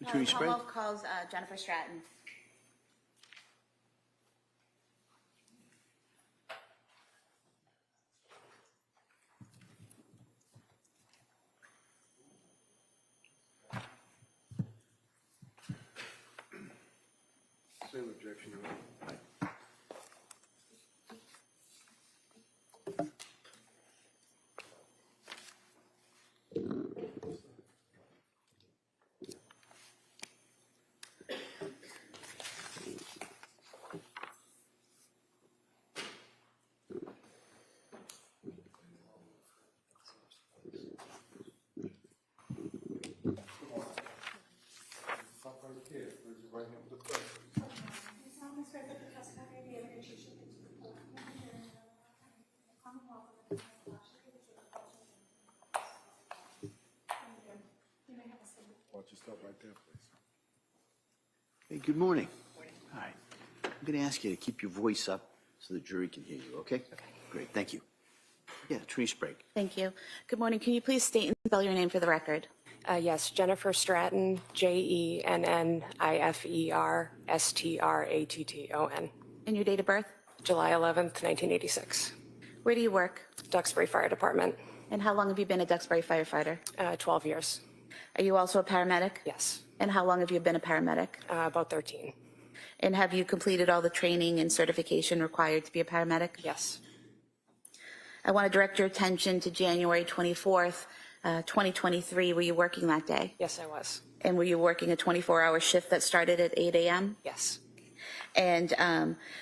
Attorney Sprague?
Commonwealth calls Jennifer Stratton.
Same objection, Your Honor.
Why don't you stop right there, please?
Hey, good morning. All right. I'm going to ask you to keep your voice up so the jury can hear you, okay? Great, thank you. Yeah, Attorney Sprague.
Thank you. Good morning. Can you please state and spell your name for the record?
Yes, Jennifer Stratton, JenniferStratton.
And your date of birth?
July 11th, 1986.
Where do you work?
Duxbury Fire Department.
And how long have you been a Duxbury firefighter?
12 years.
Are you also a paramedic?
Yes.
And how long have you been a paramedic?
About 13.
And have you completed all the training and certification required to be a paramedic?
Yes.
I want to direct your attention to January 24th, 2023. Were you working that day?
Yes, I was.
And were you working a 24-hour shift that started at 8 a.m.?
Yes.
And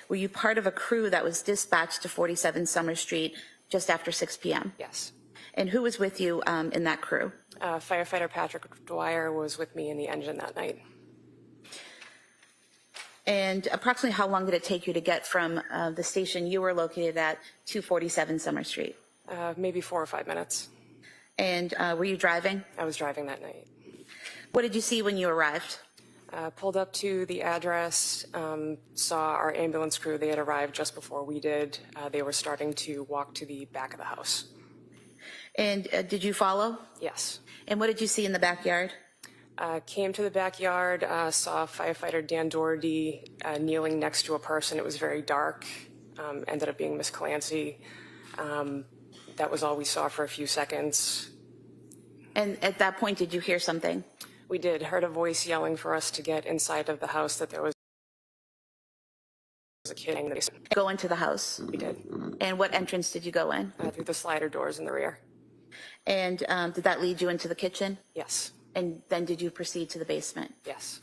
were you part of a crew that was dispatched to 47 Summer Street just after 6 p.m.?
Yes.
And who was with you in that crew?
Firefighter Patrick Dwyer was with me in the engine that night.
And approximately how long did it take you to get from the station you were located at to 47 Summer Street?
Maybe 4 or 5 minutes.
And were you driving?
I was driving that night.
What did you see when you arrived?
Pulled up to the address, saw our ambulance crew. They had arrived just before we did. They were starting to walk to the back of the house.
And did you follow?
Yes.
And what did you see in the backyard?
Came to the backyard, saw firefighter Dan Doherty kneeling next to a person. It was very dark. ended up being Miss Clancy. That was all we saw for a few seconds.
And at that point, did you hear something?
We did, heard a voice yelling for us to get inside of the house, that there was a kid in the basement.
Go into the house?
We did.
And what entrance did you go in?
Through the slider doors in the rear.
And did that lead you into the kitchen?
Yes.
And then did you proceed to the basement?
Yes.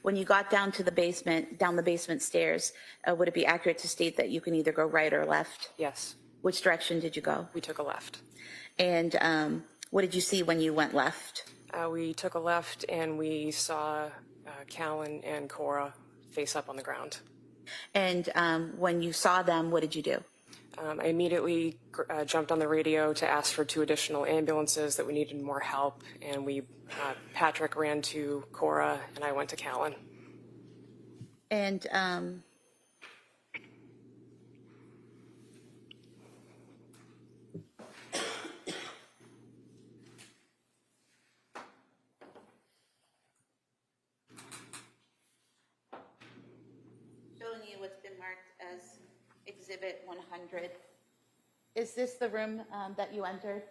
When you got down to the basement, down the basement stairs, would it be accurate to state that you can either go right or left?
Yes.
Which direction did you go?
We took a left.
And what did you see when you went left?
We took a left and we saw Callan and Cora face up on the ground.
And when you saw them, what did you do?
I immediately jumped on the radio to ask for 2 additional ambulances, that we needed more help, and Patrick ran to Cora and I went to Callan.
And showing you what's been marked as Exhibit 100. Is this the room that you entered?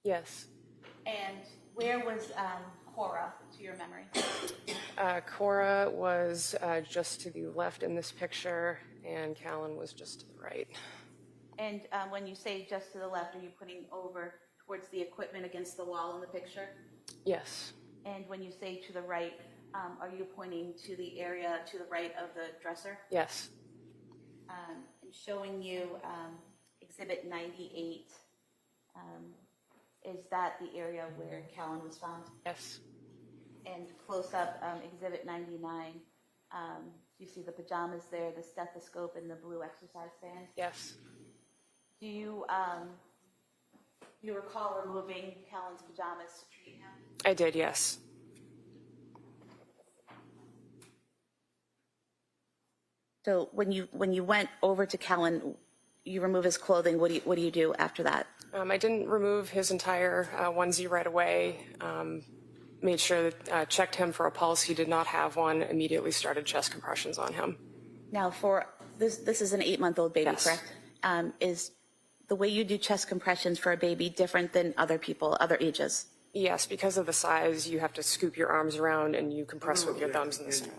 Yes.
And where was Cora, to your memory?
Cora was just to the left in this picture, and Callan was just to the right.
And when you say just to the left, are you putting over towards the equipment against the wall in the picture?
Yes.
And when you say to the right, are you pointing to the area to the right of the dresser?
Yes.
And showing you Exhibit 98, is that the area where Callan was found?
Yes.
And close up, Exhibit 99, you see the pajamas there, the stethoscope, and the blue exercise band?
Yes.
Do you recall removing Callan's pajamas to treat him?
I did, yes.
So when you went over to Callan, you remove his clothing. What do you do after that?
I didn't remove his entire onesie right away. Made sure that checked him for a pulse. He did not have one. Immediately started chest compressions on him.
Now, for this is an 8-month-old baby,
Yes.
correct? Is the way you do chest compressions for a baby different than other people, other ages?
Yes, because of the size, you have to scoop your arms around and you compress with your thumbs in the stomach.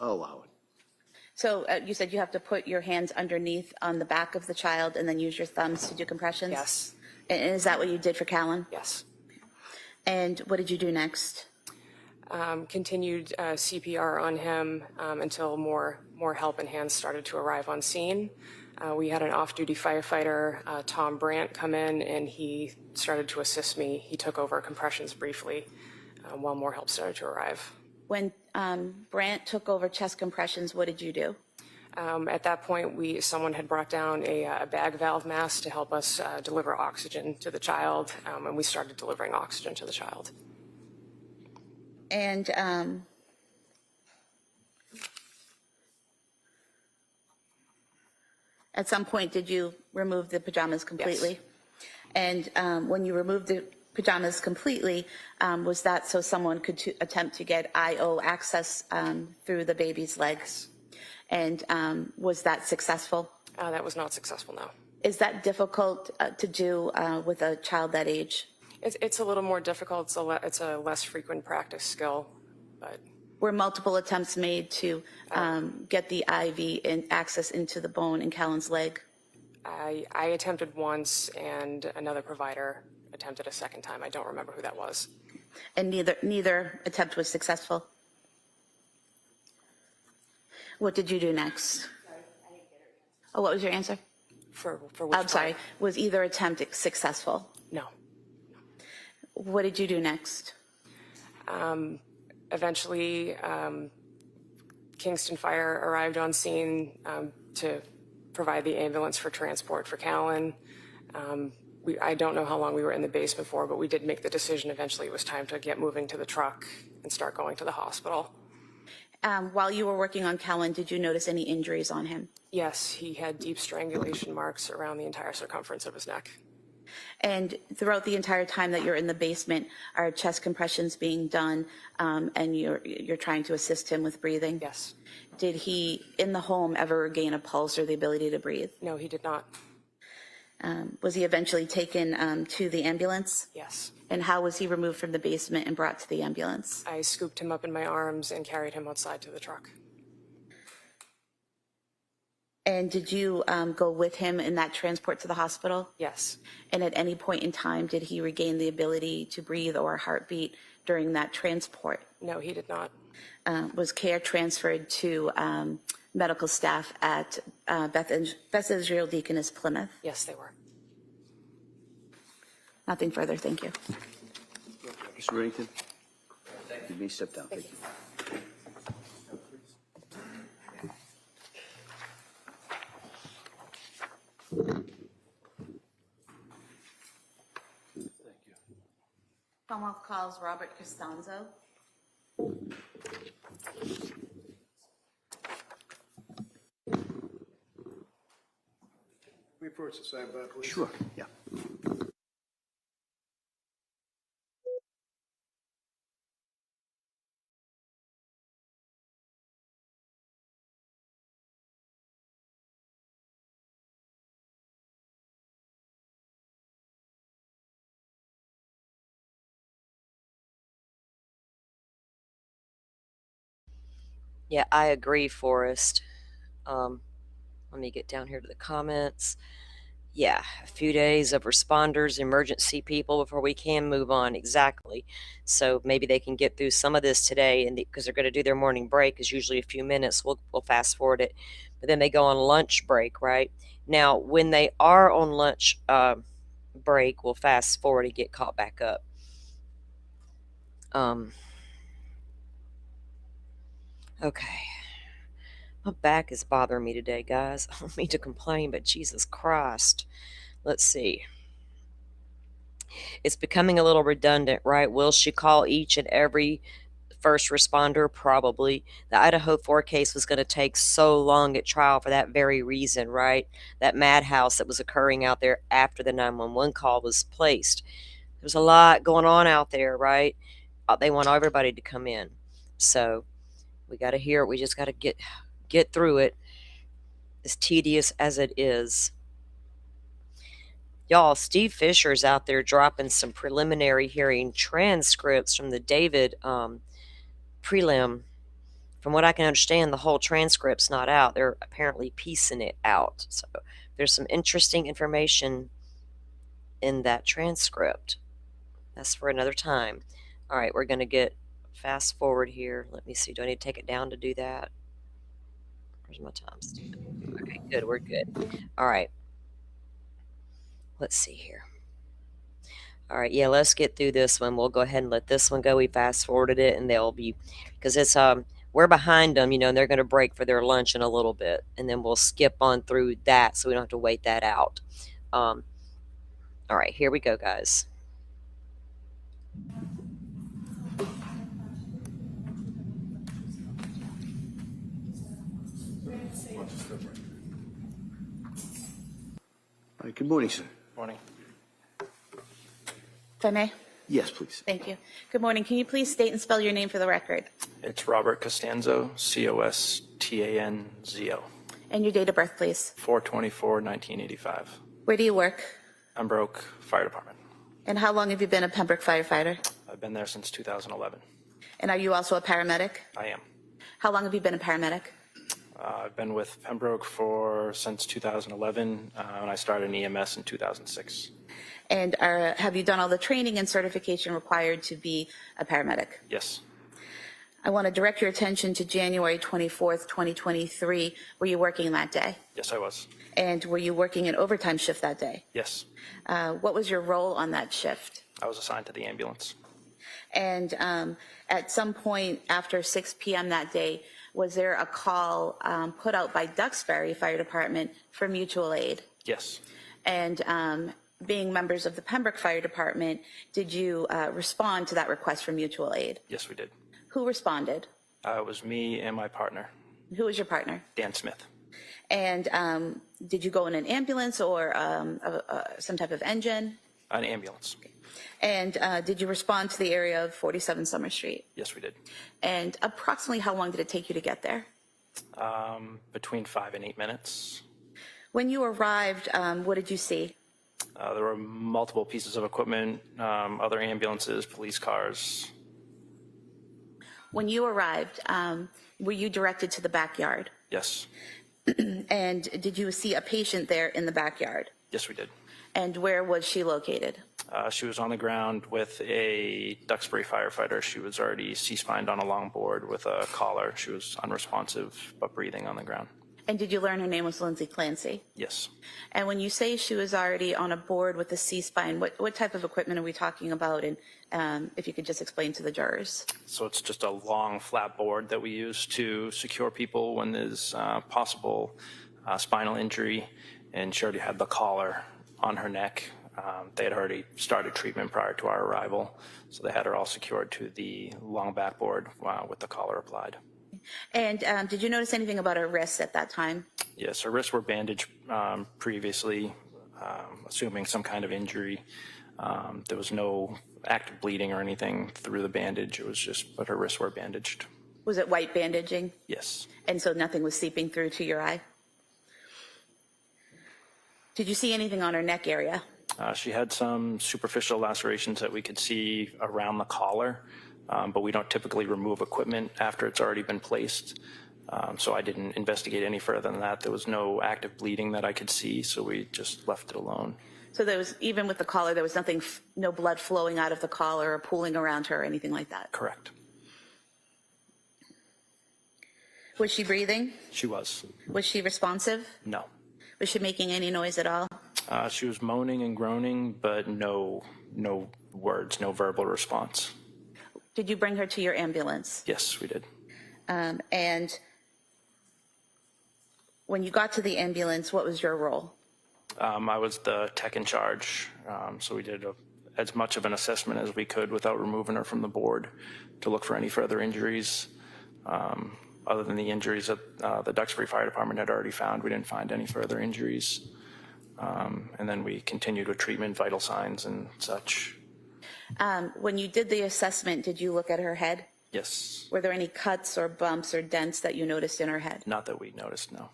I'll allow it.
So you said you have to put your hands underneath on the back of the child and then use your thumbs to do compressions?
Yes.
And is that what you did for Callan?
Yes.
And what did you do next?
Continued CPR on him until more help and hands started to arrive on scene. We had an off-duty firefighter, Tom Brandt, come in, and he started to assist me. He took over compressions briefly while more help started to arrive.
When Brandt took over chest compressions, what did you do?
At that point, someone had brought down a bag valve mask to help us deliver oxygen to the child, and we started delivering oxygen to the child.
And at some point, did you remove the pajamas completely?
Yes.
And when you removed the pajamas completely, was that so someone could attempt to get IO access through the baby's legs? And was that successful?
That was not successful, no.
Is that difficult to do with a child that age?
It's a little more difficult. It's a less frequent practice skill, but.
Were multiple attempts made to get the IV and access into the bone in Callan's leg?
I attempted once, and another provider attempted a second time. I don't remember who that was.
And neither attempt was successful? What did you do next? Oh, what was your answer?
For which
I'm sorry.
part?
Was either attempt successful?
No.
What did you do next?
Eventually, Kingston Fire arrived on scene to provide the ambulance for transport for Callan. I don't know how long we were in the basement for, but we did make the decision eventually it was time to get moving to the truck and start going to the hospital.
While you were working on Callan, did you notice any injuries on him?
Yes, he had deep strangulation marks around the entire circumference of his neck.
And throughout the entire time that you're in the basement, are chest compressions being done, and you're trying to assist him with breathing?
Yes.
Did he, in the home, ever regain a pulse or the ability to breathe?
No, he did not.
Was he eventually taken to the ambulance?
Yes.
And how was he removed from the basement and brought to the ambulance?
I scooped him up in my arms and carried him outside to the truck.
And did you go with him in that transport to the hospital?
Yes.
And at any point in time, did he regain the ability to breathe or heartbeat during that transport?
No, he did not.
Was care transferred to medical staff at Beth Israel Deaconess Plymouth?
Yes, they were.
Nothing further, thank you.
Mr. Reddington? You may step down. Thank you.
Commonwealth calls Robert Costanzo.
We approach the side bar, please.
Sure, yeah.
Yeah, I agree, Forrest. Let me get down here to the comments. Yeah, a few days of responders, emergency people before we can move on. Exactly. So maybe they can get through some of this today, and because they're going to do their morning break is usually a few minutes. We'll fast forward it, but then they go on lunch break, right? Now, when they are on lunch break, we'll fast forward and get caught back up. Okay. My back is bothering me today, guys. I don't mean to complain, but Jesus Christ. Let's see. It's becoming a little redundant, right? Will she call each and every first responder? Probably. The Idaho 4 case was going to take so long at trial for that very reason, right? That madhouse that was occurring out there after the 911 call was placed. There's a lot going on out there, right? They want everybody to come in. So we got to hear it. We just got to get through it, as tedious as it is. Y'all, Steve Fisher's out there dropping some preliminary hearing transcripts from the David prelim. From what I can understand, the whole transcript's not out. They're apparently piecing it out. So there's some interesting information in that transcript. That's for another time. All right, we're going to get fast forward here. Let me see. Do I need to take it down to do that? Where's my time stamp? Okay, good. We're good. All right. Let's see here. All right, yeah, let's get through this one. We'll go ahead and let this one go. We fast forwarded it, and they'll be, because it's we're behind them, and they're going to break for their lunch in a little bit, and then we'll skip on through that, so we don't have to wait that out. All right, here we go, guys.
All right, good morning, sir.
Morning.
If I may?
Yes, please.
Thank you. Good morning. Can you please state and spell your name for the record?
It's Robert Costanzo, Costanzo.
And your date of birth, please.
4/24/1985.
Where do you work?
Pembroke Fire Department.
And how long have you been a Pembroke firefighter?
I've been there since 2011.
And are you also a paramedic?
I am.
How long have you been a paramedic?
I've been with Pembroke since 2011, and I started in EMS in 2006.
And have you done all the training and certification required to be a paramedic?
Yes.
I want to direct your attention to January 24th, 2023. Were you working that day?
Yes, I was.
And were you working an overtime shift that day?
Yes.
What was your role on that shift?
I was assigned to the ambulance.
And at some point after 6 p.m. that day, was there a call put out by Duxbury Fire Department for mutual aid?
Yes.
And being members of the Pembroke Fire Department, did you respond to that request for mutual aid?
Yes, we did.
Who responded?
It was me and my partner,
Who was your partner?
Dan Smith.
And did you go in an ambulance or some type of engine?
An ambulance.
And did you respond to the area of 47 Summer Street?
Yes, we did.
And approximately how long did it take you to get there?
Between 5 and 8 minutes.
When you arrived, what did you see?
There were multiple pieces of equipment, other ambulances, police cars.
When you arrived, were you directed to the backyard?
Yes.
And did you see a patient there in the backyard?
Yes, we did.
And where was she located?
She was on the ground with a Duxbury firefighter. She was already C-spined on a long board with a collar. She was unresponsive, but breathing on the ground.
And did you learn her name was Lindsay Clancy?
Yes.
And when you say she was already on a board with a C-spine, what type of equipment are we talking about? And if you could just explain to the jurors.
So it's just a long flat board that we use to secure people when there's possible spinal injury. And she already had the collar on her neck. They had already started treatment prior to our arrival, so they had her all secured to the long backboard with the collar applied.
And did you notice anything about her wrists at that time?
Yes, her wrists were bandaged previously, assuming some kind of injury. There was no active bleeding or anything through the bandage. It was just, but her wrists were bandaged.
Was it white bandaging?
Yes.
And so nothing was seeping through to your eye? Did you see anything on her neck area?
She had some superficial lacerations that we could see around the collar, but we don't typically remove equipment after it's already been placed. So I didn't investigate any further than that. There was no active bleeding that I could see, so we just left it alone.
So there was, even with the collar, there was nothing, no blood flowing out of the collar or pooling around her or anything like that?
Correct.
Was she breathing?
She was.
Was she responsive?
No.
Was she making any noise at all?
She was moaning and groaning, but no words, no verbal response.
Did you bring her to your ambulance?
Yes, we did.
And when you got to the ambulance, what was your role?
I was the tech in charge, so we did as much of an assessment as we could without removing her from the board to look for any further injuries. Other than the injuries that the Duxbury Fire Department had already found, we didn't find any further injuries. And then we continued with treatment, vital signs and such.
When you did the assessment, did you look at her head?
Yes.
Were there any cuts or bumps or dents that you noticed in her head?
Not that we noticed, no.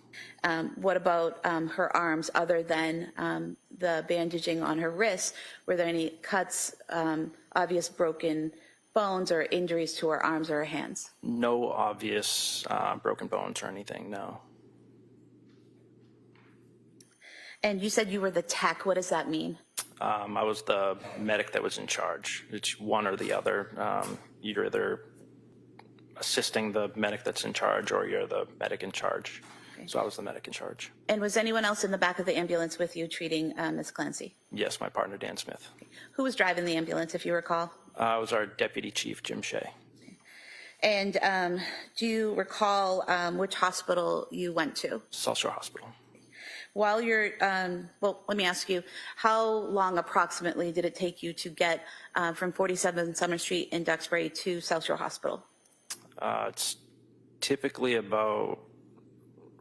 What about her arms other than the bandaging on her wrists? Were there any cuts, obvious broken bones or injuries to her arms or her hands?
No obvious broken bones or anything, no.
And you said you were the tech. What does that mean?
I was the medic that was in charge. It's one or the other. You're either assisting the medic that's in charge or you're the medic in charge. Okay. So I was the medic in charge.
And was anyone else in the back of the ambulance with you treating Ms. Clancy?
Yes, my partner, Dan Smith.
Okay. Who was driving the ambulance, if you recall?
It was our deputy chief, Jim Shea.
Okay. And do you recall which hospital you went to?
South Shore Hospital.
While you're, well, let me ask you, how long approximately did it take you to get from 47 Summer Street in Duxbury to South Shore Hospital?
It's typically about,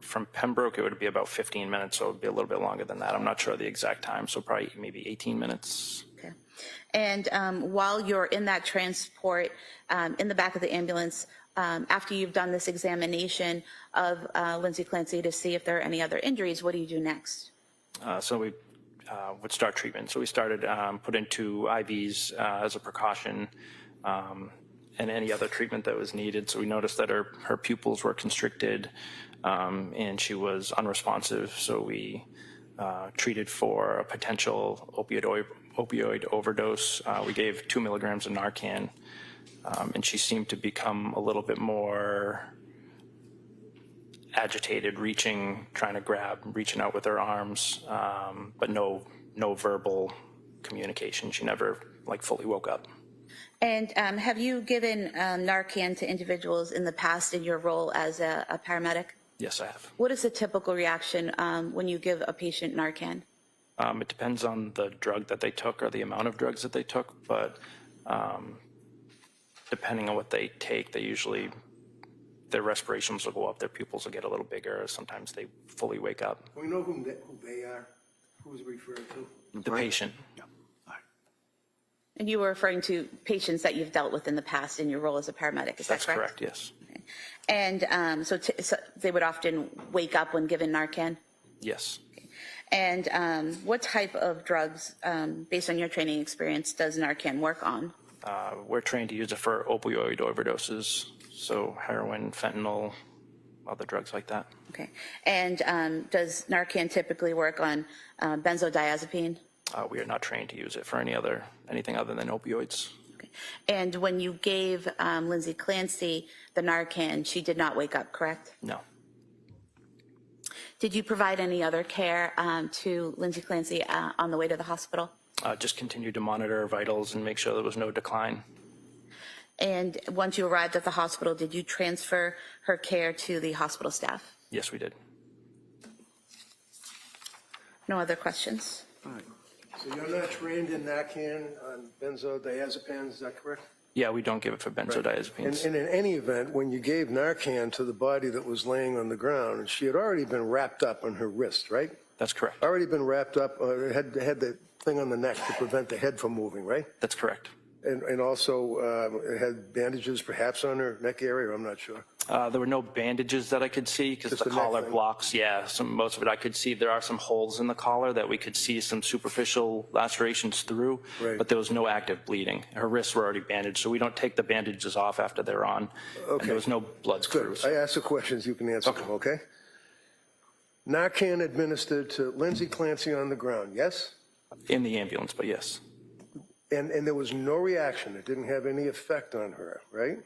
from Pembroke, it would be about 15 minutes, so it would be a little bit longer than that. I'm not sure the exact time, so probably maybe 18 minutes.
Okay. And while you're in that transport, in the back of the ambulance, after you've done this examination of Lindsay Clancy to see if there are any other injuries, what do you do next?
So we would start treatment. So we started putting 2 IVs as a precaution and any other treatment that was needed. So we noticed that her pupils were constricted and she was unresponsive. So we treated for a potential opioid overdose. We gave 2 milligrams of Narcan. And she seemed to become a little bit more agitated, trying to grab, reaching out with her arms, but no verbal communication. She never fully woke up.
And have you given Narcan to individuals in the past in your role as a paramedic?
Yes, I have.
What is the typical reaction when you give a patient Narcan?
It depends on the drug that they took or the amount of drugs that they took, but depending on what they take, their respirations will go up, their pupils will get a little bigger, sometimes they fully wake up.
We know who they are, who's referred to.
The patient.
Yeah. All right.
And you were referring to patients that you've dealt with in the past in your role as a paramedic, is that
That's
correct?
correct, yes.
And so they would often wake up when given Narcan?
Yes.
And what type of drugs, based on your training experience, does Narcan work on?
We're trained to use it for opioid overdoses, so heroin, fentanyl, other drugs like that.
Okay. And does Narcan typically work on benzodiazepine?
We are not trained to use it for anything other than opioids.
Okay. And when you gave Lindsay Clancy the Narcan, she did not wake up, correct?
No.
Did you provide any other care to Lindsay Clancy on the way to the hospital?
Just continued to monitor her vitals and make sure there was no decline.
And once you arrived at the hospital, did you transfer her care to the hospital staff?
Yes, we did.
No other questions?
All right. So you're not trained in Narcan on benzodiazepines, is that correct?
Yeah, we don't give it for benzodiazepines.
And in any event, when you gave Narcan to the body that was laying on the ground, she had already been wrapped up on her wrist, right?
That's correct.
Already been wrapped up, had the thing on the neck to prevent the head from moving, right?
That's correct.
And also had bandages perhaps on her neck area, I'm not sure.
There were no bandages that I could see because
Just
the
the neck
collar
thing.
blocks. Yeah, most of it I could see. There are some holes in the collar that we could see some superficial lacerations through,
Right.
but there was no active bleeding. Her wrists were already bandaged, so we don't take the bandages off after they're on. And
Okay.
there was no blood
Good.
through.
I ask the questions, you can answer them, okay? Narcan administered to Lindsay Clancy on the ground, yes?
In the ambulance, but yes.
And there was no reaction. It didn't have any effect on her, right?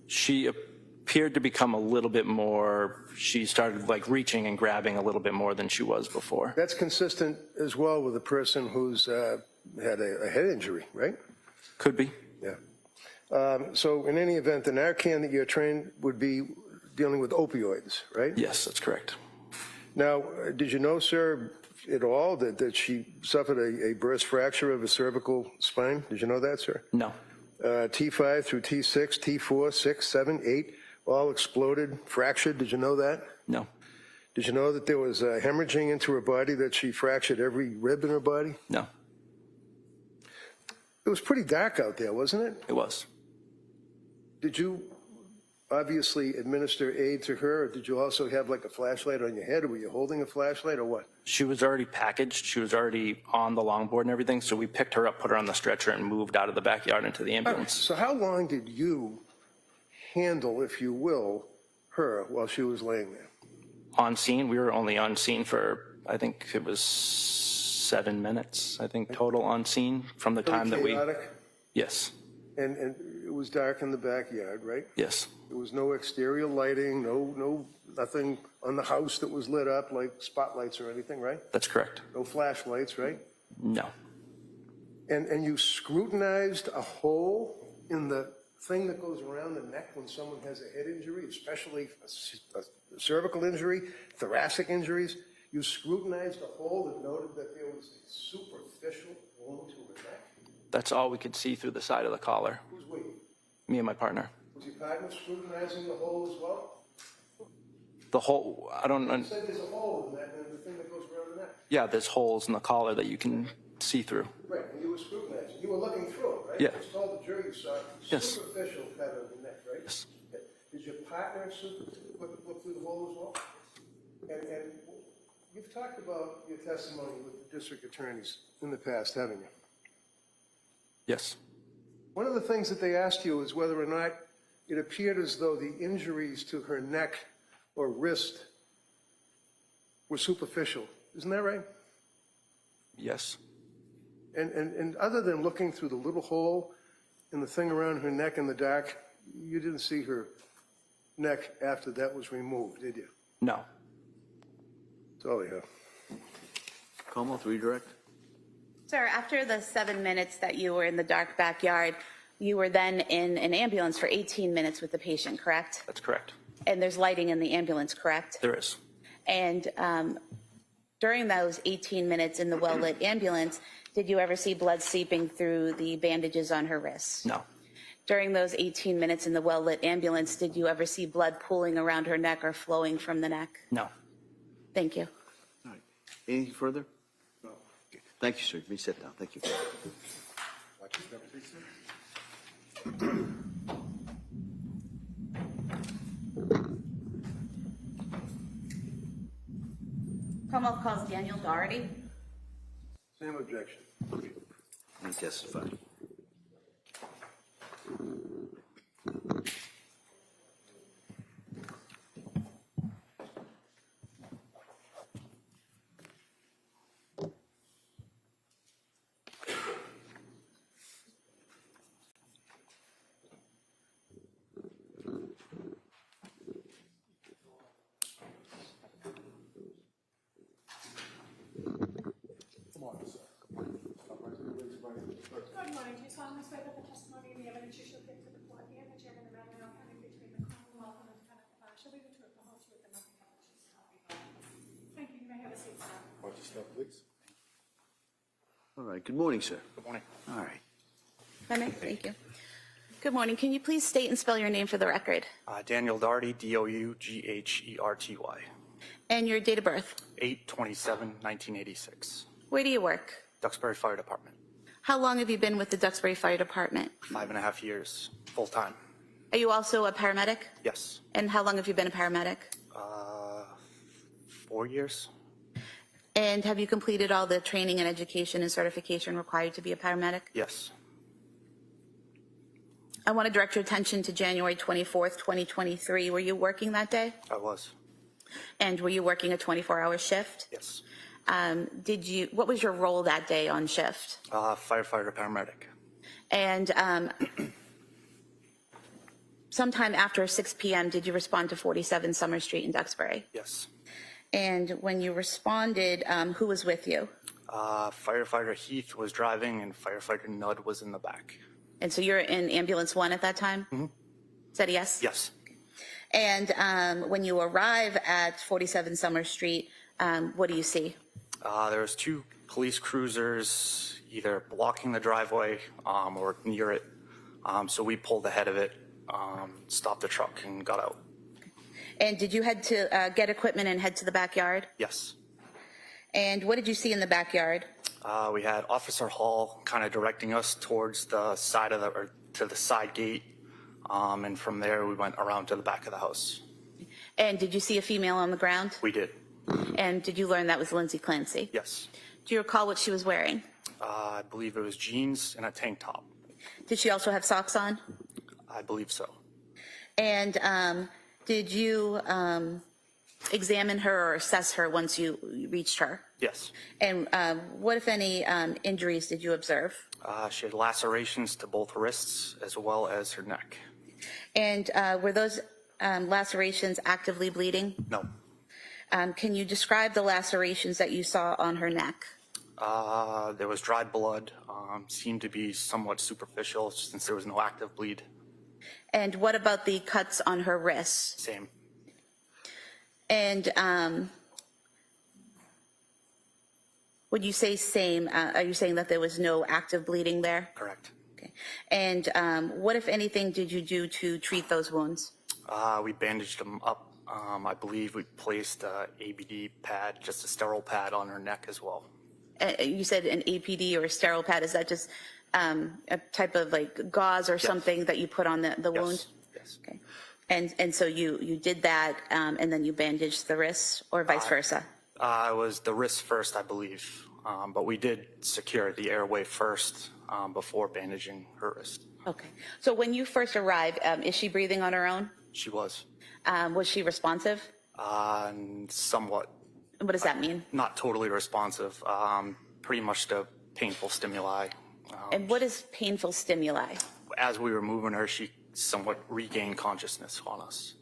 She appeared to become a little bit more, she started like reaching and grabbing a little bit more than she was before.
That's consistent as well with a person who's had a head injury, right?
Could be.
Yeah. So in any event, the Narcan that you're trained would be dealing with opioids, right?
Yes, that's correct.
Now, did you know, sir, at all that she suffered a burst fracture of a cervical spine? Did you know that, sir?
No.
T5 through T6, T4, 6, 7, 8, all exploded, fractured. Did you know that?
No.
Did you know that there was hemorrhaging into her body, that she fractured every rib in her body?
No.
It was pretty dark out there, wasn't it?
It was.
Did you obviously administer aid to her, or did you also have like a flashlight on your head, or were you holding a flashlight, or what?
She was already packaged. She was already on the longboard and everything. So we picked her up, put her on the stretcher, and moved out of the backyard into the ambulance.
So how long did you handle, if you will, her while she was laying there?
On scene, we were only on scene for, I think it was 7 minutes, I think, total on scene from the time that we.
Chaotic?
Yes.
And it was dark in the backyard, right?
Yes.
There was no exterior lighting, nothing on the house that was lit up like spotlights or anything, right?
That's correct.
No flashlights, right?
No.
And you scrutinized a hole in the thing that goes around the neck when someone has a head injury, especially a cervical injury, thoracic injuries. You scrutinized a hole that noted that there was a superficial wound to her neck.
That's all we could see through the side of the collar.
Who's we?
Me and my partner.
Was your partner scrutinizing the hole as well?
The whole, I don't know.
You said there's a hole in that, in the thing that goes around the neck.
Yeah, there's holes in the collar that you can see through.
Right, and you were scrutinizing. You were looking through it, right?
Yeah.
You told the jury you saw
Yes.
superficial cut of the neck, right?
Yes.
Did your partner look through the hole as well? And you've talked about your testimony with the district attorneys in the past, haven't you?
Yes.
One of the things that they asked you is whether or not it appeared as though the injuries to her neck or wrist were superficial. Isn't that right?
Yes.
And other than looking through the little hole in the thing around her neck in the dark, you didn't see her neck after that was removed, did you?
No.
That's all you have.
Como, redirect.
Sir, after the 7 minutes that you were in the dark backyard, you were then in an ambulance for 18 minutes with the patient, correct?
That's correct.
And there's lighting in the ambulance, correct?
There is.
And during those 18 minutes in the well-lit ambulance, did you ever see blood seeping through the bandages on her wrists?
No.
During those 18 minutes in the well-lit ambulance, did you ever see blood pooling around her neck or flowing from the neck?
No.
Thank you.
All right. Anything further? No. Okay. Thank you, sir. You may sit down. Thank you.
Watch
Commonwealth calls Daniel Doherty.
Same objection.
He testified.
Good morning. Do you solemnly swear that the testimony and the evidence you shall give to the court and that you're going to matter now coming between the Commonwealth and the defendant shall be the truth, the whole truth, and nothing but the truth? Thank you. You may have a seat, sir.
Watch yourself, please.
All right, good morning, sir.
Good morning.
All right.
Thank you. Good morning. Can you please state and spell your name for the record?
Daniel Dougherty, Dougherty,
And your date of birth?
8/27/1986.
Where do you work?
Duxbury Fire Department.
How long have you been with the Duxbury Fire Department?
5.5 years, full time.
Are you also a paramedic?
Yes.
And how long have you been a paramedic?
4 years.
And have you completed all the training and education and certification required to be a paramedic?
Yes.
I want to direct your attention to January 24th, 2023. Were you working that day?
I was.
And were you working a 24-hour shift?
Yes.
What was your role that day on shift?
Firefighter, paramedic.
And sometime after 6 p.m., did you respond to 47 Summer Street in Duxbury?
Yes.
And when you responded, who was with you?
Firefighter Heath was driving and firefighter Nudd was in the back.
And so you're in ambulance 1 at that time? Mm-hmm. Is that a yes?
Yes.
And when you arrive at 47 Summer Street, what do you see?
There was 2 police cruisers either blocking the driveway or near it. So we pulled ahead of it, stopped the truck, and got out.
And did you head to get equipment and head to the backyard?
Yes.
And what did you see in the backyard?
We had Officer Hall kind of directing us towards the side to the side gate, and from there we went around to the back of the house.
And did you see a female on the ground?
We did.
And did you learn that was Lindsay Clancy?
Yes.
Do you recall what she was wearing?
I believe it was jeans and a tank top.
Did she also have socks on?
I believe so.
And did you examine her or assess her once you reached her?
Yes.
And what, if any, injuries did you observe?
She had lacerations to both wrists as well as her neck.
And were those lacerations actively bleeding?
No.
Can you describe the lacerations that you saw on her neck?
There was dried blood, seemed to be somewhat superficial since there was no active bleed.
And what about the cuts on her wrists?
Same.
And would you say same? Are you saying that there was no active bleeding there?
Correct.
Okay. And what, if anything, did you do to treat those wounds?
We bandaged them up. I believe we placed a ABD pad, just a sterile pad on her neck as well.
You said an APD or a sterile pad. Is that just a type of like gauze or something that you put on the wound?
Yes.
Okay. And so you did that, and then you bandaged the wrists, or vice versa?
It was the wrist first, I believe. But we did secure the airway first before bandaging her wrist.
Okay. So when you first arrived, is she breathing on her own?
She was.
Was she responsive?
Somewhat.
What does that mean?
Not totally responsive. Pretty much the painful stimuli.
And what is painful stimuli?
As we were moving her, she somewhat regained consciousness on us.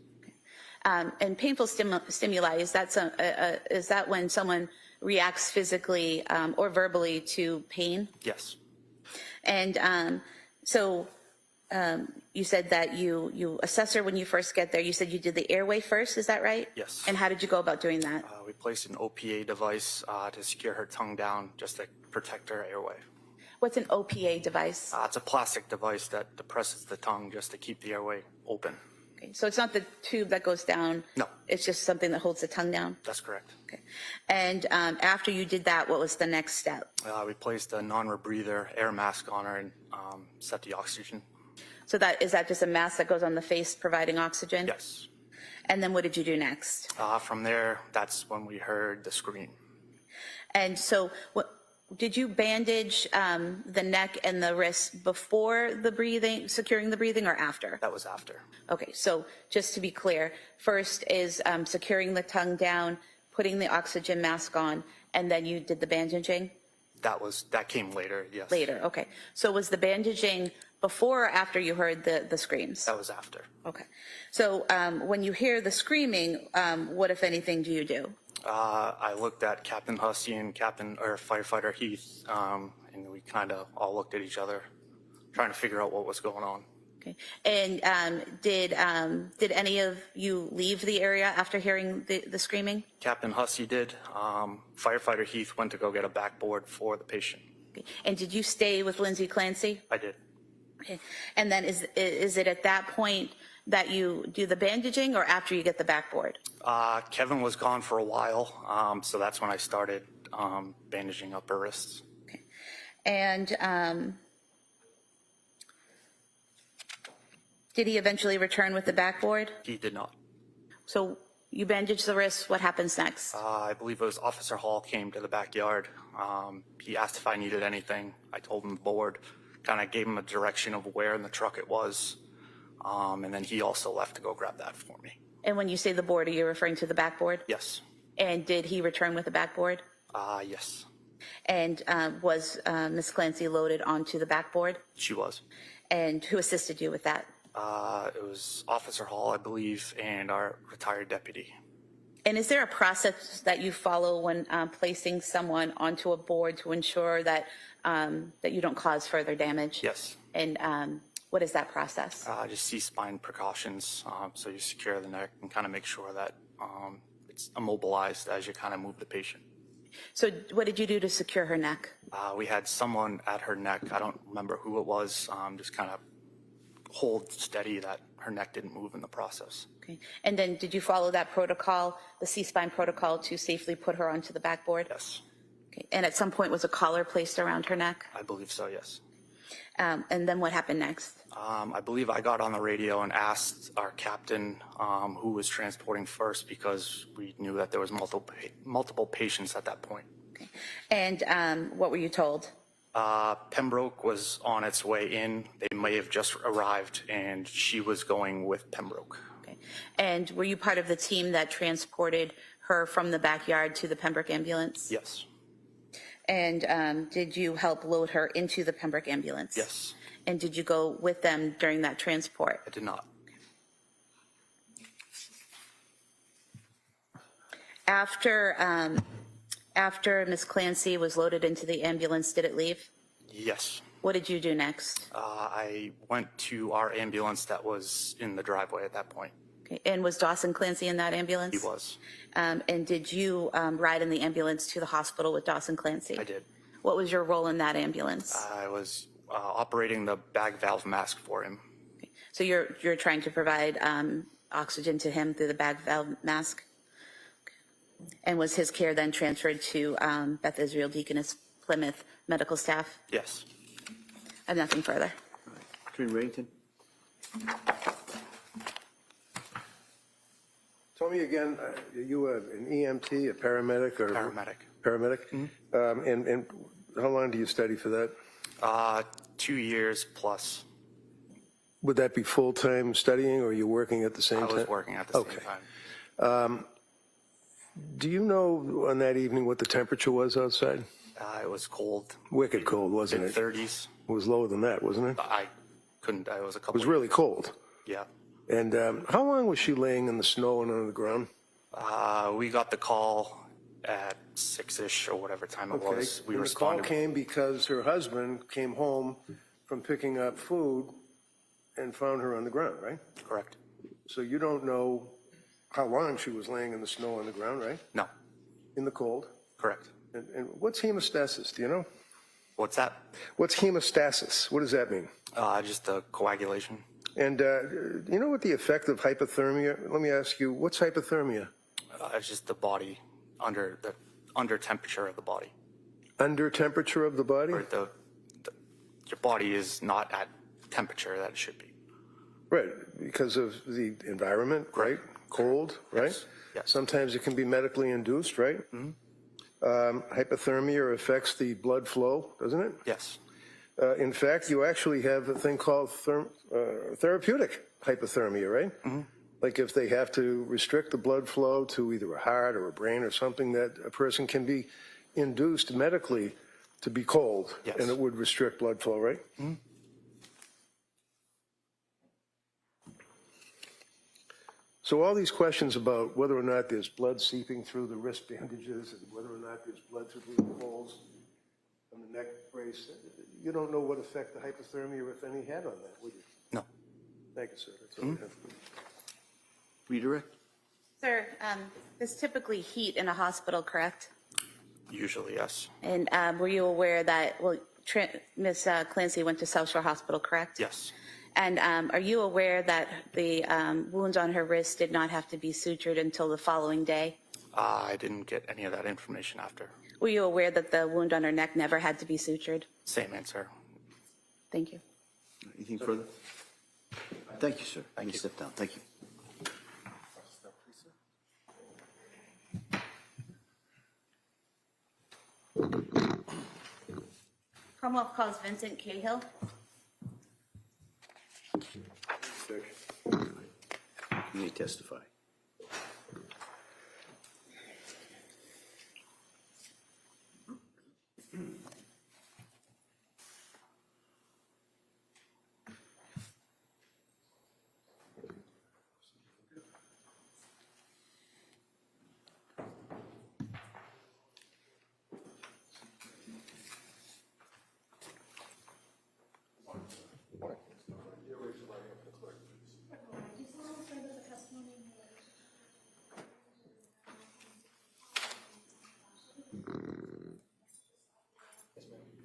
And painful stimuli, is that when someone reacts physically or verbally to pain?
Yes.
And so you said that you assess her when you first get there. You said you did the airway first, is that right?
Yes.
And how did you go about doing that?
We placed an OPA device to secure her tongue down just to protect her airway.
What's an OPA device?
It's a plastic device that depresses the tongue just to keep the airway open.
Okay, so it's not the tube that goes down?
No.
It's just something that holds the tongue down?
That's correct.
Okay. And after you did that, what was the next step?
We placed a non-rebreather air mask on her and set the oxygen.
So is that just a mask that goes on the face providing oxygen?
Yes.
And then what did you do next?
From there, that's when we heard the scream.
And so did you bandage the neck and the wrist before the breathing, securing the breathing, or after?
That was after.
Okay, so just to be clear, first is securing the tongue down, putting the oxygen mask on, and then you did the bandaging?
That came later, yes.
Later, okay. So was the bandaging before or after you heard the screams?
That was after.
Okay. So when you hear the screaming, what, if anything, do you do?
I looked at Captain Hussey and Firefighter Heath, and we kind of all looked at each other, trying to figure out what was going on.
Okay. And did any of you leave the area after hearing the screaming?
Captain Hussey did. Firefighter Heath went to go get a backboard for the patient.
Okay. And did you stay with Lindsay Clancy?
I did.
Okay. And then is it at that point that you do the bandaging, or after you get the backboard?
Kevin was gone for a while, so that's when I started bandaging up her wrists.
Okay. And did he eventually return with the backboard?
He did not.
So you bandage the wrists, what happens next?
I believe it was Officer Hall came to the backyard. He asked if I needed anything. I told him the board, kind of gave him a direction of where in the truck it was. And then he also left to go grab that for me.
And when you say the board, are you referring to the backboard?
Yes.
And did he return with the backboard?
Yes.
And was Ms. Clancy loaded onto the backboard?
She was.
And who assisted you with that?
It was Officer Hall, I believe, and our retired deputy.
And is there a process that you follow when placing someone onto a board to ensure that that you don't cause further damage?
Yes.
And what is that process?
Just C-spine precautions. So you secure the neck and kind of make sure that it's immobilized as you kind of move the patient.
So what did you do to secure her neck?
We had someone at her neck. I don't remember who it was. Just kind of hold steady that her neck didn't move in the process.
Okay. And then did you follow that protocol, the C-spine protocol, to safely put her onto the backboard?
Yes.
Okay. And at some point was a collar placed around her neck?
I believe so, yes.
And then what happened next?
I believe I got on the radio and asked our captain who was transporting first, because we knew that there was multiple patients at that point.
Okay. And what were you told?
Pembroke was on its way in. They may have just arrived, and she was going with Pembroke.
Okay. And were you part of the team that transported her from the backyard to the Pembroke ambulance?
Yes.
And did you help load her into the Pembroke ambulance?
Yes.
And did you go with them during that transport?
I did not.
After Ms. Clancy was loaded into the ambulance, did it leave?
Yes.
What did you do next?
I went to our ambulance that was in the driveway at that point.
Okay. And was Dawson Clancy in that ambulance?
He was.
And did you ride in the ambulance to the hospital with Dawson Clancy?
I did.
What was your role in that ambulance?
I was operating the bag valve mask for him.
Okay. So you're trying to provide oxygen to him through the bag valve mask? Okay. And was his care then transferred to Beth Israel Deaconess Plymouth medical staff?
Yes.
I have nothing further.
Attorney Reddington?
Tell me again, are you an EMT, a paramedic, or?
Paramedic.
Paramedic? Mm-hmm. And how long do you study for that?
2 years plus.
Would that be full-time studying, or are you working at the same time?
I was working at the same time.
Do you know on that evening what the temperature was outside?
It was cold.
Wicked cold, wasn't it?
Mid-30s.
It was lower than that, wasn't it?
I couldn't. I was a couple.
It was really cold.
Yeah.
And how long was she laying in the snow and on the ground?
We got the call at 6-ish or whatever time it was. We
and
responded.
The call came because her husband came home from picking up food and found her on the ground, right?
Correct.
So you don't know how long she was laying in the snow on the ground, right?
No.
In the cold?
Correct.
And what's hemostasis? Do you know?
What's that?
What's hemostasis? What does that mean?
Just the coagulation.
And you know what the effect of hypothermia? Let me ask you, what's hypothermia?
It's just the body under temperature of the body.
Under temperature of the body?
Or your body is not at temperature that it should be.
Right, because of the environment, right? Cold, right?
Yes. Yes.
Sometimes it can be medically induced, right? Hypothermia affects the blood flow, doesn't it?
Yes.
In fact, you actually have a thing called therapeutic hypothermia, right? Like if they have to restrict the blood flow to either a heart or a brain or something, that a person can be induced medically to be cold,
Yes.
and it would restrict blood flow, right? So all these questions about whether or not there's blood seeping through the wrist bandages and whether or not there's blood through the holes on the neck brace, you don't know what effect the hypothermia, if any, had on that, would you?
No.
Thank you, sir. That's all I have.
Redirect.
Sir, there's typically heat in a hospital, correct?
Usually, yes.
And were you aware that, well, Ms. Clancy went to South Shore Hospital, correct?
Yes.
And are you aware that the wounds on her wrist did not have to be sutured until the following day?
I didn't get any of that information after.
Were you aware that the wound on her neck never had to be sutured?
Same answer.
Thank you.
Anything further? Thank you, sir. Thank you. Step down. Thank you.
Commonwealth calls Vincent Cahill.
You may testify.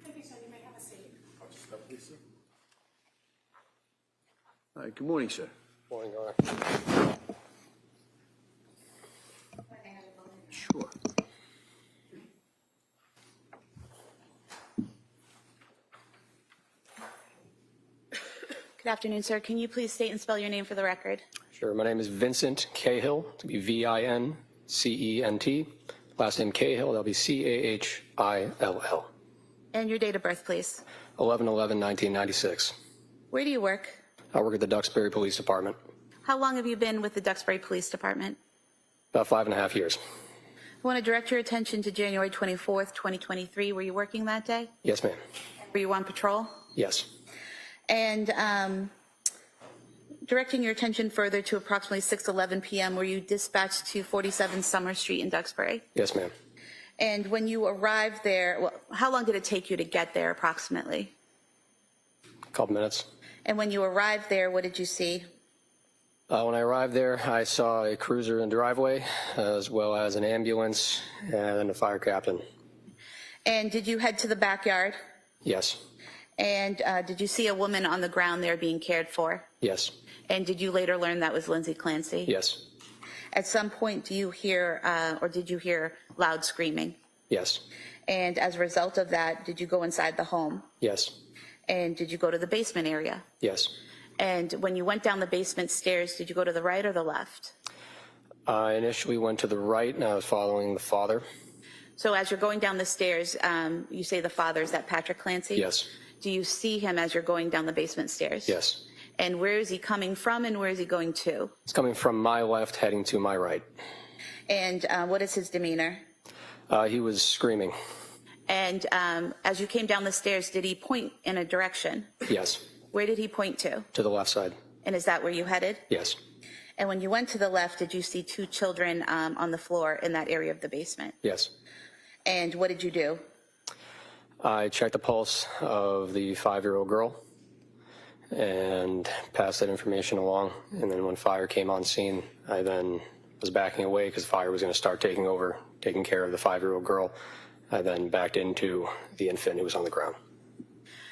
Thank you, sir. You may have a seat.
All right, good morning, sir.
Morning, Your Honor.
Sure.
Good afternoon, sir. Can you please state and spell your name for the record?
Sure. My name is Vincent Cahill, to be V-I-N-C-E-N-T. Last name Cahill, that'll be C-A-H-I-L-L.
And your date of birth, please.
11/11/1996.
Where do you work?
I work at the Duxbury Police Department.
How long have you been with the Duxbury Police Department?
About 5.5 years.
I want to direct your attention to January 24th, 2023. Were you working that day?
Yes, ma'am.
Were you on patrol?
Yes.
And directing your attention further to approximately 6:11 p.m., were you dispatched to 47 Summer Street in Duxbury?
Yes, ma'am.
And when you arrived there, well, how long did it take you to get there approximately?
A couple minutes.
And when you arrived there, what did you see?
When I arrived there, I saw a cruiser in the driveway, as well as an ambulance and a fire captain.
And did you head to the backyard?
Yes.
And did you see a woman on the ground there being cared for?
Yes.
And did you later learn that was Lindsay Clancy?
Yes.
At some point, do you hear, or did you hear loud screaming?
Yes.
And as a result of that, did you go inside the home?
Yes.
And did you go to the basement area?
Yes.
And when you went down the basement stairs, did you go to the right or the left?
I initially went to the right, and I was following the father.
So as you're going down the stairs, you say the father, is that Patrick Clancy?
Yes.
Do you see him as you're going down the basement stairs?
Yes.
And where is he coming from and where is he going to?
It's coming from my left, heading to my right.
And what is his demeanor?
He was screaming.
And as you came down the stairs, did he point in a direction?
Yes.
Where did he point to?
To the left side.
And is that where you headed?
Yes.
And when you went to the left, did you see two children on the floor in that area of the basement?
Yes.
And what did you do?
I checked the pulse of the 5-year-old girl and passed that information along. And then when fire came on scene, I then was backing away because fire was going to start taking care of the 5-year-old girl. I then backed into the infant who was on the ground.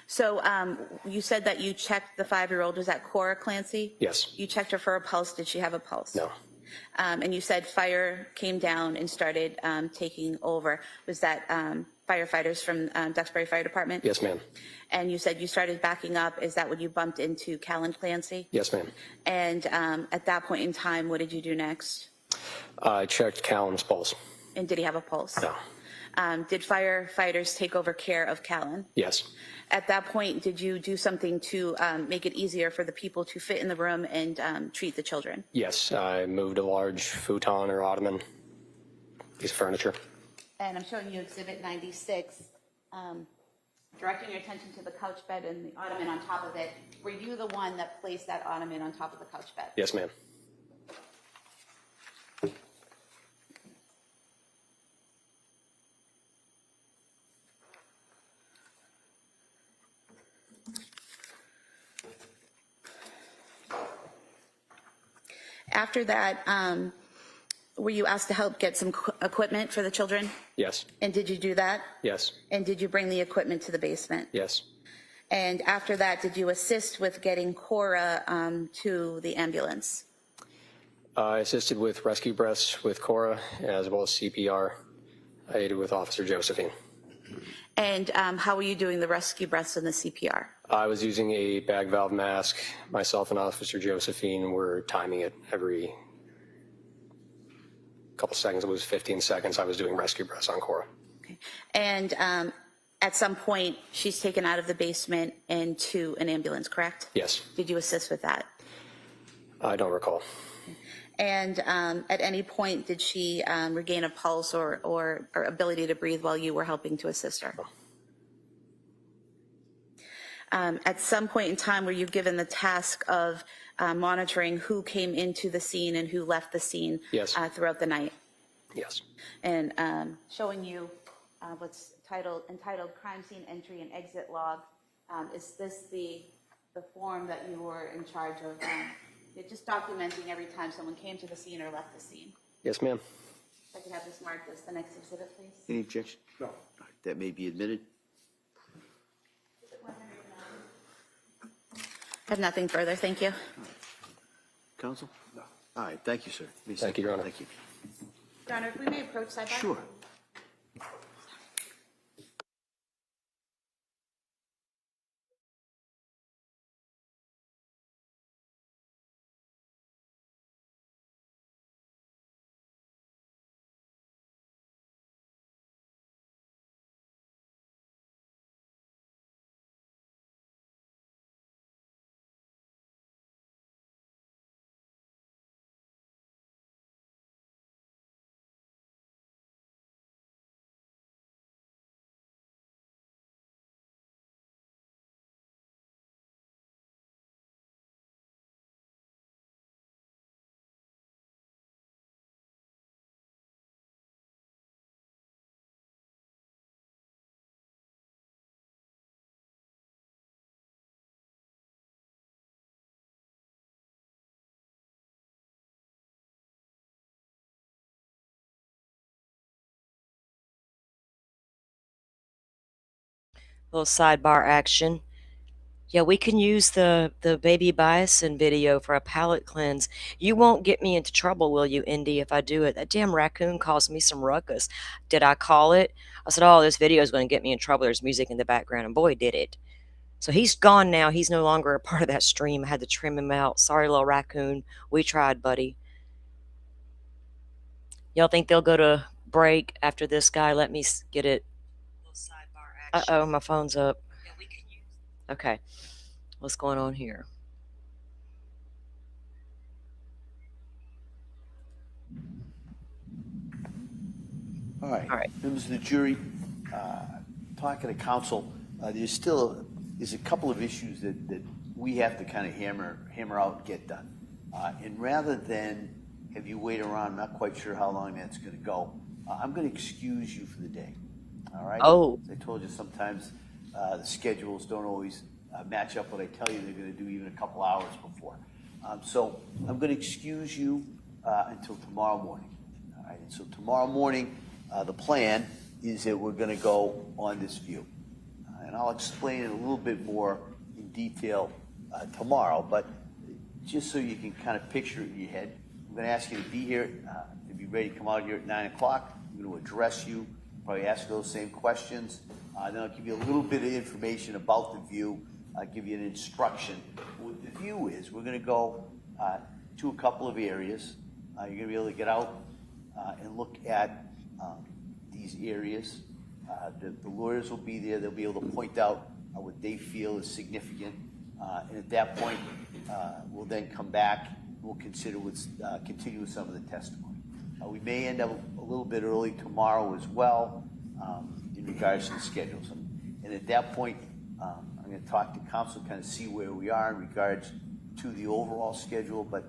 So you said that you checked the 5-year-old. Was that Cora Clancy?
Yes.
You checked her for a pulse. Did she have a pulse?
No.
And you said fire came down and started taking over. Was that firefighters from Duxbury Fire Department?
Yes, ma'am.
And you said you started backing up. Is that when you bumped into Callan Clancy?
Yes, ma'am.
And at that point in time, what did you do next?
I checked Callan's pulse.
And did he have a pulse?
No.
Did firefighters take over care of Callan?
Yes.
At that point, did you do something to make it easier for the people to fit in the room and treat the children?
Yes, I moved a large futon or ottoman, piece of furniture.
And I'm showing you Exhibit 96, directing your attention to the couch bed and the ottoman on top of it. Were you the one that placed that ottoman on top of the couch bed?
Yes, ma'am.
After that, were you asked to help get some equipment for the children?
Yes.
And did you do that?
Yes.
And did you bring the equipment to the basement?
Yes.
And after that, did you assist with getting Cora to the ambulance?
I assisted with rescue breaths with Cora as well as CPR. I aided with Officer Josephine.
And how were you doing the rescue breaths and the CPR?
I was using a bag valve mask. Myself and Officer Josephine were timing it every couple seconds. It was 15 seconds. I was doing rescue breaths on Cora.
Okay. And at some point, she's taken out of the basement into an ambulance, correct?
Yes.
Did you assist with that?
I don't recall.
And at any point, did she regain a pulse or ability to breathe while you were helping to assist her?
No.
At some point in time, were you given the task of monitoring who came into the scene and who left the scene
Yes.
Throughout the night?
Yes.
And showing you what's entitled Crime Scene Entry and Exit Log. Is this the form that you were in charge of just documenting every time someone came to the scene or left the scene?
Yes, ma'am.
If I could have this marked as the next exhibit, please.
Any objection?
No.
That may be admitted.
I have nothing further. Thank you.
Counsel? No. All right, thank you, sir.
Thank you, Your Honor.
Thank you.
Your Honor, if we may approach side by.
Sure.
Little sidebar action. Yeah, we can use the baby bison video for a palate cleanse. You won't get me into trouble, will you, Indy, if I do it? That damn raccoon caused me some ruckus. Did I call it? I said, oh, this video is going to get me in trouble. There's music in the background, and boy, did it. So he's gone now. He's no longer a part of that stream. I had to trim him out. Sorry, little raccoon. We tried, buddy. Y'all think they'll go to break after this guy? Let me get it. Uh-oh, my phone's up. Okay. What's going on here?
All right.
All right.
Members of the jury, talking to counsel, there's a couple of issues that we have to kind of hammer out and get done. And rather than have you wait around, I'm not quite sure how long that's going to go, I'm going to excuse you for the day. All right?
Oh.
As I told you, sometimes the schedules don't always match up what I tell you they're going to do even a couple hours before. So I'm going to excuse you until tomorrow morning. All right? And so tomorrow morning, the plan is that we're going to go on this view. And and I'll explain it a little bit more in detail tomorrow, but just so you can kind of picture it in your head, I'm going to ask you to be here, to be ready to come out here at 9 o'clock. I'm going to address you, probably ask those same questions. Then I'll give you a little bit of information about the view. I'll give you an instruction. What the view is, we're going to go to a couple of areas. You're going to be able to get out and look at these areas. The lawyers will be there. They'll be able to point out what they feel is significant. And at that point, we'll then come back. We'll continue with some of the testimony. We may end up a little bit early tomorrow as well in regards to the schedules. And at that point, I'm going to talk to council, kind of see where we are in regards to the overall schedule. But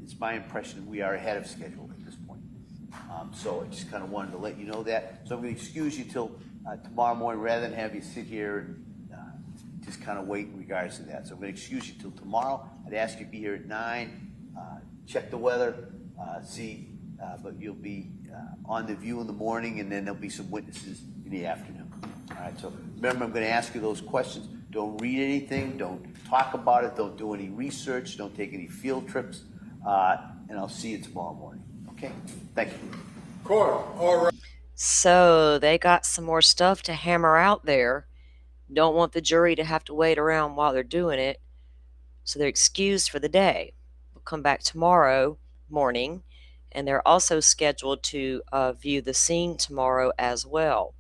it's my impression that we are ahead of schedule at this point. So I just kind of wanted to let you know that. So I'm going to excuse you till tomorrow morning rather than have you sit here and just kind of wait in regards to that. So I'm going to excuse you till tomorrow. I'd ask you to be here at 9, check the weather, see, but you'll be on the view in the morning, and then there'll be some witnesses in the afternoon. All right, so remember, I'm going to ask you those questions. Don't read anything, don't talk about it, don't do any research, don't take any field trips, and I'll see you tomorrow morning. Okay? Thank you.
Court, all right.
So they got some more stuff to hammer out there. Don't want the jury to have to wait around while they're doing it. So they're excused for the day. We'll come back tomorrow morning, and they're also scheduled to view the scene tomorrow as well.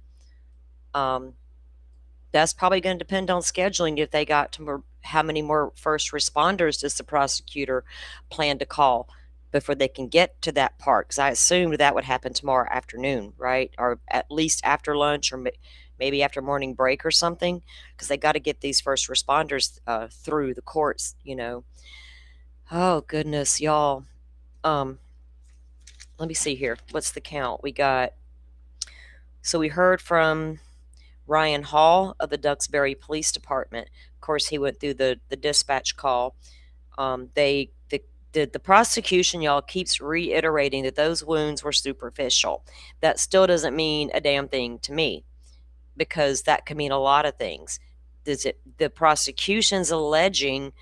That's probably going to depend on scheduling. If they got to how many more first responders does the prosecutor plan to call before they can get to that part? Because I assumed that would happen tomorrow afternoon, right? Or at least after lunch, or maybe after morning break or something, because they got to get these first responders through the courts, you know. Oh, goodness, y'all. Let me see here. What's the count? So we heard from Ryan Hall of the Duxbury Police Department. Of course, he went through the dispatch call. The prosecution, y'all, keeps reiterating that those wounds were superficial. That still doesn't mean a damn thing to me, because that could mean a lot of things. The prosecution's alleging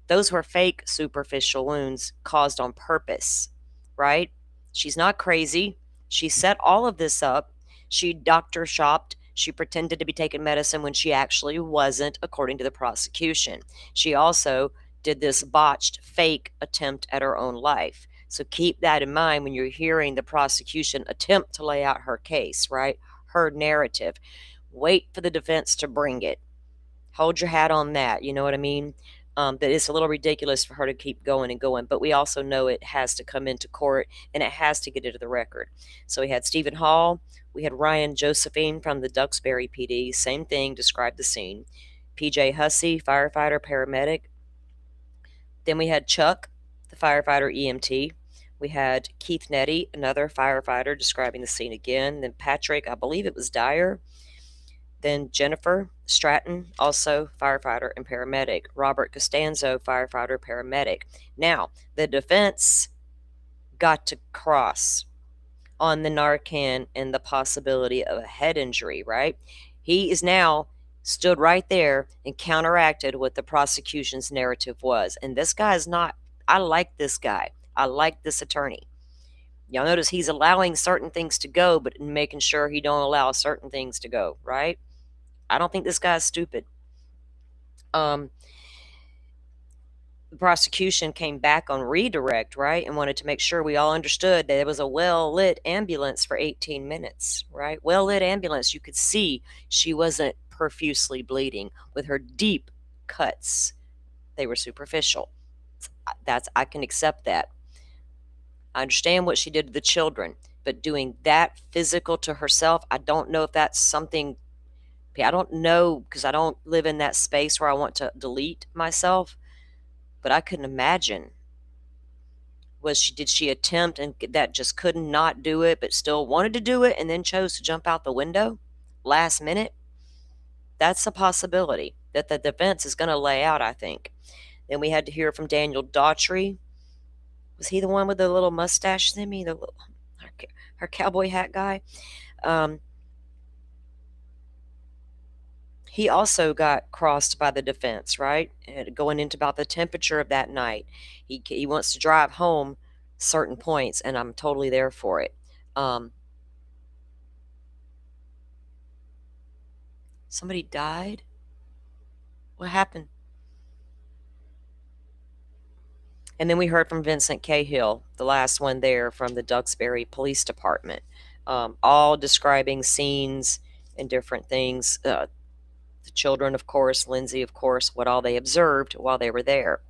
those were fake superficial wounds caused on purpose, right? She's not crazy. She set all of this up. She doctor shopped. She pretended to be taking medicine when she actually wasn't, according to the prosecution. She also did this botched, fake attempt at her own life. So keep that in mind when you're hearing the prosecution attempt to lay out her case, right? Her narrative. Wait for the defense to bring it. Hold your hat on that, you know what I mean? That it's a little ridiculous for her to keep going and going, but we also know it has to come into court and it has to get into the record. So we had Stephen Hall, we had Ryan Josephine from the Duxbury PD, same thing, described the scene. PJ Hussey, firefighter, paramedic. Then we had Chuck, the firefighter EMT. We had Keith Nettie, another firefighter, describing the scene again. Then Patrick, I believe it was Dyer. Then Jennifer Stratton, also firefighter and paramedic. Robert Costanzo, firefighter, paramedic. Now, the defense got to cross on the Narcan and the possibility of a head injury, right? He is now stood right there and counteracted what the prosecution's narrative was. And this guy is not, I like this guy. I like this attorney. Y'all notice he's allowing certain things to go, but making sure he don't allow certain things to go, right? I don't think this guy's stupid. The prosecution came back on redirect, right, and wanted to make sure we all understood that it was a well-lit ambulance for 18 minutes, right? Well-lit ambulance. You could see she wasn't profusely bleeding with her deep cuts. They were superficial. I can accept that. I understand what she did to the children, but doing that physical to herself, I don't know if that's something. I don't know, because I don't live in that space where I want to delete myself, but I couldn't imagine. Did she attempt and that just could not do it, but still wanted to do it and then chose to jump out the window last minute? That's a possibility that the defense is going to lay out, I think. Then we had to hear from Daniel Daughtry. Was he the one with the little mustache, Simi? Her cowboy hat guy? He also got crossed by the defense, right? And going into about the temperature of that night. He wants to drive home certain points, and I'm totally there for it. Somebody died? What happened? And then we heard from Vincent Cahill, the last one there from the Duxbury Police Department, all describing scenes and different things. The children, of course, Lindsay, of course, what all they observed while they were there.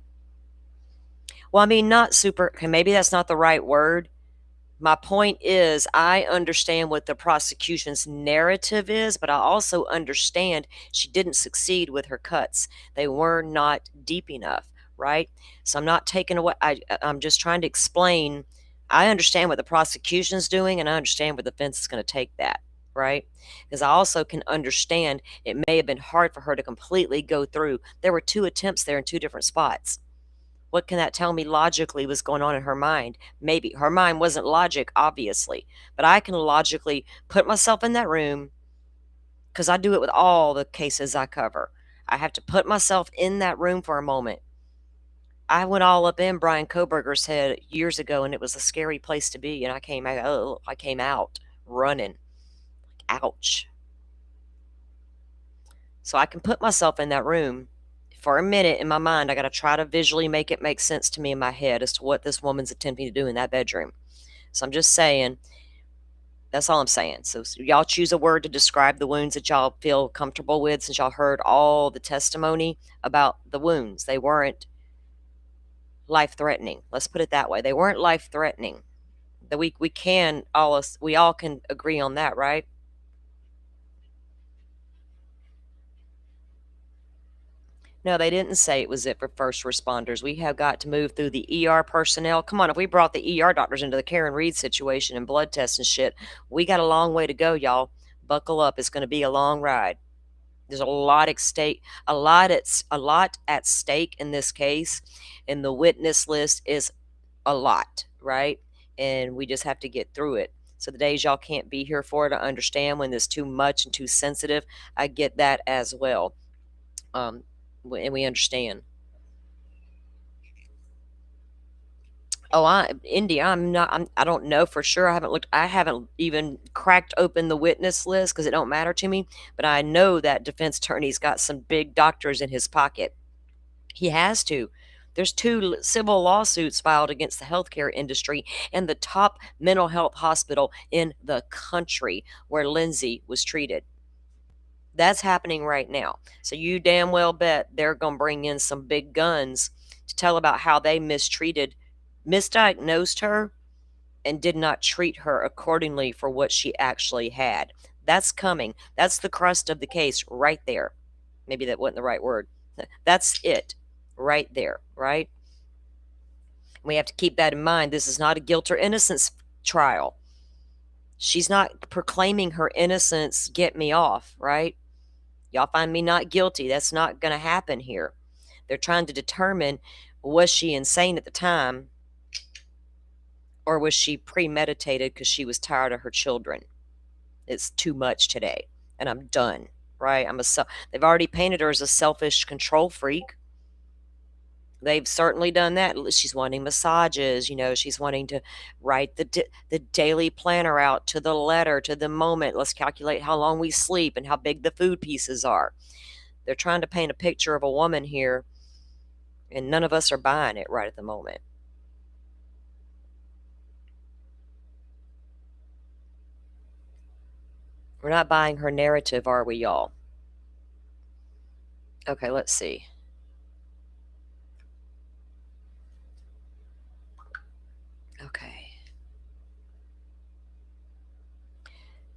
Well, I mean, not super, maybe that's not the right word. My point is, I understand what the prosecution's narrative is, but I also understand she didn't succeed with her cuts. They were not deep enough, right? So I'm not taking away, I'm just trying to explain. I understand what the prosecution's doing, and I understand where the defense is going to take that, right? Because I also can understand it may have been hard for her to completely go through. There were 2 attempts there in 2 different spots. What can that tell me logically was going on in her mind? Maybe. Her mind wasn't logic, obviously. But I can logically put myself in that room, because I do it with all the cases I cover. I have to put myself in that room for a moment. I went all up in Brian Koberger's head years ago, and it was a scary place to be. And I came out running. Ouch. So I can put myself in that room for a minute in my mind. I got to try to visually make it make sense to me in my head as to what this woman's attempting to do in that bedroom. So I'm just saying, that's all I'm saying. So y'all choose a word to describe the wounds that y'all feel comfortable with, since y'all heard all the testimony about the wounds. They weren't life-threatening. Let's put it that way. They weren't life-threatening. We all can agree on that, right? No, they didn't say it was it for first responders. We have got to move through the ER personnel. Come on, if we brought the ER doctors into the Karen Reed situation and blood tests and shit, we got a long way to go, y'all. Buckle up. It's going to be a long ride. There's a lot at stake, a lot at stake in this case, and the witness list is a lot, right? And we just have to get through it. So the days y'all can't be here for it, I understand when it's too much and too sensitive. I get that as well. And we understand. Oh, Indy, I don't know for sure. I haven't even cracked open the witness list because it don't matter to me. But I know that defense attorney's got some big doctors in his pocket. He has to. There's 2 civil lawsuits filed against the healthcare industry and the top mental health hospital in the country where Lindsay was treated. That's happening right now. So you damn well bet they're going to bring in some big guns to tell about how they misdiagnosed her and did not treat her accordingly for what she actually had. That's coming. That's the crust of the case right there. Maybe that wasn't the right word. That's it right there, right? We have to keep that in mind. This is not a guilt or innocence trial. She's not proclaiming her innocence, get me off, right? Y'all find me not guilty. That's not going to happen here. They're trying to determine, was she insane at the time, or was she premeditated because she was tired of her children? It's too much today, and I'm done, right? They've already painted her as a selfish control freak. They've certainly done that. She's wanting massages, she's wanting to write the daily planner out to the letter, to the moment. Let's calculate how long we sleep and how big the food pieces are. They're trying to paint a picture of a woman here, and none of us are buying it right at the moment. We're not buying her narrative, are we, y'all? Okay, let's see. Okay.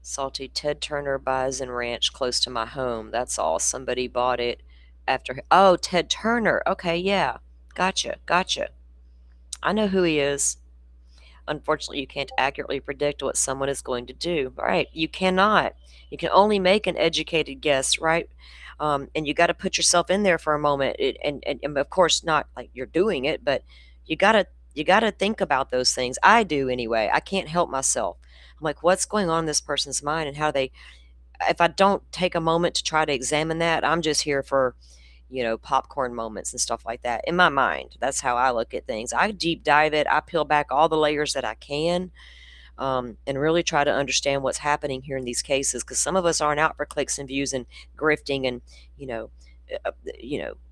Salty Ted Turner Bison Ranch close to my home. That's all. Somebody bought it after. Oh, Ted Turner. Okay, yeah. Gotcha. I know who he is. Unfortunately, you can't accurately predict what someone is going to do. Right? You cannot. You can only make an educated guess, right? And you got to put yourself in there for a moment. And of course, not like you're doing it, but you gotta think about those things. I do anyway. I can't help myself. I'm like, what's going on in this person's mind, and how they if I don't take a moment to try to examine that, I'm just here for, popcorn moments and stuff like that. In my mind, that's how I look at things. I deep dive it. I peel back all the layers that I can, and really try to understand what's happening here in these cases. Because some of us aren't out for clicks and views and grifting and,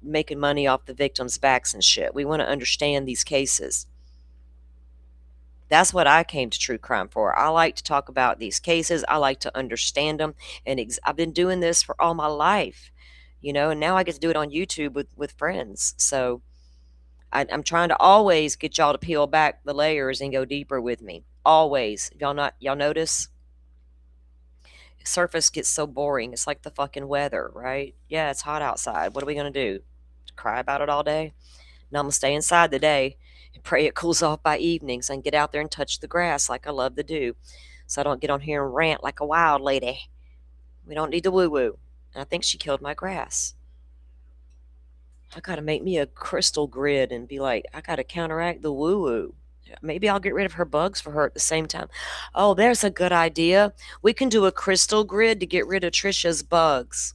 making money off the victims' backs and shit. We want to understand these cases. That's what I came to true crime for. I like to talk about these cases. I like to understand them. And I've been doing this for all my life, and now I get to do it on YouTube with friends. So I'm trying to always get y'all to peel back the layers and go deeper with me. Always. Y'all notice? Surface gets so boring. It's like the fucking weather, right? Yeah, it's hot outside. What are we going to do? Cry about it all day? No, I'm going to stay inside today and pray it cools off by evening so I can get out there and touch the grass like I love to do, so I don't get on here and rant like a wild lady. We don't need the woo-woo. And I think she killed my grass. I got to make me a crystal grid and be like, I got to counteract the woo-woo. Maybe I'll get rid of her bugs for her at the same time. Oh, there's a good idea. We can do a crystal grid to get rid of Trisha's bugs.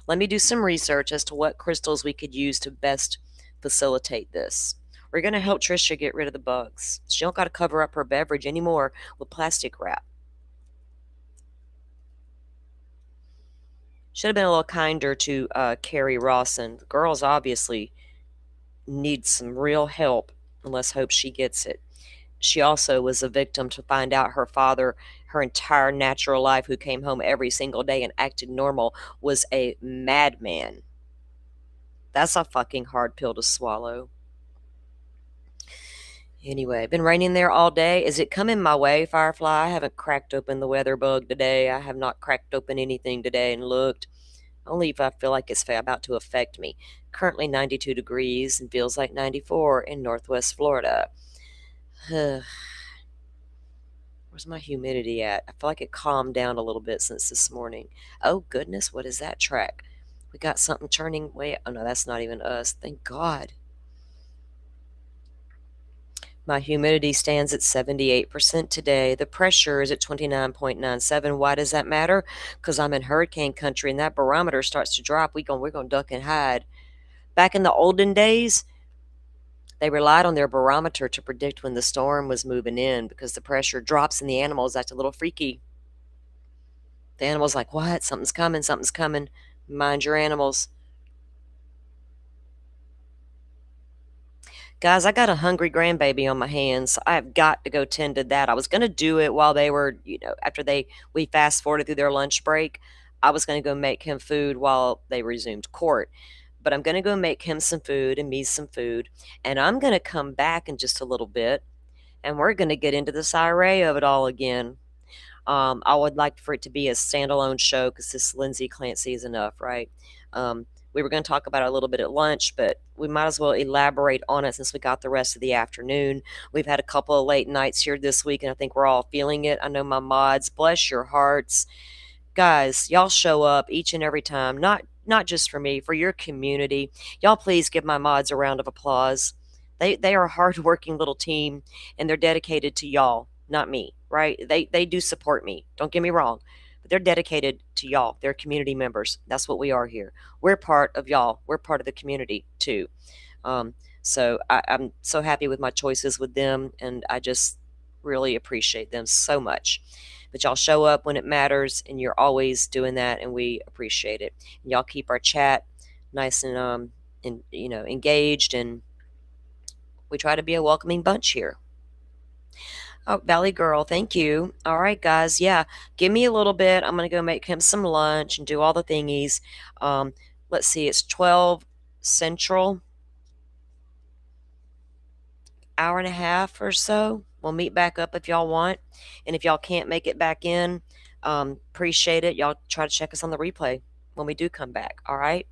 Let me do some research as to what crystals we could use to best facilitate this. We're going to help Trisha get rid of the bugs. She don't got to cover up her beverage anymore with plastic wrap. Should have been a little kinder to Carrie Rawson. The girls obviously need some real help, and let's hope she gets it. She also was a victim to find out her father, her entire natural life, who came home every single day and acted normal, was a madman. That's a fucking hard pill to swallow. Anyway, been raining there all day. Is it coming my way, Firefly? I haven't cracked open the weather bug today. I have not cracked open anything today and looked. Only if I feel like it's about to affect me. Currently 92 degrees and feels like 94 in Northwest Florida. Where's my humidity at? I feel like it calmed down a little bit since this morning. Oh, goodness, what is that track? We got something turning way... Oh, no, that's not even us. Thank God. My humidity stands at 78% today. The pressure is at 29.97. Why does that matter? Because I'm in hurricane country and that barometer starts to drop. We're going to duck and hide. Back in the olden days, they relied on their barometer to predict when the storm was moving in because the pressure drops and the animals act a little freaky. The animal's like, what? Something's coming, something's coming. Mind your animals. Guys, I got a hungry grandbaby on my hands. So I have got to go tend to that. I was going to do it while they were, after we fast forwarded through their lunch break. I was going to go make him food while they resumed court. But I'm going to go make him some food and me some food. And I'm going to come back in just a little bit. And we're going to get into the siren of it all again. I would like for it to be a standalone show because this Lindsay Clancy is enough, right? We were going to talk about it a little bit at lunch, but we might as well elaborate on it since we got the rest of the afternoon. We've had a couple of late nights here this week, and I think we're all feeling it. I know my mods, bless your hearts. Guys, y'all show up each and every time, not just for me, for your community. Y'all please give my mods a round of applause. They are a hardworking little team, and they're dedicated to y'all, not me, right? They do support me. Don't get me wrong. But they're dedicated to y'all. They're community members. That's what we are here. We're part of y'all. We're part of the community too. So I'm so happy with my choices with them, and I just really appreciate them so much. But y'all show up when it matters, and you're always doing that, and we appreciate it. And y'all keep our chat nice and engaged, and we try to be a welcoming bunch here. Oh, Valley Girl, thank you. All right, guys. Yeah, give me a little bit. I'm going to go make him some lunch and do all the thingies. Let's see, it's 12 Central. Hour and a half or so. We'll meet back up if y'all want. And if y'all can't make it back in, appreciate it. Y'all try to check us on the replay when we do come back. All right?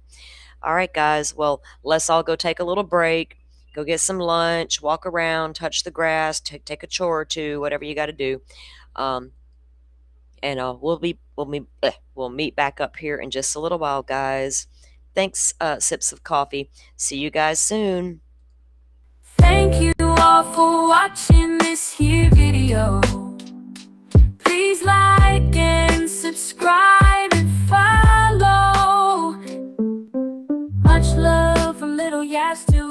All right, guys. Well, let's all go take a little break. Go get some lunch, walk around, touch the grass, take a chore or two, whatever you got to do. And we'll meet back up here in just a little while, guys. Thanks, Sips of Coffee. See you guys soon.
Thank you all for watching this here video. Please like and subscribe if gas to